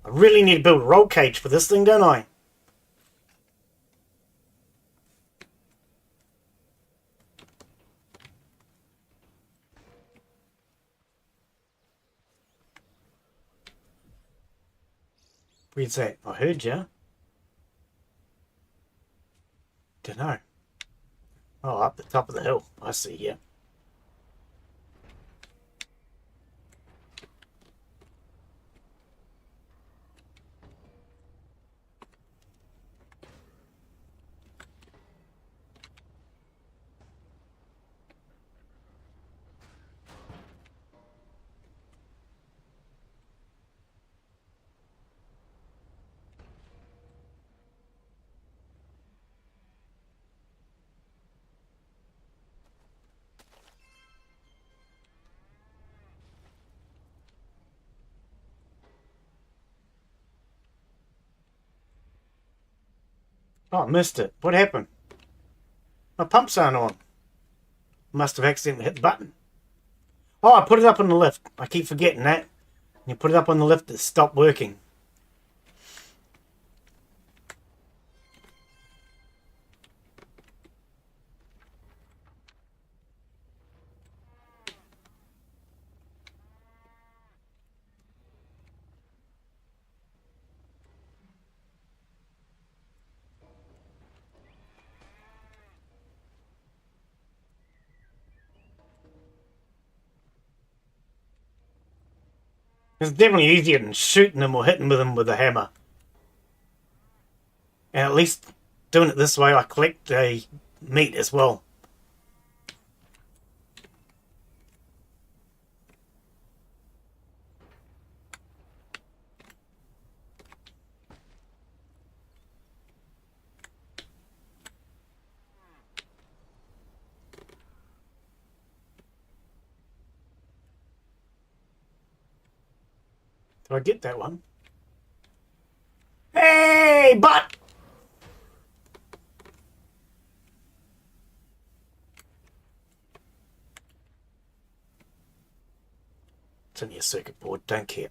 I really need to build a roll cage for this thing, don't I? Where's that? I heard ya. Dunno. Oh, up the top of the hill. I see ya. Oh, I missed it. What happened? My pumps aren't on. Must have accidentally hit the button. Oh, I put it up on the lift. I keep forgetting that. You put it up on the lift, it stopped working. It's definitely easier than shooting them or hitting them with a hammer. And at least doing it this way, I collect the meat as well. Did I get that one? Hey, but! It's only a circuit board, don't care.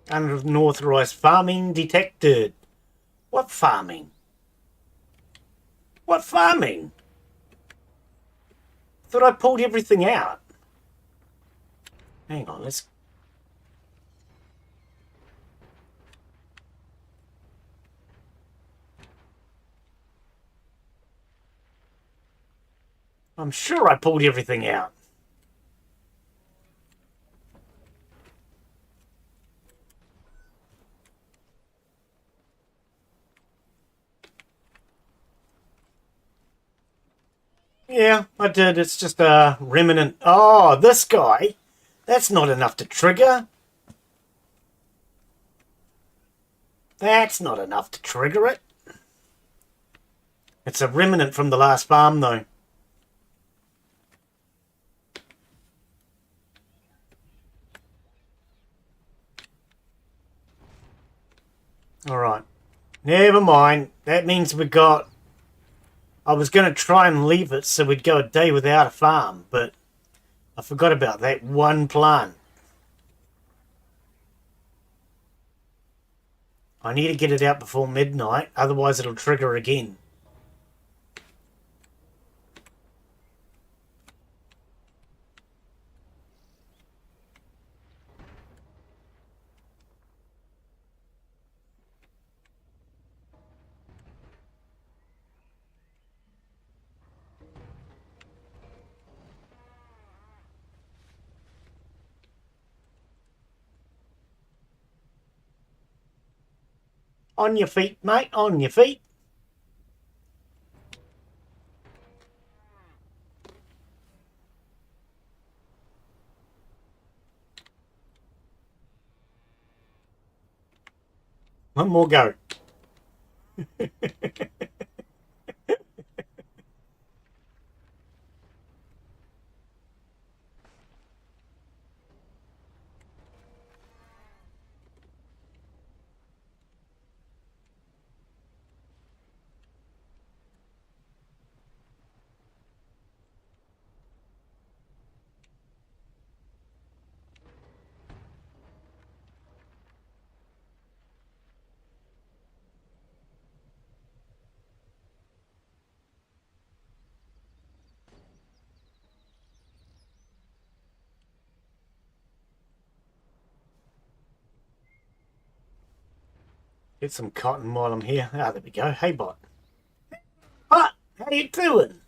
Unauthorized farming detected. What farming? What farming? Thought I pulled everything out. Hang on, let's... I'm sure I pulled everything out. Yeah, I did. It's just a remnant. Oh, this guy. That's not enough to trigger. That's not enough to trigger it. It's a remnant from the last farm, though. Alright. Never mind. That means we got... I was going to try and leave it so we'd go a day without a farm, but I forgot about that one plant. I need to get it out before midnight, otherwise it'll trigger again. On your feet, mate, on your feet. One more go. Get some cotton while I'm here. Ah, there we go. Hey, bot. What? How you doing?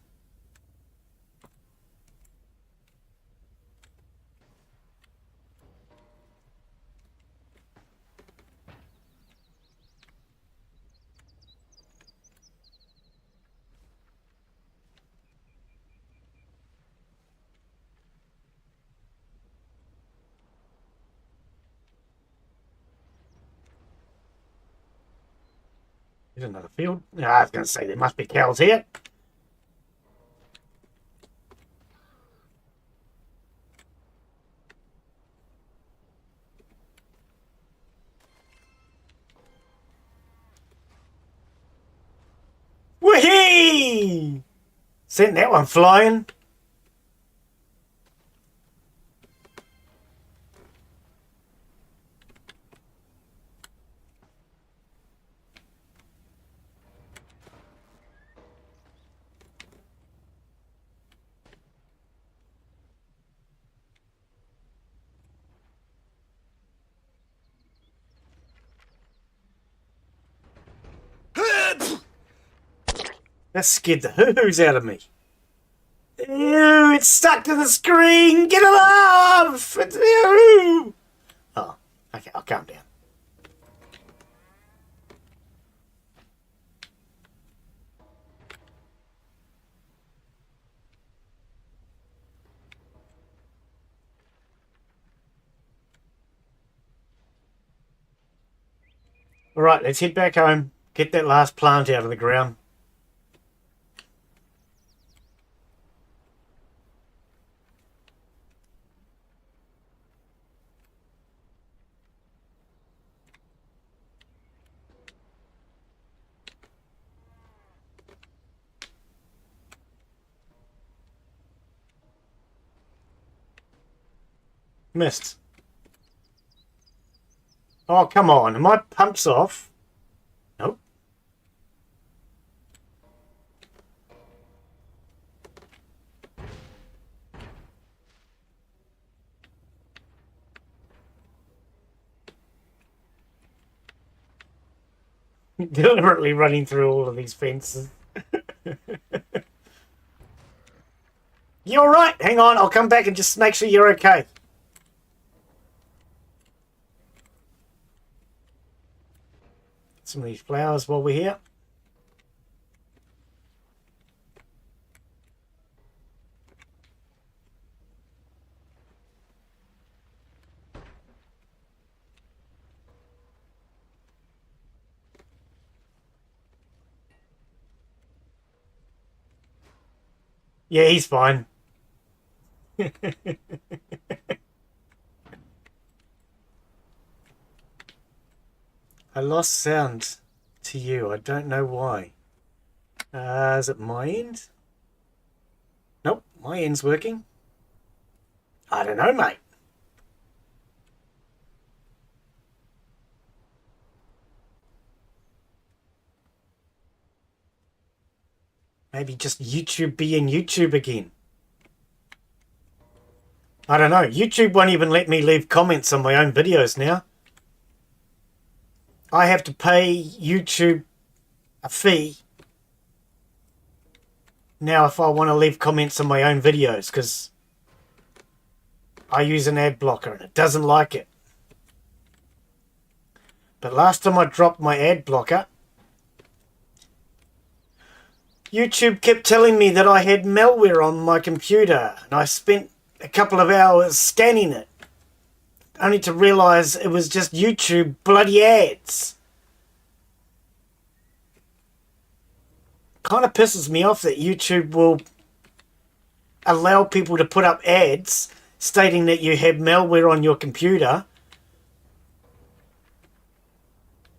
Here's another field. Ah, I was going to say there must be cows here. Whee! Sent that one flying. That scared the hoo-hoos out of me. Ew, it's stuck to the screen. Get it off! It's, ew. Oh, okay, I'll calm down. All right, let's head back home. Get that last plant out of the ground. Missed. Oh, come on. Are my pumps off? Nope. Deliberately running through all of these fences. You all right? Hang on. I'll come back and just make sure you're okay. Some of these flowers while we're here. Yeah, he's fine. I lost sound to you. I don't know why. Is it my end? Nope, my end's working. I don't know, mate. Maybe just YouTube being YouTube again. I don't know. YouTube won't even let me leave comments on my own videos now. I have to pay YouTube a fee now if I want to leave comments on my own videos because I use an ad blocker and it doesn't like it. But last time I dropped my ad blocker, YouTube kept telling me that I had malware on my computer and I spent a couple of hours scanning it only to realise it was just YouTube bloody ads. kind of pisses me off that YouTube will allow people to put up ads stating that you have malware on your computer,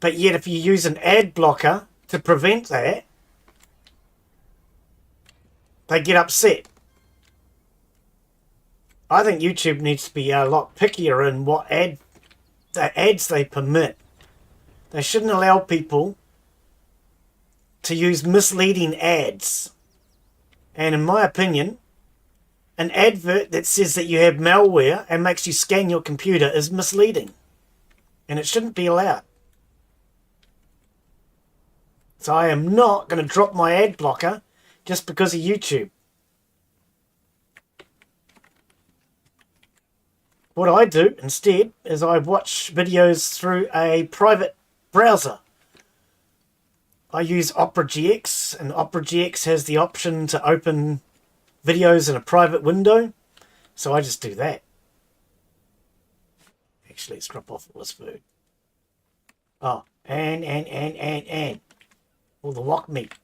but yet if you use an ad blocker to prevent that, they get upset. I think YouTube needs to be a lot pickier in what ads they permit. They shouldn't allow people to use misleading ads. And in my opinion, an advert that says that you have malware and makes you scan your computer is misleading. And it shouldn't be allowed. So I am not going to drop my ad blocker just because of YouTube. What I do instead is I watch videos through a private browser. I use Opera GX, and Opera GX has the option to open videos in a private window, so I just do that. Actually, let's drop off all this food. Oh, and all the wok meat.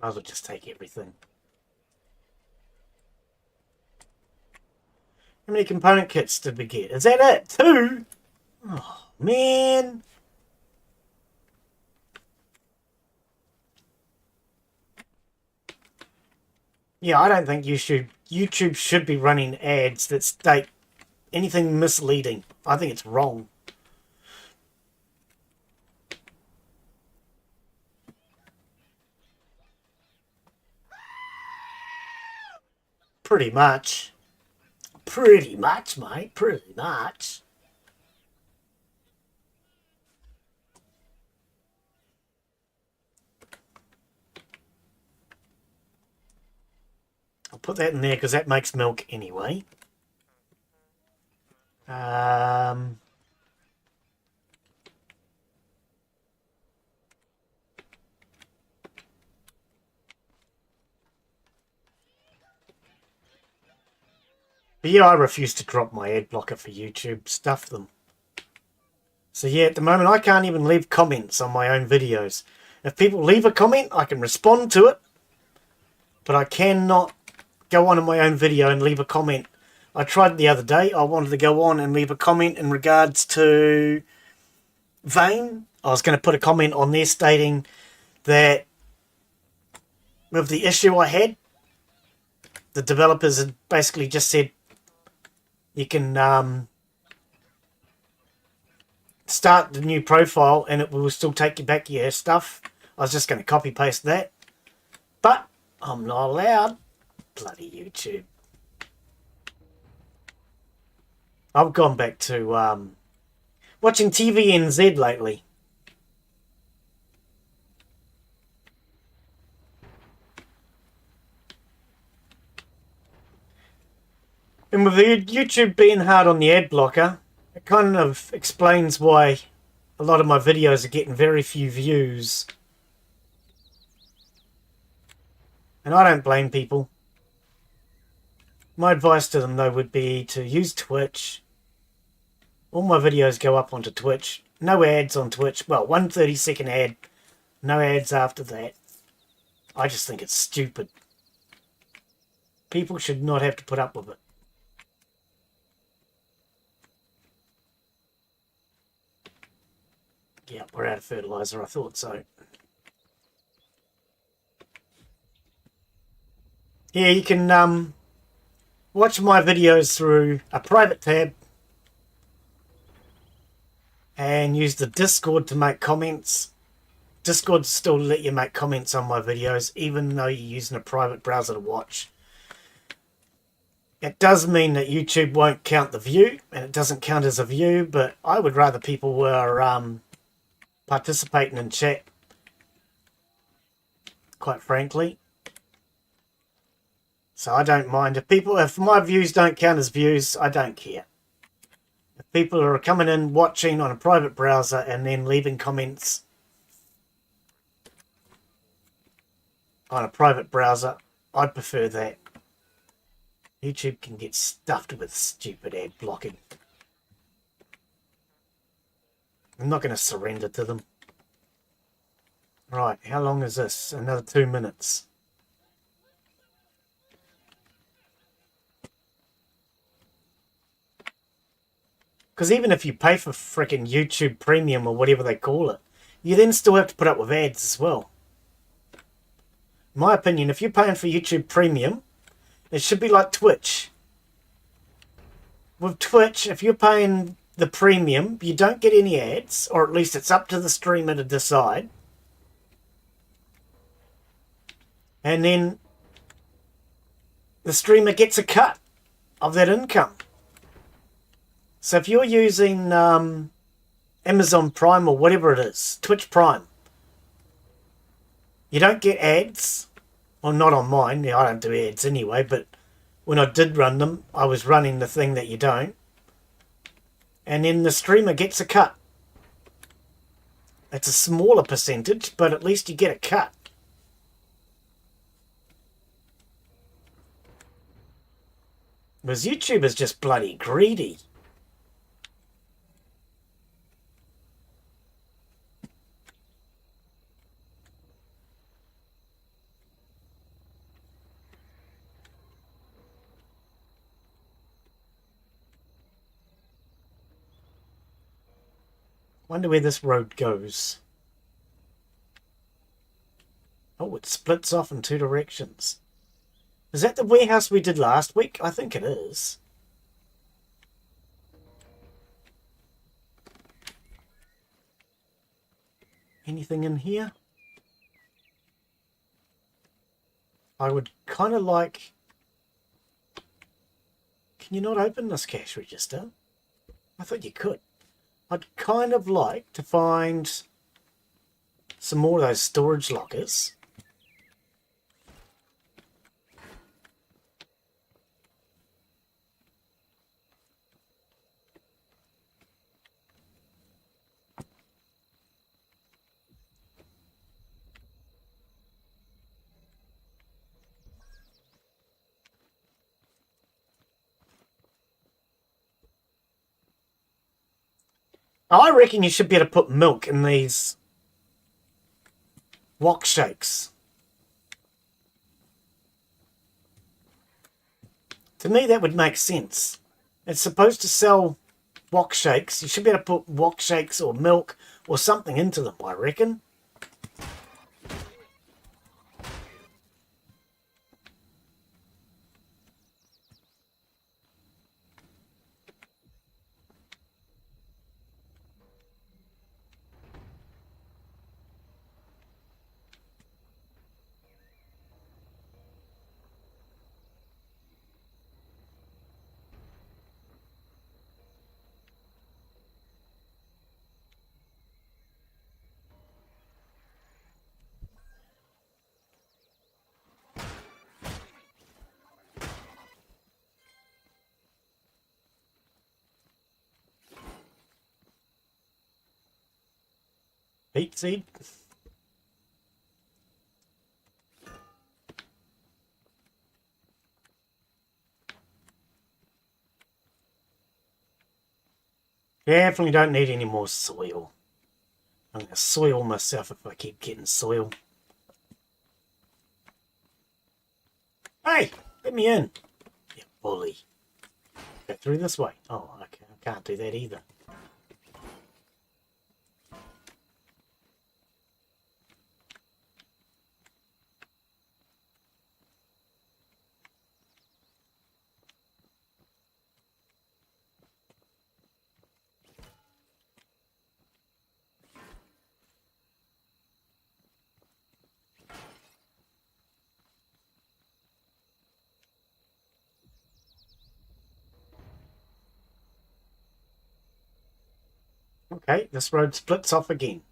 Might as well just take everything. How many component kits did we get? Is that it? 2? Oh, man. Yeah, I don't think YouTube should be running ads that state anything misleading. I think it's wrong. Pretty much. Pretty much, mate. Pretty much. I'll put that in there because that makes milk anyway. But yeah, I refuse to drop my ad blocker for YouTube. Stuff them. So yeah, at the moment I can't even leave comments on my own videos. If people leave a comment, I can respond to it. But I cannot go on in my own video and leave a comment. I tried the other day. I wanted to go on and leave a comment in regards to Vane. I was going to put a comment on there stating that with the issue I had, the developers had basically just said you can start the new profile and it will still take you back your stuff. I was just going to copy paste that. But I'm not allowed. Bloody YouTube. I've gone back to watching TVNZ lately. And with YouTube being hard on the ad blocker, it kind of explains why a lot of my videos are getting very few views. And I don't blame people. My advice to them, though, would be to use Twitch. All my videos go up onto Twitch. No ads on Twitch. Well, 1 30-second ad. No ads after that. I just think it's stupid. People should not have to put up with it. Yeah, we're out of fertilizer. I thought so. Yeah, you can watch my videos through a private tab and use the Discord to make comments. Discord still let you make comments on my videos even though you're using a private browser to watch. It does mean that YouTube won't count the view and it doesn't count as a view, but I would rather people were participating in chat, quite frankly. So I don't mind. If my views don't count as views, I don't care. If people are coming in, watching on a private browser and then leaving comments on a private browser, I'd prefer that. YouTube can get stuffed with stupid ad blocking. I'm not going to surrender to them. Right, how long is this? Another 2 minutes. Because even if you pay for freaking YouTube Premium or whatever they call it, you then still have to put up with ads as well. In my opinion, if you're paying for YouTube Premium, it should be like Twitch. With Twitch, if you're paying the premium, you don't get any ads, or at least it's up to the streamer to decide. And then the streamer gets a cut of that income. So if you're using Amazon Prime or whatever it is, Twitch Prime, you don't get ads. Well, not on mine. I don't do ads anyway, but when I did run them, I was running the thing that you don't. And then the streamer gets a cut. It's a smaller percentage, but at least you get a cut. Because YouTube is just bloody greedy. Wonder where this road goes. Oh, it splits off in 2 directions. Is that the warehouse we did last week? I think it is. Anything in here? I would kind of like... Can you not open this cash register? I thought you could. I'd kind of like to find some more of those storage lockers. I reckon you should be able to put milk in these wok shakes. To me, that would make sense. It's supposed to sell wok shakes. You should be able to put wok shakes or milk or something into them, I reckon. Peat seed. Definitely don't need any more soil. I'm going to soil myself if I keep getting soil. Hey, let me in. You bully. Go through this way. Oh, okay. I can't do that either. Okay, this road splits off again.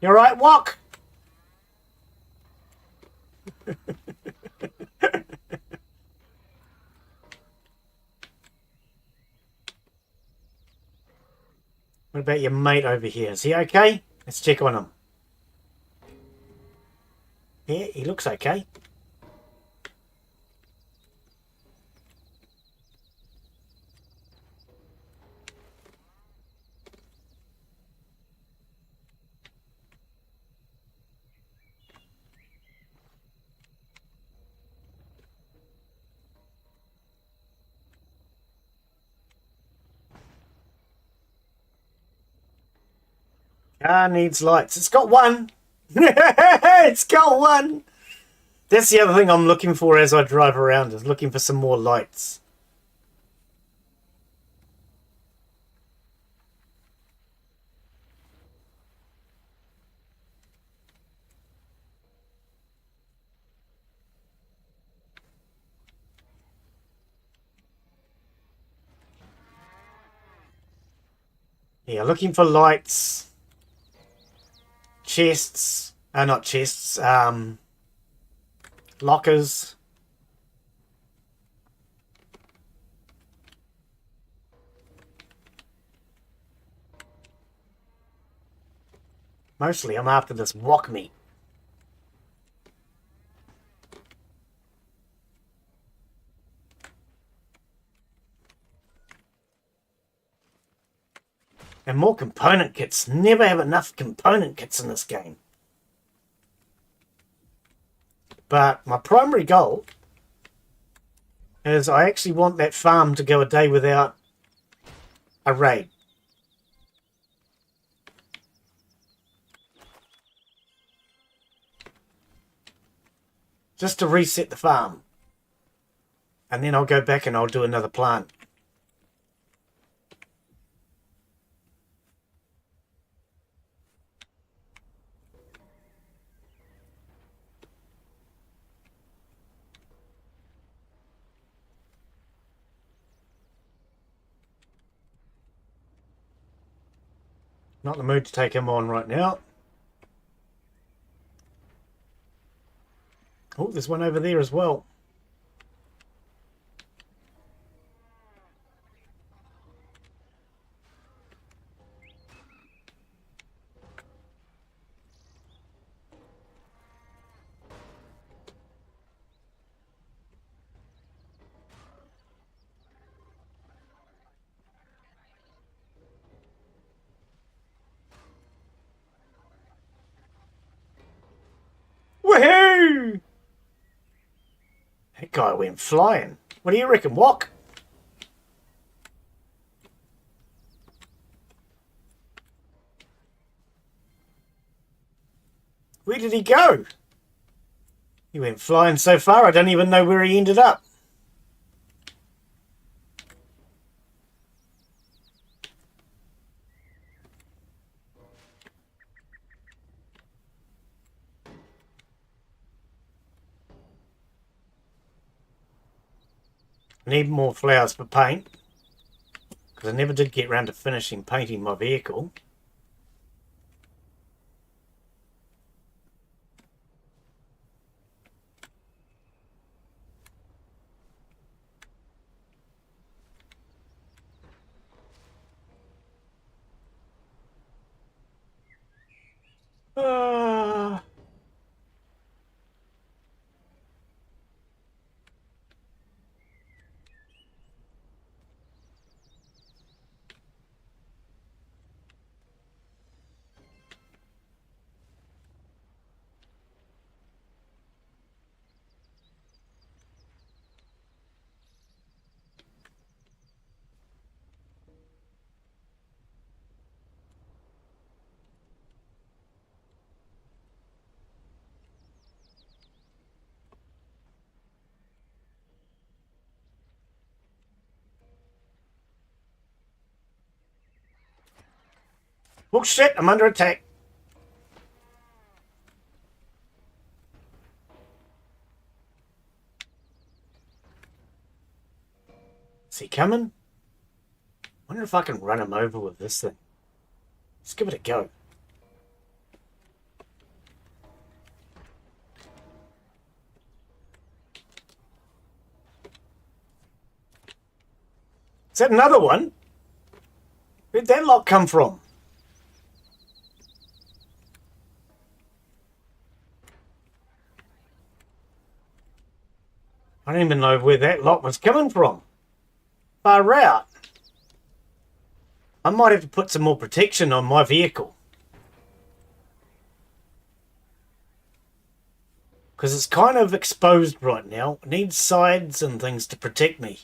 You alright, Walk? What about your mate over here? Is he okay? Let's check on him. Yeah, he looks okay. Car needs lights. It's got one. It's got one. That's the other thing I'm looking for as I drive around, is looking for some more lights. Yeah, looking for lights. Chests. Not chests. Lockers. Mostly I'm after this walk meat. And more component kits. Never have enough component kits in this game. But my primary goal is I actually want that farm to go a day without a raid. Just to reset the farm. And then I'll go back and I'll do another plant. Not in the mood to take him on right now. Oh, there's one over there as well. Woohoo! That guy went flying. What do you reckon, Walk? Where did he go? He went flying so far I don't even know where he ended up. Need more flowers for paint, because I never did get around to finishing painting my vehicle. Ah. Oh shit, I'm under attack. Is he coming? Wonder if I can run him over with this thing. Let's give it a go. that another one? Where'd that lot come from? I don't even know where that lot was coming from. Far out. I might have to put some more protection on my vehicle. Because it's kind of exposed right now. It needs sides and things to protect me.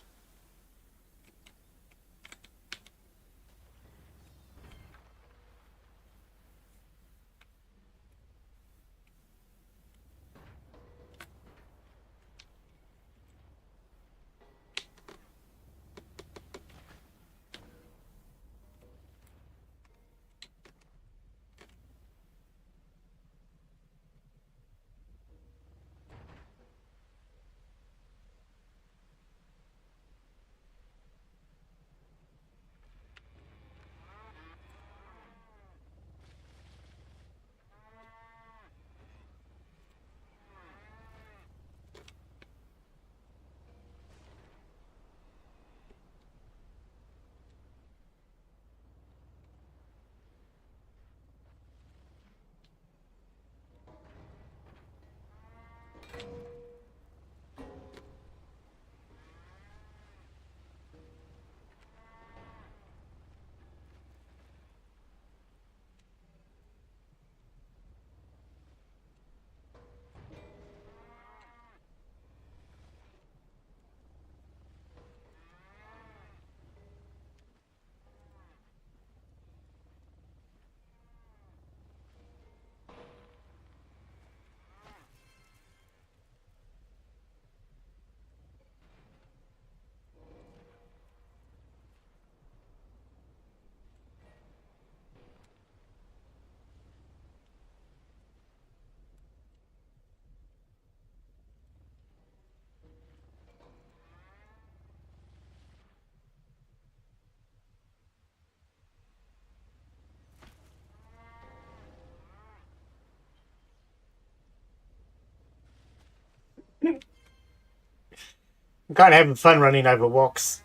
I'm kind of having fun running over walks.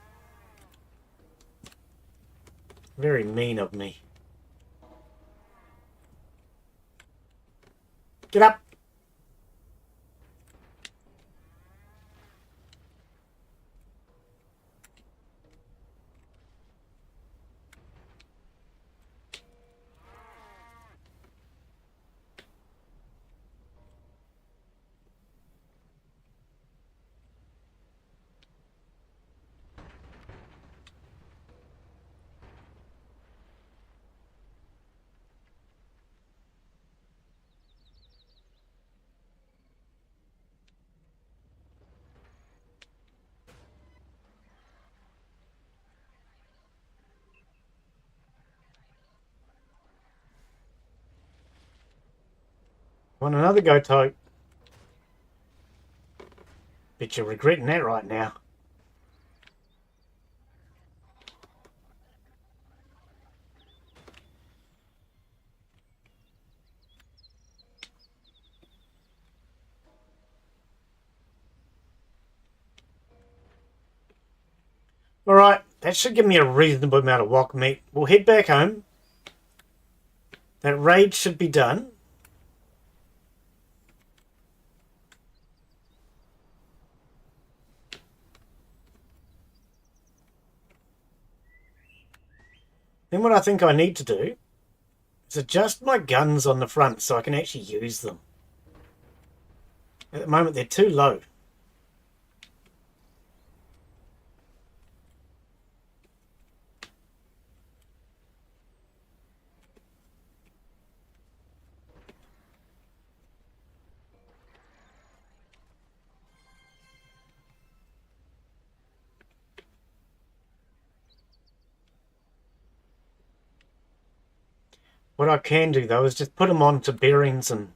Very mean of me. Get up! Want another go tote? Bet you're regretting that right now. Alright, that should give me a reasonable amount of walk meat. We'll head back home. That raid should be done. Then what I think I need to do is adjust my guns on the front so I can actually use them. At the moment they're too low. What I can do though is just put them onto bearings and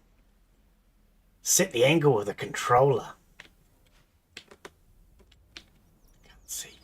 set the angle with the controller. Can't see.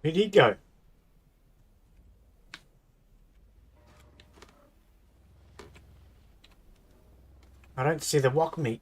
Where'd he go? I don't see the wok meat.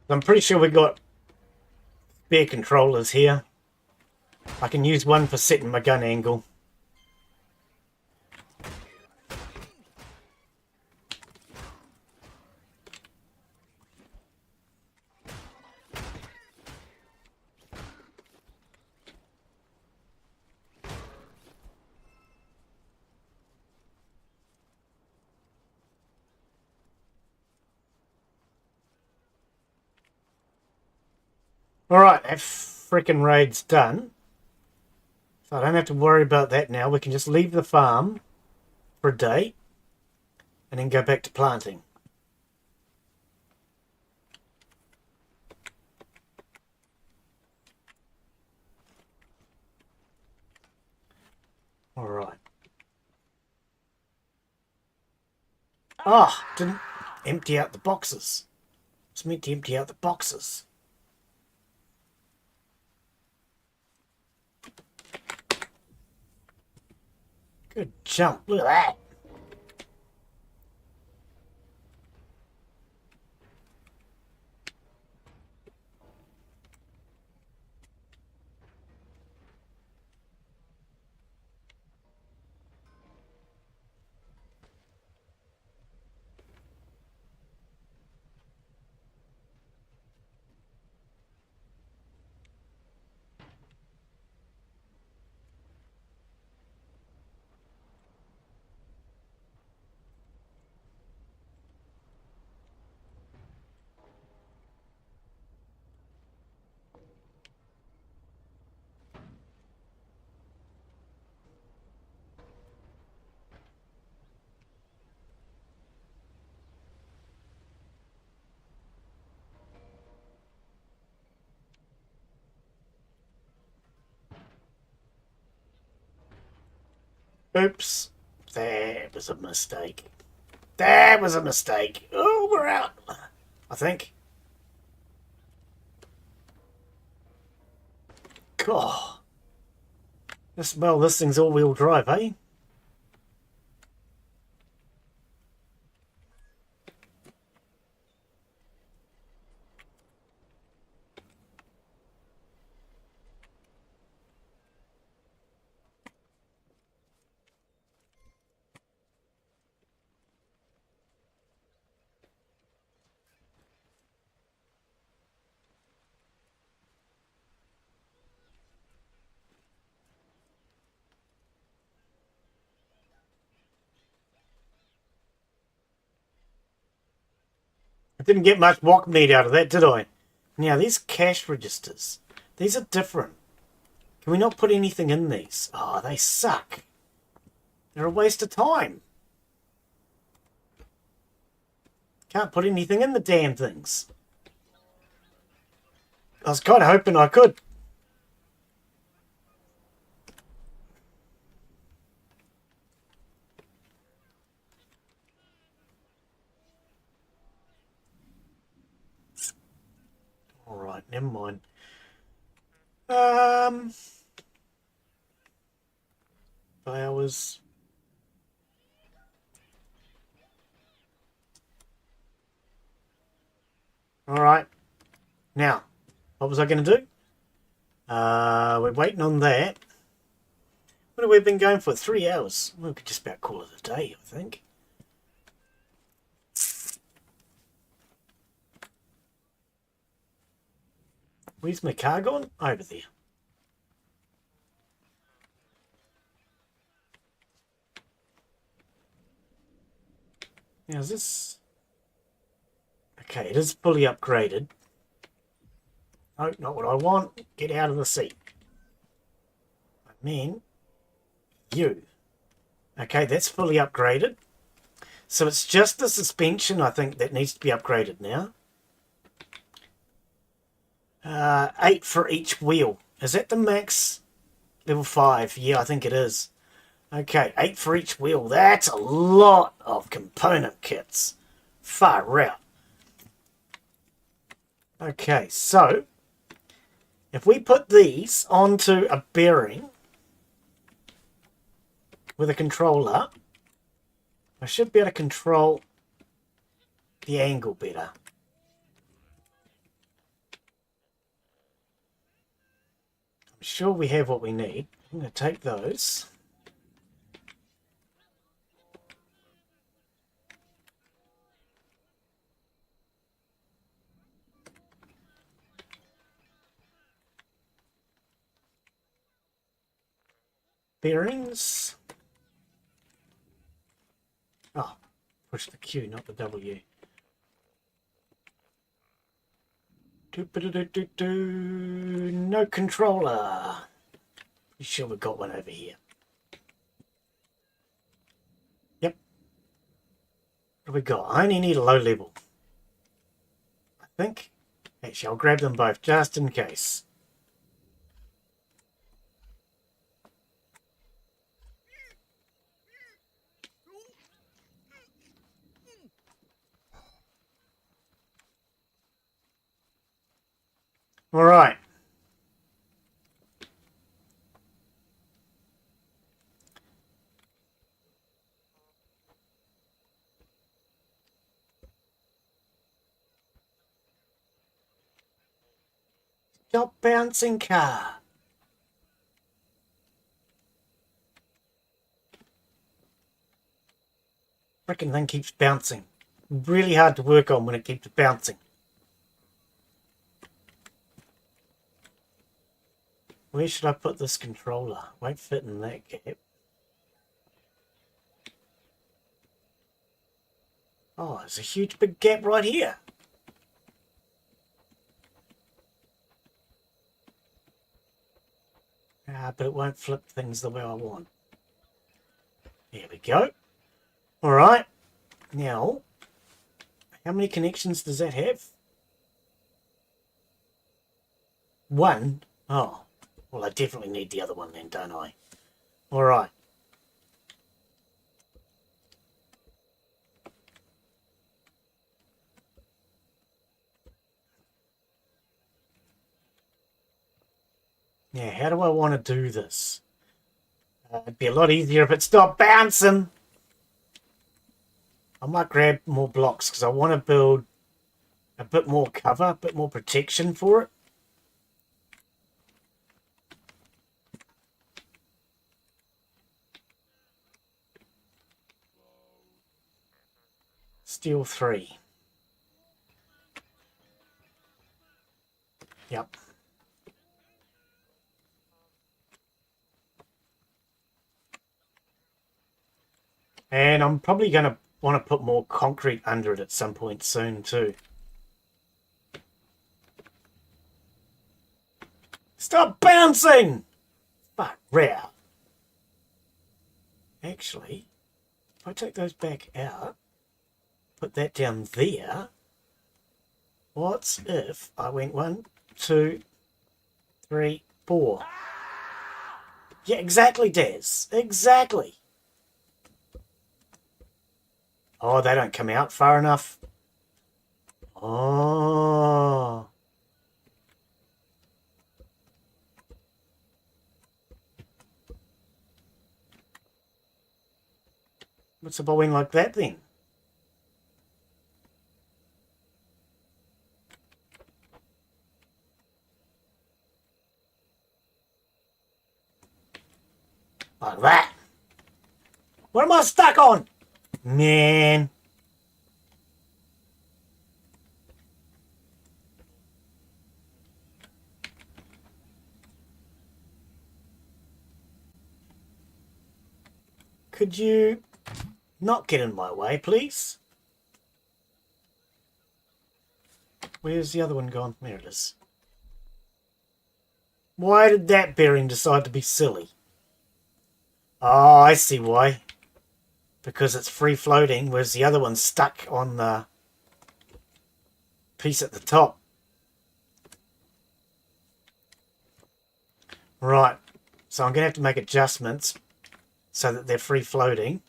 I'm pretty sure we got spare controllers here. I can use one for setting my gun angle. Alright, that frickin' raid's done. So I don't have to worry about that now. We can just leave the farm for a day and then go back to planting. Alright. Ah, didn't empty out the boxes. It's meant to empty out the boxes. Good jump. Look at that. Oops. That was a mistake. That was a mistake. Oh, we're out. I think. God. Well, this thing's all-wheel drive, eh? I didn't get much wok meat out of that, did I? Now, these cash registers. These are different. Can we not put anything in these? Oh, they suck. They're a waste of time. Can't put anything in the damn things. I was kind of hoping I could. Alright, never mind. Flowers. Alright. Now, what was I going to do? We're waiting on that. What have we been going for? 3 hours. We could just about call it a day, I think. Where's my car gone? Over there. Now is this... Okay, it is fully upgraded. No, not what I want. Get out of the seat. I mean, you. Okay, that's fully upgraded. So it's just the suspension, I think, that needs to be upgraded now. 8 for each wheel. Is that the max? Level 5. Yeah, I think it is. Okay, 8 for each wheel. That's a lot of component kits. Far out. Okay, so if we put these onto a bearing with a controller, I should be able to control the angle better. I'm sure we have what we need. I'm going to take those. Bearings. Oh, push the Q, not the W. No controller. You sure we've got one over here? Yep. What have we got? I only need a low level, I think. Actually, I'll grab them both just in case. All right. Stop bouncing, car. Frickin' thing keeps bouncing. Really hard to work on when it keeps bouncing. Where should I put this controller? Won't fit in that gap. Oh, there's a huge big gap right here. But it won't flip things the way I want. There we go. All right. Now, how many connections does that have? 1? Oh, well, I definitely need the other one then, don't I? All right. Now, how do I want to do this? It'd be a lot easier if it stopped bouncing. I might grab more blocks because I want to build a bit more cover, a bit more protection for it. Steel 3. Yep. And I'm probably going to want to put more concrete under it at some point soon too. Stop bouncing! Fuck, rare. Actually, if I take those back out, put that down there, what's if I went 1, 2, 3, 4? Yeah, exactly, Daz. Exactly. Oh, they don't come out far enough. Oh. What's if I went like that then? Like that. What am I stuck on? Man. Could you not get in my way, please? Where's the other one gone? There it is. Why did that bearing decide to be silly? Oh, I see why. Because it's free floating, whereas the other one's stuck on the piece at the top. Right, so I'm going to have to make adjustments so that they're free floating.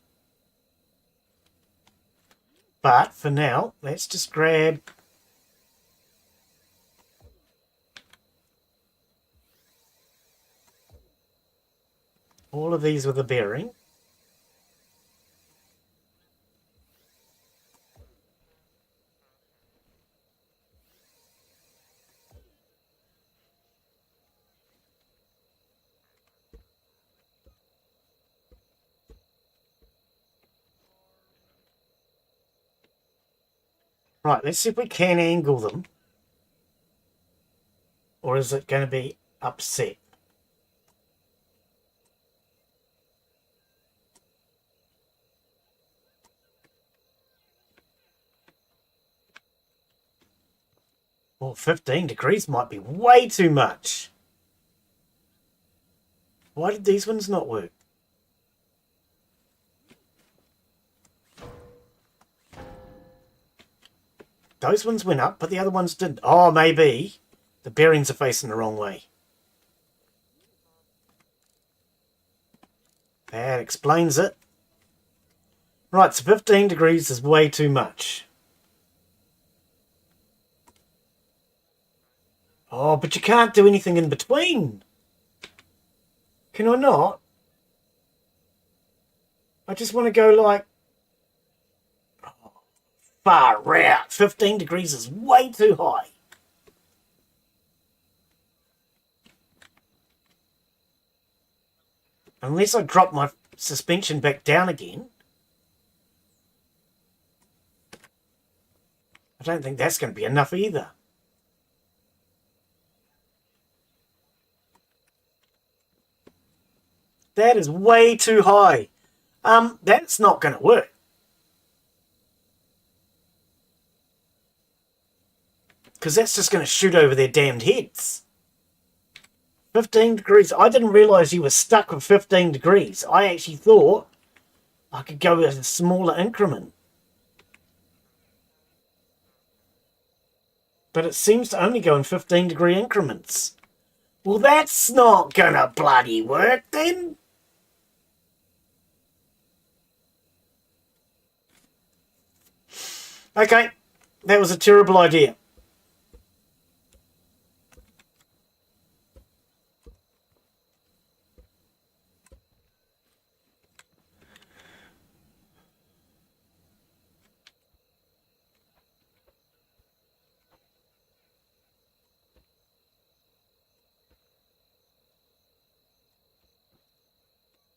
But for now, let's just grab all of these with a bearing. Right, let's see if we can angle them. Or is it going to be upset? Well, 15 degrees might be way too much. Why did these ones not work? Those ones went up, but the other ones didn't. Oh, maybe the bearings are facing the wrong way. That explains it. Right, so 15 degrees is way too much. Oh, but you can't do anything in between. Can I not? I just want to go like... far out. 15 degrees is way too high. Unless I drop my suspension back down again. I don't think that's going to be enough either. That is way too high. That's not going to work. Because that's just going to shoot over their damned heads. 15 degrees. I didn't realise you were stuck with 15 degrees. I actually thought I could go with a smaller increment. But it seems to only go in 15 degree increments. Well, that's not gonna bloody work then. Okay, that was a terrible idea.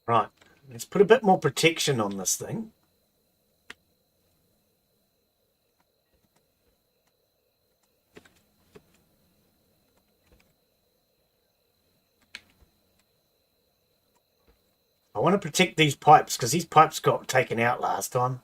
Right, let's put a bit more protection on this thing. I want to protect these pipes because these pipes got taken out last time.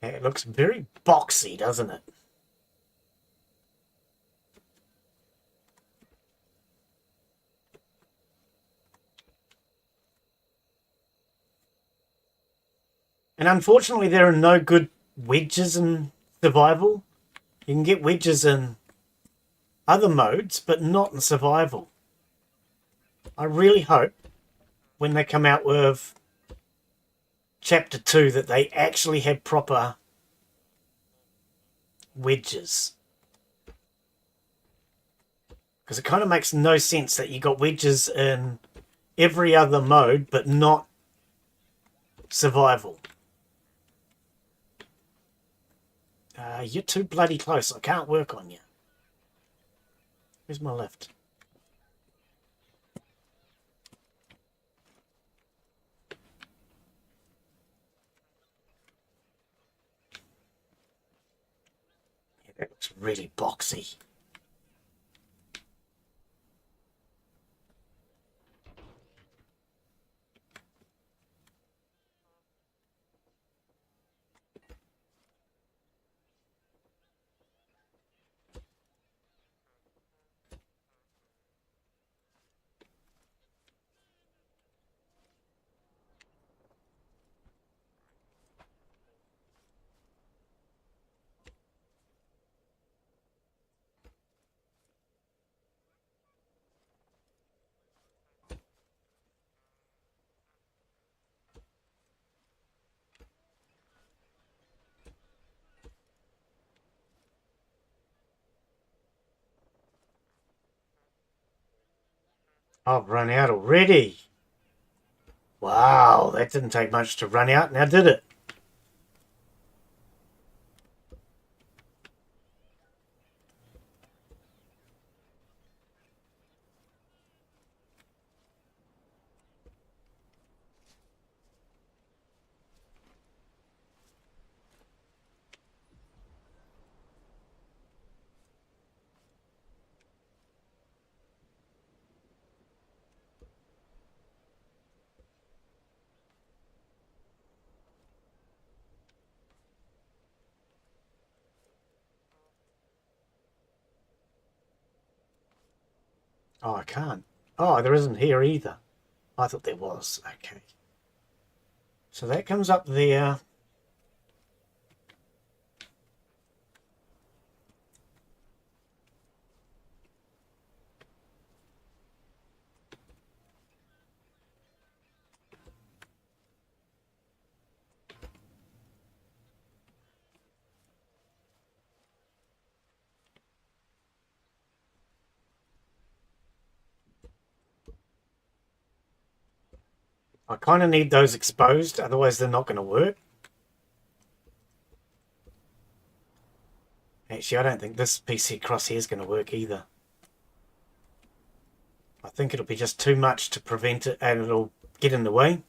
Yeah, it looks very boxy, doesn't it? And unfortunately, there are no good wedges in survival. You can get wedges in other modes, but not in survival. I really hope when they come out with Chapter 2 that they actually have proper wedges. Because it kind of makes no sense that you got wedges in every other mode, but not survival. You're too bloody close. I can't work on you. Where's my lift? Yeah, that looks really boxy. I've run out already. Wow, that didn't take much to run out, now did it? Oh, I can't. Oh, there isn't here either. I thought there was. Okay. So that comes up there. I kind of need those exposed, otherwise they're not going to work. Actually, I don't think this PC crosshair is going to work either. I think it'll be just too much to prevent it and it'll get in the way.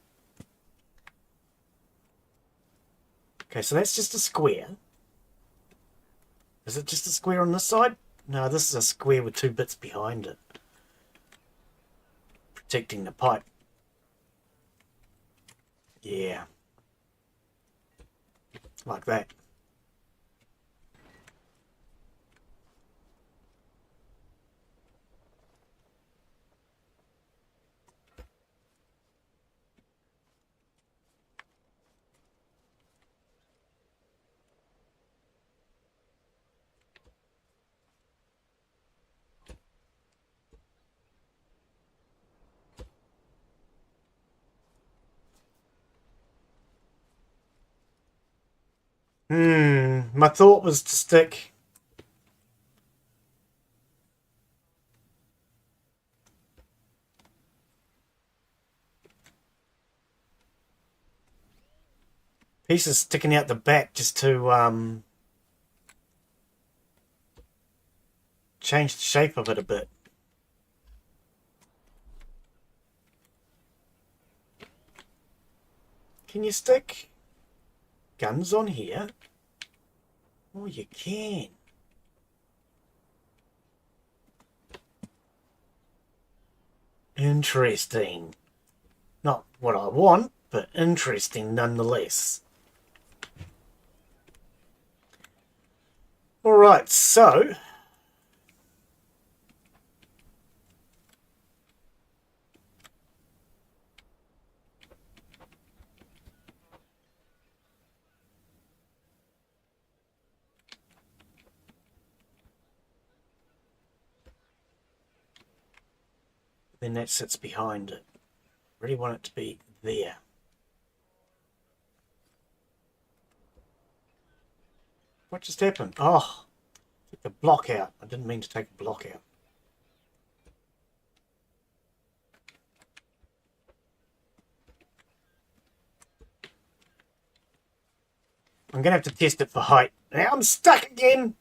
Okay, so that's just a square. Is it just a square on this side? No, this is a square with 2 bits behind it, protecting the pipe. Yeah. Like that. My thought was to stick pieces sticking out the back just to change the shape of it a bit. Can you stick guns on here? Oh, you can. Interesting. Not what I want, but interesting nonetheless. Alright, so then that sits behind it. Really want it to be there. What just happened? Oh, took the block out. I didn't mean to take the block out. I'm going to have to test it for height. Now I'm stuck again.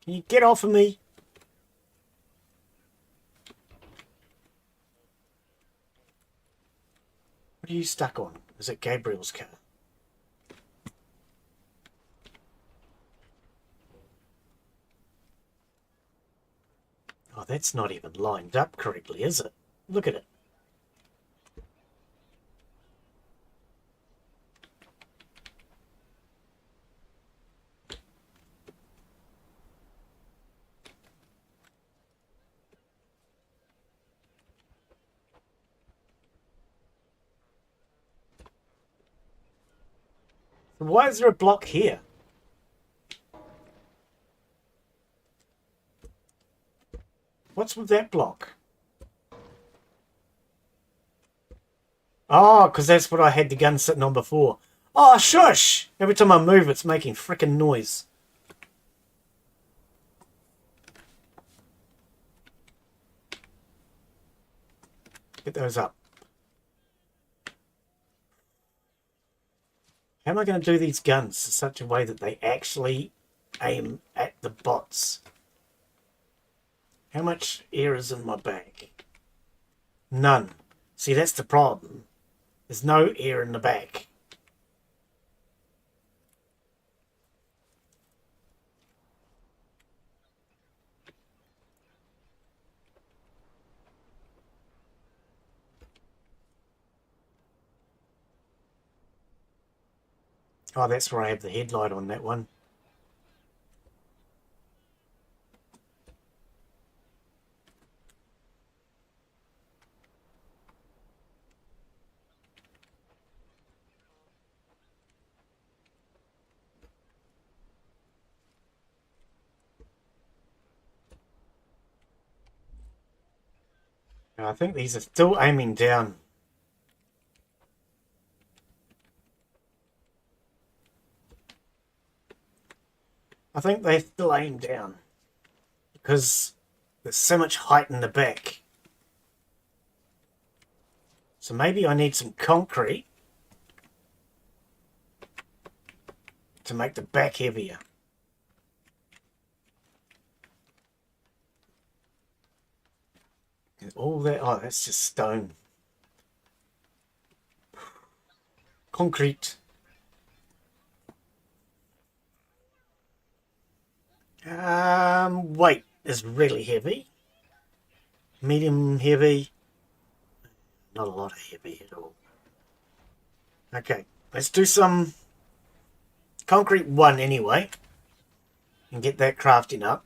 Can you get off of me? What are you stuck on? Is it Gabriel's car? Oh, that's not even lined up correctly, is it? Look at it. Why is there a block here? What's with that block? Oh, because that's what I had the gun sitting on before. Oh, shush! Every time I move, it's making frickin' noise. get those up. How am I going to do these guns in such a way that they actually aim at the bots? How much air is in my bag? None. See, that's the problem. There's no air in the back. Oh, that's where I have the headlight on that one. I think these are still aiming down. I think they still aim down because there's so much height in the back. So maybe I need some concrete to make the back heavier. And all that, oh, that's just stone. Concrete. Weight is really heavy. Medium heavy. Not a lot of heavy at all. Okay, let's do some concrete 1 anyway. And get that crafting up.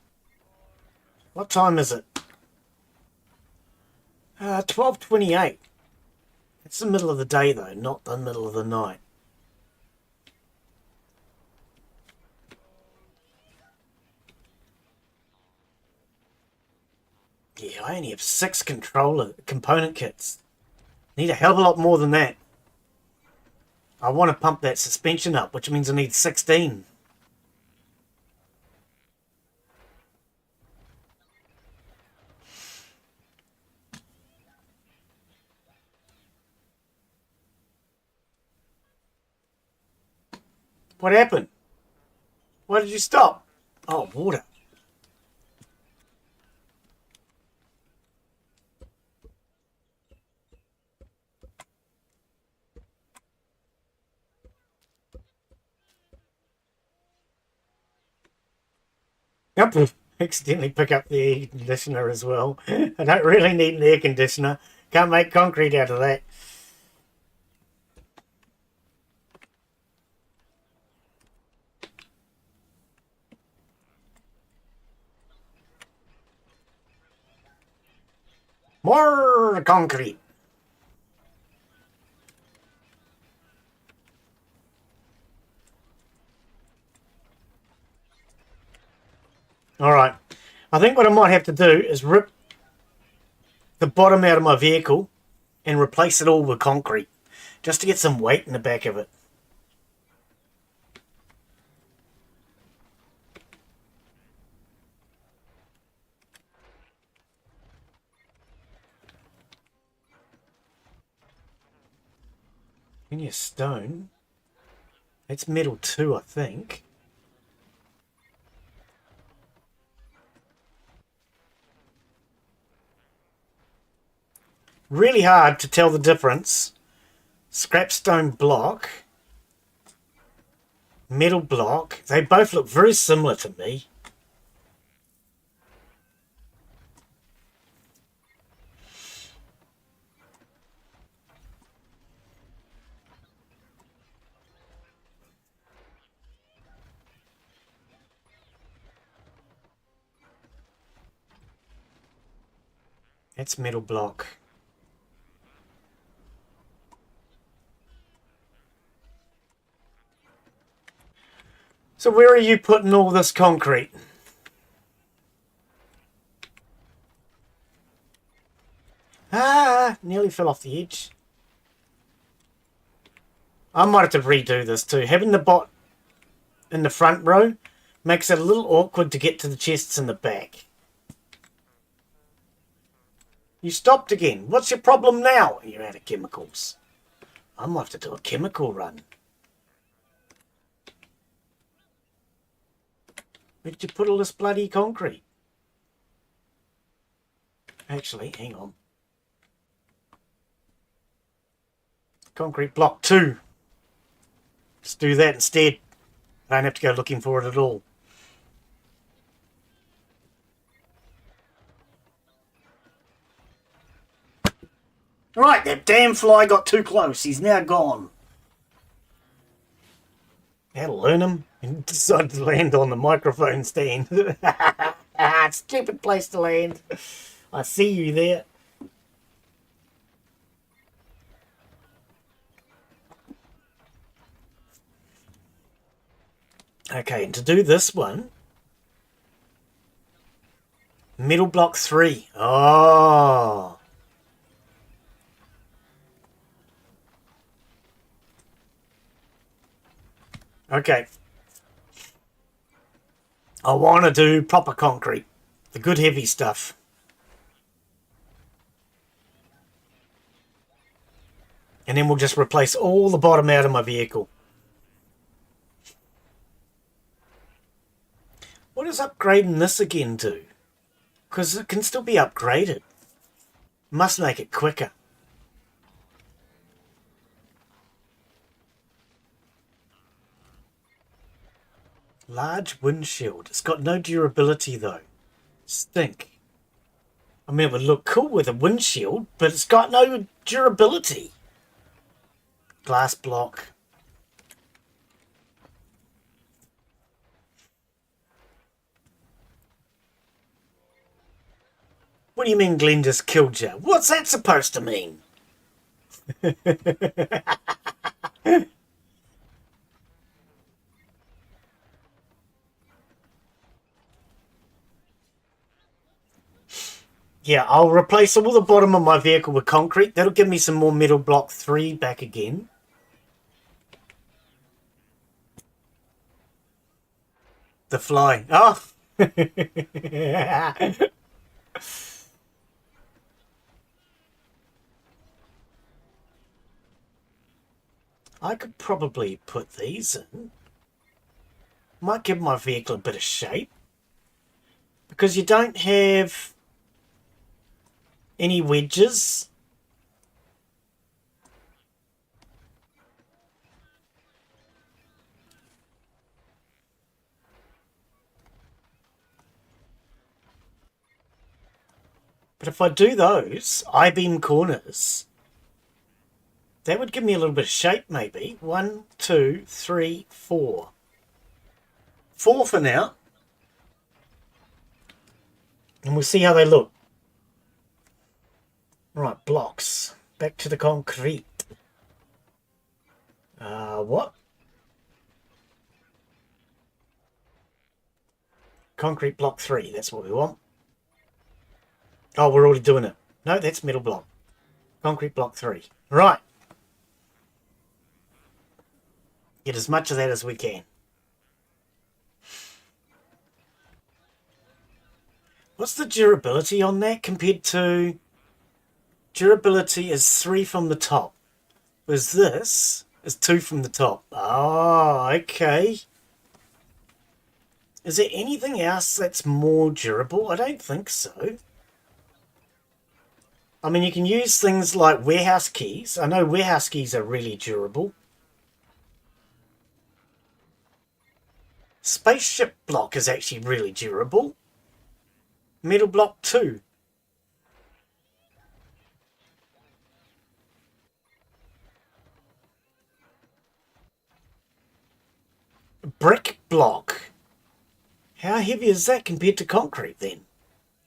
What time is it? 12:28. It's the middle of the day though, not the middle of the night. Yeah, I only have 6 component kits. Need a hell of a lot more than that. I want to pump that suspension up, which means I need 16. What happened? Why did you stop? Oh, water. Yep, accidentally pick up the air conditioner as well. I don't really need an air conditioner. Can't make concrete out of that. More concrete. Alright, I think what I might have to do is rip the bottom out of my vehicle and replace it all with concrete, just to get some weight in the back of it. Plenty of stone. That's metal too, I think. Really hard to tell the difference. Scrap stone block, metal block. They both look very similar to me. That's metal block. So where are you putting all this concrete? Ah, nearly fell off the edge. I might have to redo this too. Having the bot in the front row makes it a little awkward to get to the chests in the back. You stopped again. What's your problem now? You're out of chemicals. I might have to do a chemical run. Where did you put all this bloody concrete? Actually, hang on. Concrete block 2. Let's do that instead. I don't have to go looking for it at all. Right, that damn fly got too close. He's now gone. That'll learn him. And decided to land on the microphone stand. Stupid place to land. I see you there. Okay, and to do this one, middle block 3. Oh. Okay. I want to do proper concrete. The good heavy stuff. And then we'll just replace all the bottom out of my vehicle. What does upgrading this again do? Because it can still be upgraded. Must make it quicker. Large windshield. It's got no durability though. Stink. I mean, it would look cool with a windshield, but it's got no durability. Glass block. What do you mean Glen just killed you? What's that supposed to mean? Yeah, I'll replace all the bottom of my vehicle with concrete. That'll give me some more middle block 3 back again. The fly. Oh! I could probably put these in. Might give my vehicle a bit of shape. Because you don't have any wedges. But if I do those I-beam corners, that would give me a little bit of shape maybe. 1, 2, 3, 4. 4 for now. And we'll see how they look. Right, blocks. Back to the concrete. What? Concrete block 3, that's what we want. Oh, we're already doing it. No, that's middle block. Concrete block 3. Right. Get as much of that as we can. What's the durability on that compared to... Durability is 3 from the top. Whereas this is 2 from the top. Oh, okay. Is there anything else that's more durable? I don't think so. I mean, you can use things like warehouse keys. I know warehouse keys are really durable. Spaceship block is actually really durable. Metal block 2. Brick block. How heavy is that compared to concrete then?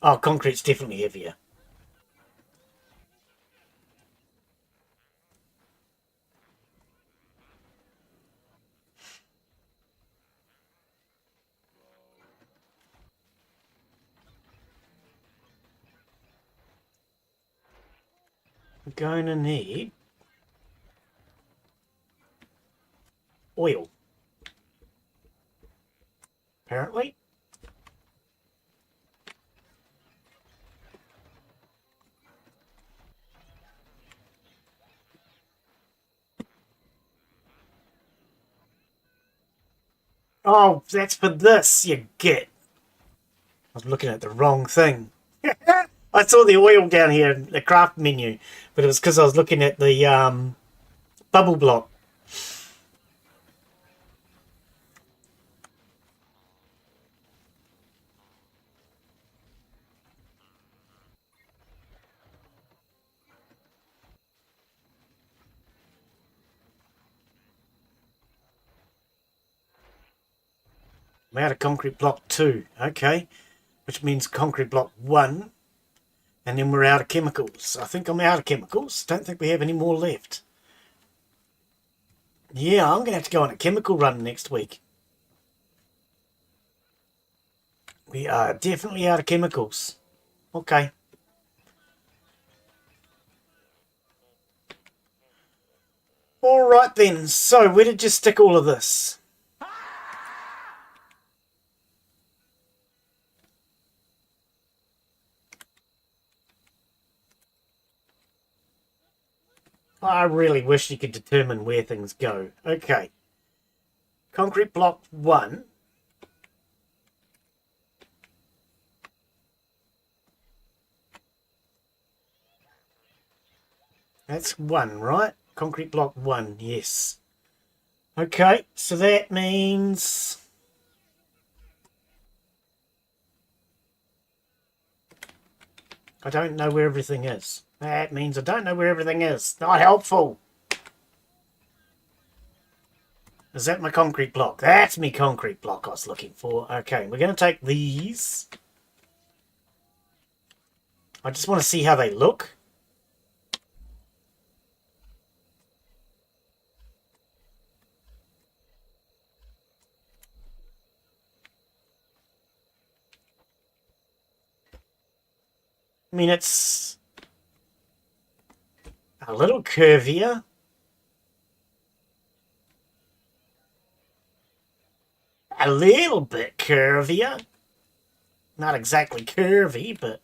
Oh, concrete's definitely heavier. We're going to need oil. Apparently. Oh, that's for this, you git. I was looking at the wrong thing. I saw the oil down here, the craft menu, but it was because I was looking at the bubble block. I'm out of concrete block 2, okay, which means concrete block 1, and then we're out of chemicals. I think I'm out of chemicals. Don't think we have any more left. Yeah, I'm going to have to go on a chemical run next week. We are definitely out of chemicals. Okay. All right then, so where did you stick all of this? I really wish you could determine where things go. Okay. Concrete block 1. That's 1, right? Concrete block 1, yes. Okay, so that means... I don't know where everything is. That means I don't know where everything is. Not helpful. Is that my concrete block? That's me concrete block I was looking for. Okay, we're going to take these. I just want to see how they look. I mean, it's a little curvier. A little bit curvier. Not exactly curvy, but...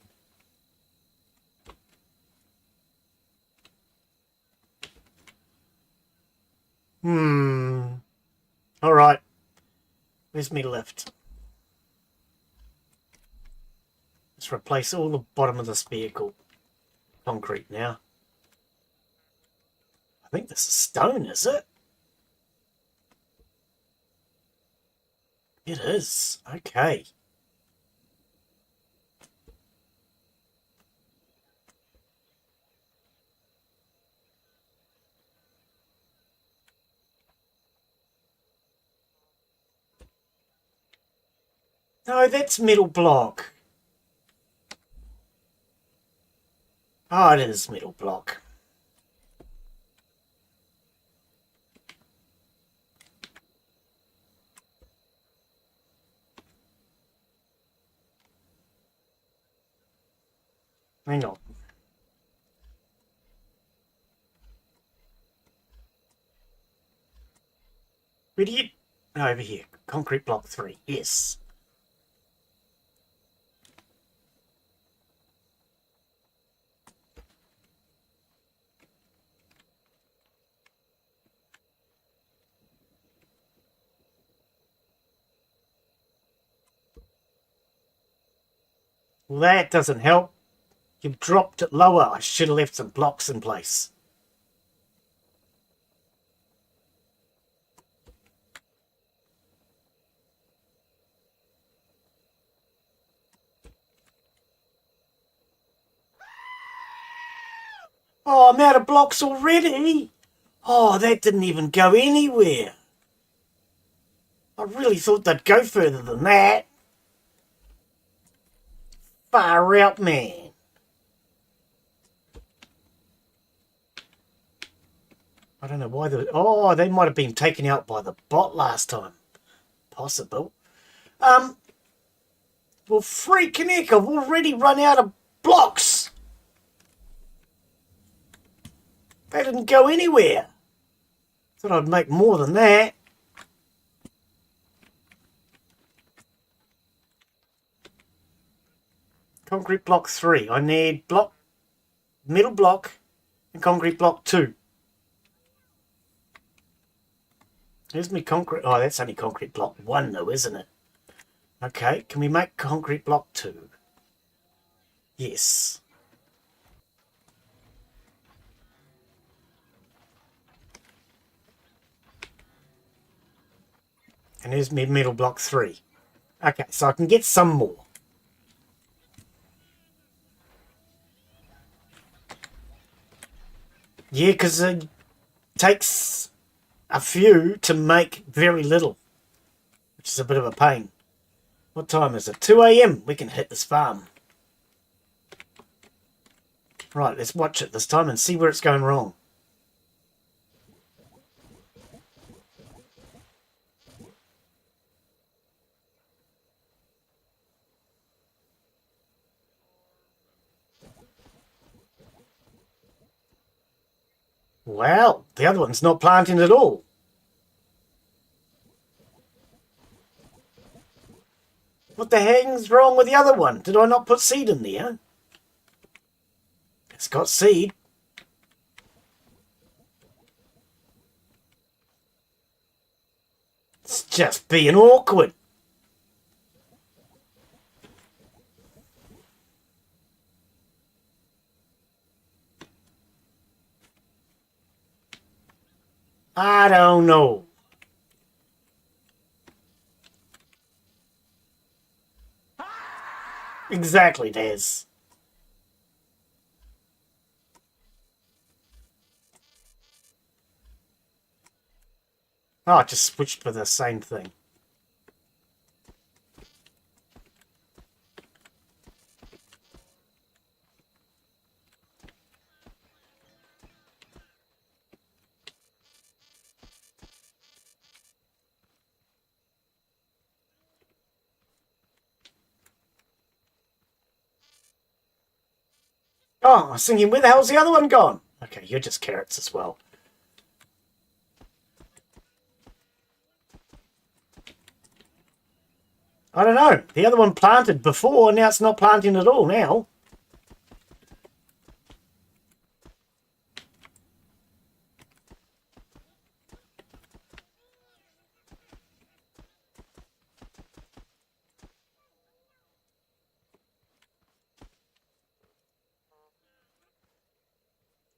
Alright. Where's me lift? Let's replace all the bottom of this vehicle. Concrete now. I think this is stone, is it? It is. Okay. No, that's metal block. Oh, it is metal block. Hang on. Where do you... Oh, over here. Concrete block 3. Yes. Well, that doesn't help. You've dropped it lower. I should have left some blocks in place. Oh, I'm out of blocks already. Oh, that didn't even go anywhere. I really thought they'd go further than that. Far out, man. I don't know why the... Oh, they might have been taken out by the bot last time. Possible. Well, freaking heck, I've already run out of blocks. They didn't go anywhere. Thought I'd make more than that. Concrete block 3. I need block, middle block, and concrete block 2. Here's me concrete. Oh, that's only concrete block 1 though, isn't it? Okay, can we make concrete block 2? Yes. And here's me metal block 3. Okay, so I can get some more. Yeah, because it takes a few to make very little, which is a bit of a pain. What time is it? 2 a.m. We can hit this farm. Right, let's watch it this time and see where it's going wrong. Well, the other one's not planting at all. What the heck's wrong with the other one? Did I not put seed in there? It's got seed. It's just being awkward. I don't know. Exactly, Des. Oh, I just switched for the same thing. Oh, I was thinking, where the hell's the other one gone? Okay, you're just carrots as well. I don't know. The other one planted before, now it's not planting at all now.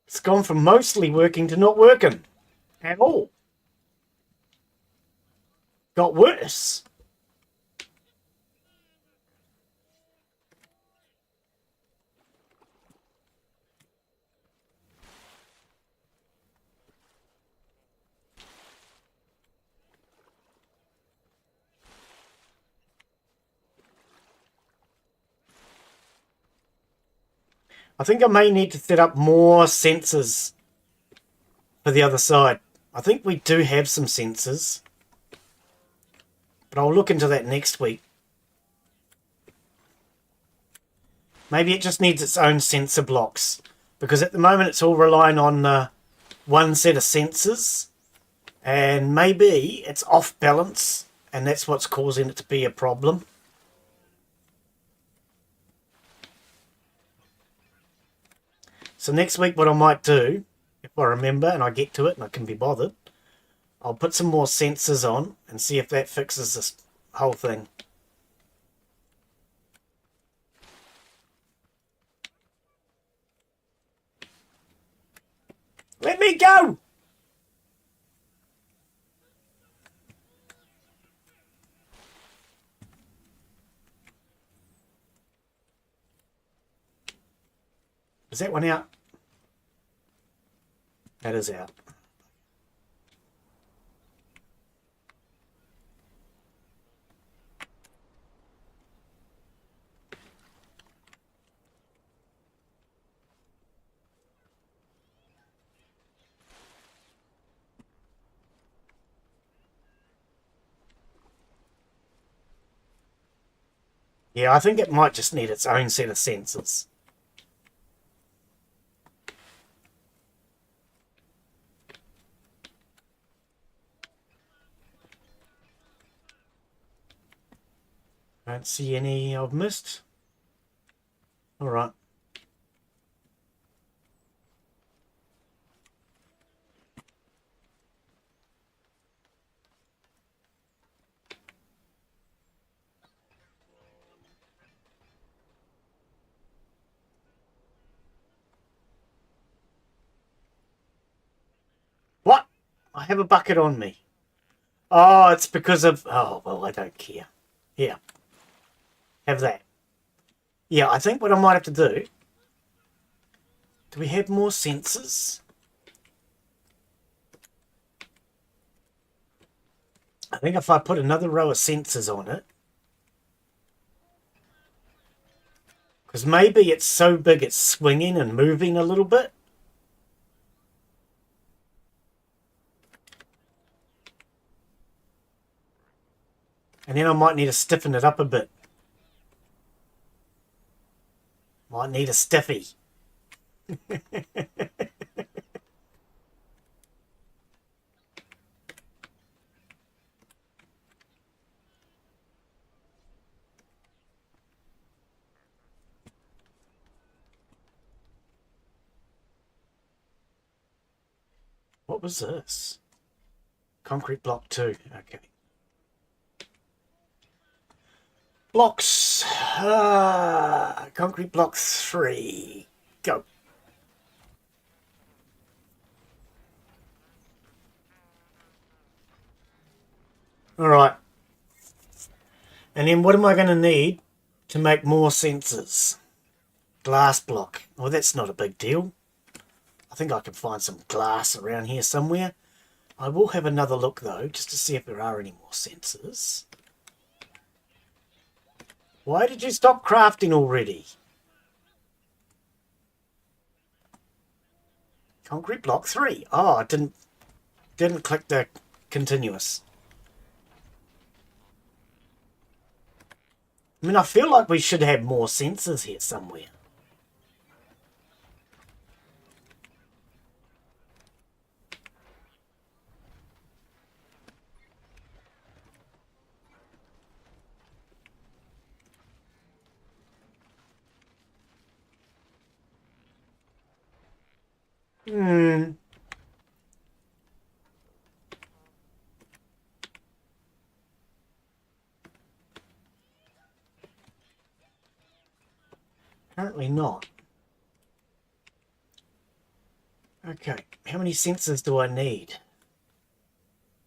It's gone from mostly working to not working at all. Got worse. I think I may need to set up more sensors for the other side. I think we do have some sensors, but I'll look into that next week. Maybe it just needs its own sensor blocks, because at the moment it's all relying on one set of sensors, and maybe it's off balance, and that's what's causing it to be a problem. So next week what I might do, if I remember and I get to it and I can be bothered, I'll put some more sensors on and see if that fixes this whole thing. Let me go! Is that one out? That is out. Yeah, I think it might just need its own set of sensors. Don't see any I've missed. All right. have a bucket on me? Oh, it's because of... Oh, well, I don't care. Here. Have that. Yeah, I think what I might have to do... Do we have more sensors? I think if I put another row of sensors on it... Because maybe it's so big it's swinging and moving a little bit. And then I might need to stiffen it up a bit. Might need a stiffy. What was this? Concrete block 2. Okay. Blocks. Concrete block 3. Go. Alright. And then what am I going to need to make more sensors? Glass block. Well, that's not a big deal. I think I can find some glass around here somewhere. I will have another look, though, just to see if there are any more sensors. Why did you stop crafting already? Concrete block 3. Oh, I didn't click the continuous. I mean, I feel like we should have more sensors here somewhere. Apparently not. Okay, how many sensors do I need?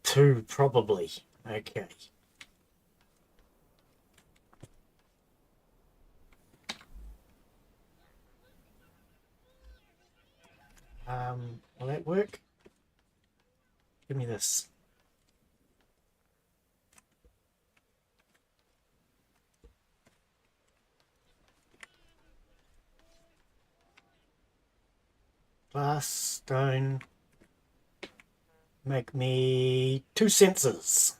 2, probably. Okay. Will that work? Give me this. Glass, stone. Make me 2 sensors.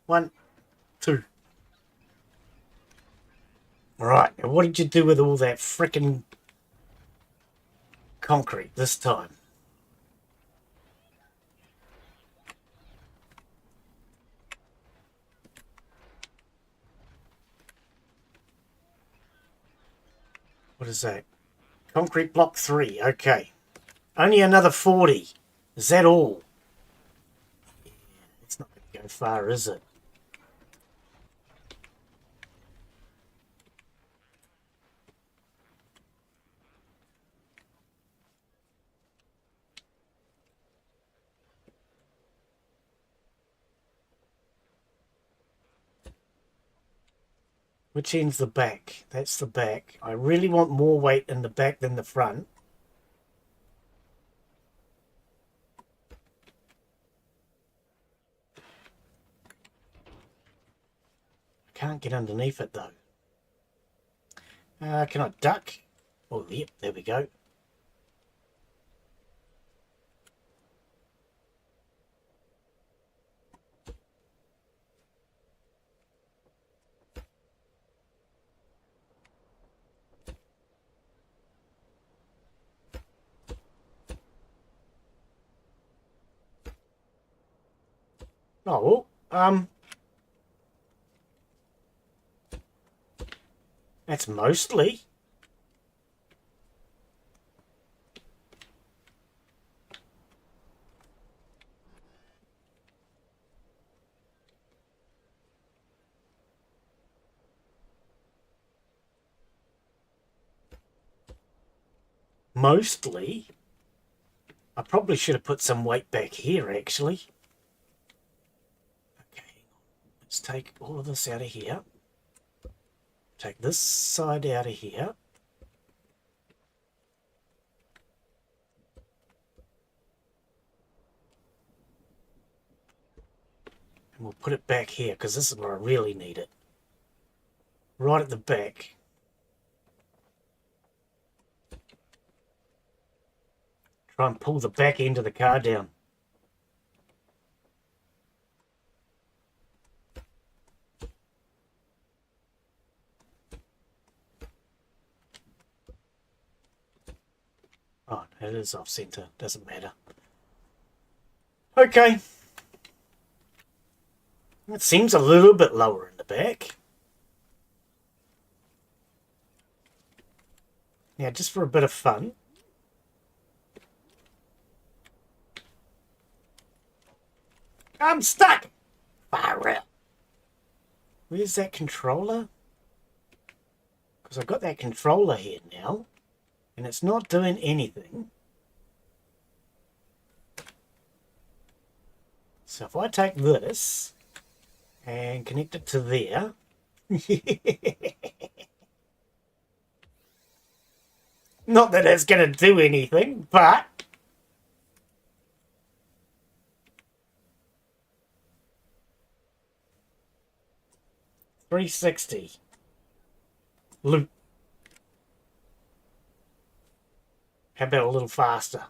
1, 2. Alright, now what did you do with all that frickin' concrete this time? What is that? Concrete block 3, okay. Only another 40. Is that all? Yeah, it's not going to go far, is it? Which end's the back? That's the back. I really want more weight in the back than the front. I can't get underneath it though. Can I duck? Oh, yep, there we go. Oh, well, that's mostly. Mostly. I probably should have put some weight back here, actually. Okay, let's take all of this out of here. Take this side out of here. And we'll put it back here, because this is where I really need it. Right at the back. Try and pull the back end of the car down. Oh, it is off center. Doesn't matter. Okay. It seems a little bit lower in the back. Yeah, just for a bit of fun. I'm stuck! Fire out. Where's that controller? Because I've got that controller here now. And it's not doing anything. So if I take this and connect it to there. Not that it's going to do anything, but... $360. Loop. How about a little faster?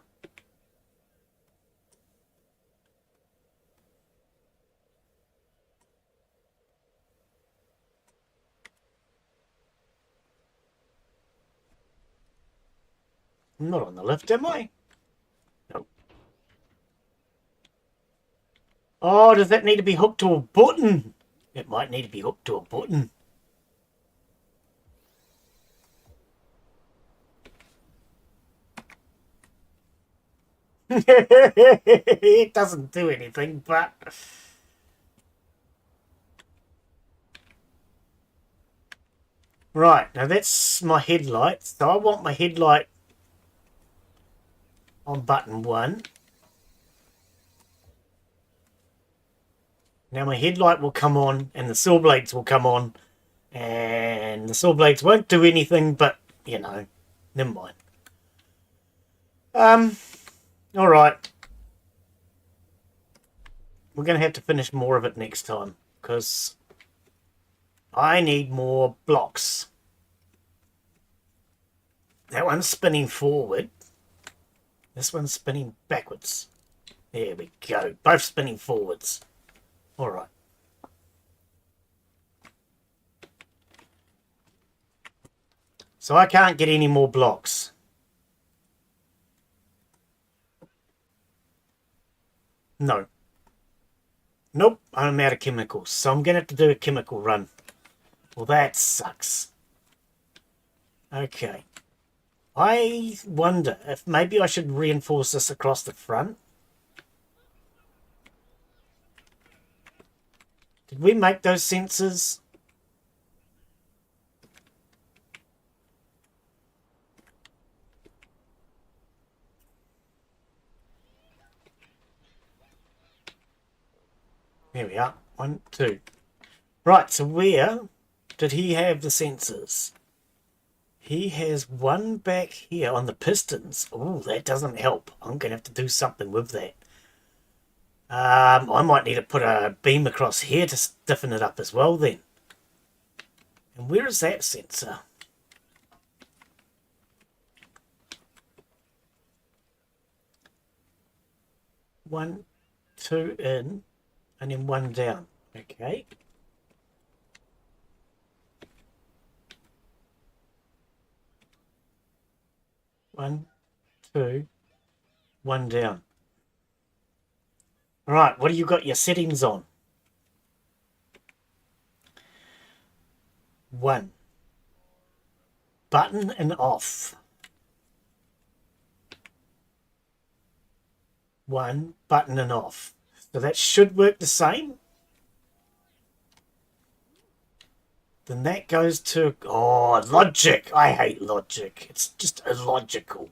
I'm not on the lift, am I? Nope. Oh, does that need to be hooked to a button? It might need to be hooked to a button. It doesn't do anything, but... Right, now that's my headlight. So I want my headlight on button 1. Now my headlight will come on and the saw blades will come on. And the saw blades won't do anything, but, you know, never mind. Alright. We're going to have to finish more of it next time, because I need more blocks. That one's spinning forward. This one's spinning backwards. There we go. Both spinning forwards. Alright. So I can't get any more blocks. No. Nope, I'm out of chemicals. So I'm going to have to do a chemical run. Well, that sucks. Okay. I wonder if maybe I should reinforce this across the front. Did we make those sensors? There we are. 1, 2. Right, so where did he have the sensors? He has one back here on the pistons. Oh, that doesn't help. I'm going to have to do something with that. I might need to put a beam across here to stiffen it up as well then. And where is that sensor? One, 2 in, and then 1 down. Okay. One, 2, 1 down. All right, what do you got your settings on? 1. Button and off. 1, button and off. So that should work the same. Then that goes to... Oh, logic. I hate logic. It's just illogical.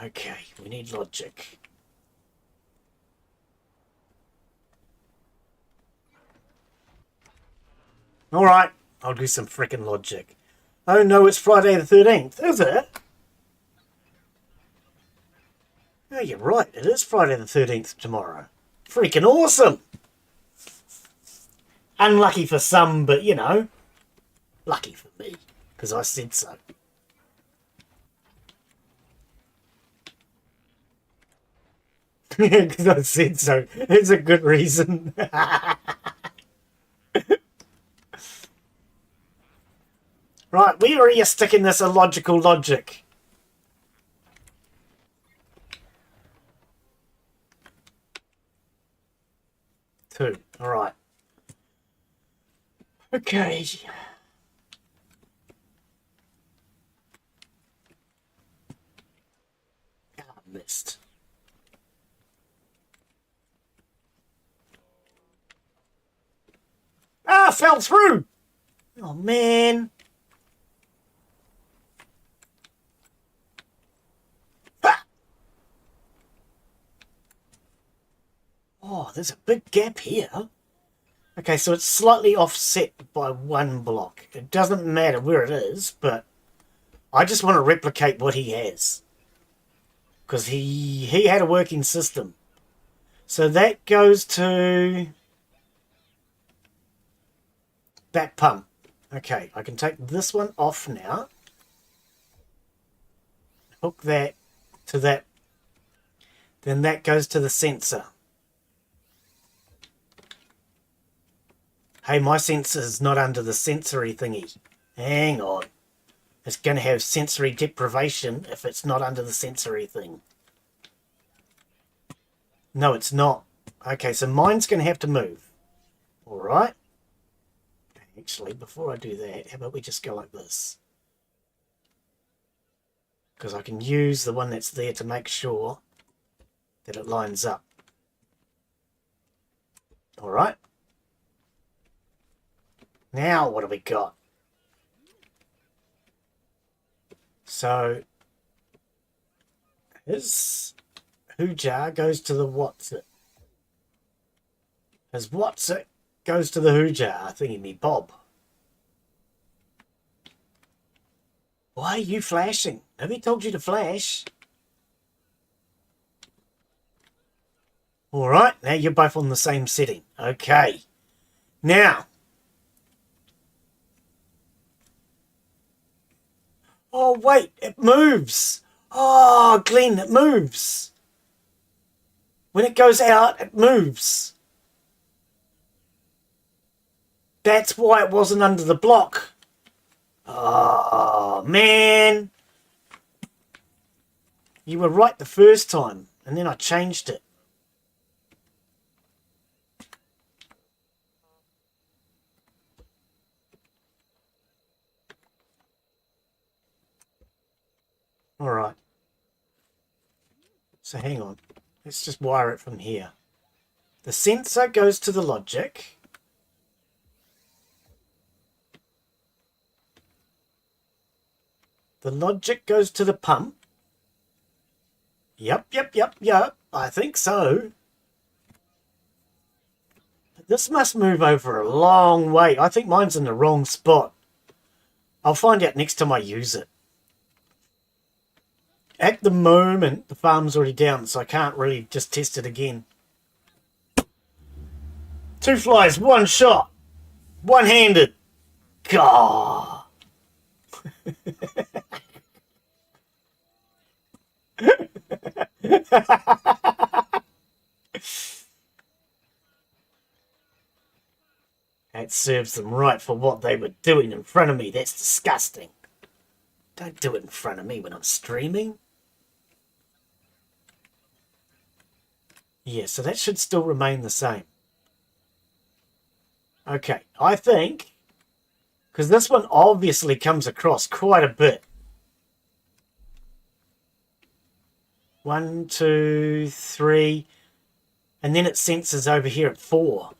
Okay, we need logic. Alright, I'll do some frickin' logic. Oh no, it's Friday the 13th, is it? Oh, you're right, it is Friday the 13th tomorrow. Freaking awesome! Unlucky for some, but you know, lucky for me, because I said so. Because I said so. It's a good reason. Right, where are you sticking this illogical logic? Two. Alright. Okay. Ah, missed. Ah, fell through! Oh, man. Ah! Oh, there's a big gap here. Okay, so it's slightly offset by one block. It doesn't matter where it is, but I just want to replicate what he has. Because he had a working system. So that goes to that pump. Okay, I can take this one off now. Hook that to that. Then that goes to the sensor. Hey, my sensor is not under the sensory thingy. Hang on. It's going to have sensory deprivation if it's not under the sensory thing. No, it's not. Okay, so mine's going to have to move. Alright. Actually, before I do that, how about we just go like this? Because I can use the one that's there to make sure that it lines up. Alright. Now, what have we got? So, his hoo-jar goes to the what's-it. His what's-it goes to the hoo-jar thingy me bob. Why are you flashing? Nobody told you to flash. Alright, now you're both on the same setting. Okay. Now. Oh, wait, it moves. Oh, Glen, it moves. When it goes out, it moves. That's why it wasn't under the block. Oh, man. You were right the first time, and then I changed it. Alright. So hang on. Let's just wire it from here. The sensor goes to the logic. The logic goes to the pump. Yep. I think so. But this must move over a long way. I think mine's in the wrong spot. I'll find out next time I use it. At the moment, the farm's already down, so I can't really just test it again. 2 flies, 1 shot. One-handed. Gah. That serves them right for what they were doing in front of me. That's disgusting. Don't do it in front of me when I'm streaming. Yeah, so that should still remain the same. Okay, I think, because this one obviously comes across quite a bit. 1, 2, 3, and then it senses over here at 4.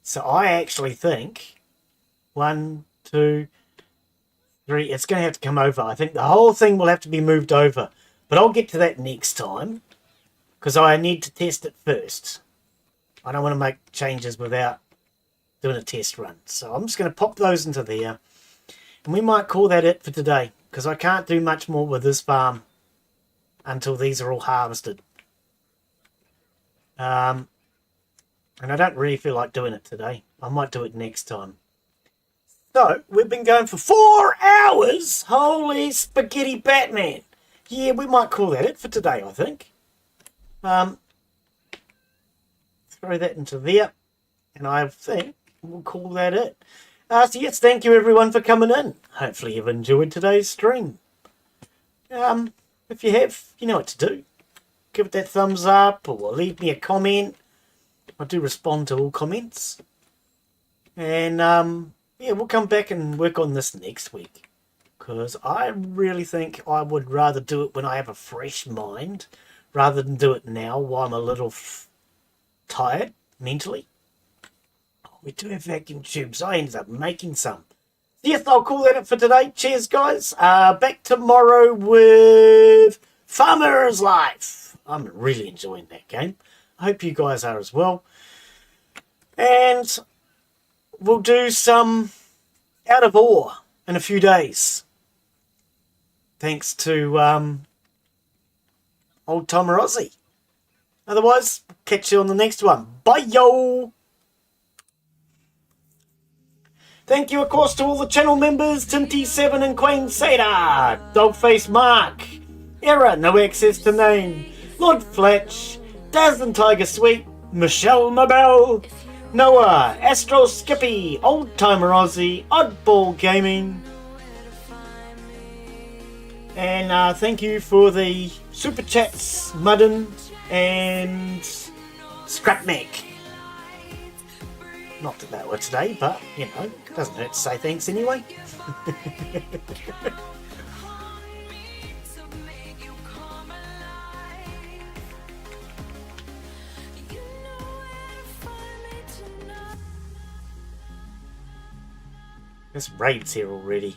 So I actually think 1, 2, 3, it's going to have to come over. I think the whole thing will have to be moved over But I'll get to that next time, because I need to test it first. I don't want to make changes without doing a test run. So I'm just going to pop those into there. And we might call that it for today, because I can't do much more with this farm until these are all harvested. And I don't really feel like doing it today. I might do it next time. So, we've been going for 4 hours. Holy spaghetti Batman. Yeah, we might call that it for today, I think. Throw that into there. And I think we'll call that it. So yes, thank you everyone for coming in. Hopefully you've enjoyed today's stream. If you have, you know what to do. Give it that thumbs up or leave me a comment. I do respond to all comments. And yeah, we'll come back and work on this next week. Because I really think I would rather do it when I have a fresh mind rather than do it now while I'm a little tired mentally. Oh, we do have vacuum tubes. I ended up making some. Yes, I'll call that it for today. Cheers, guys. Back tomorrow with Farmer's Life. I'm really enjoying that game. I hope you guys are as well. And we'll do some Out of Ore in a few days. Thanks to Old Timer Aussie. Otherwise, catch you on the next one. Bye, yo! Thank you, of course, to all the channel members, Tinty7 and Queen Seda, Dogface Mark, Error, No Access to Name, Lord Fletch, Daz and Tiger Sweet, Michelle Mabel, Noah, Astro Skippy, Old Timer Aussie, Oddball Gaming, and thank you for the Super Chats, Muddin and Scrapmac. Not that were today, but, you know, doesn't hurt to say thanks anyway. This raid's here already.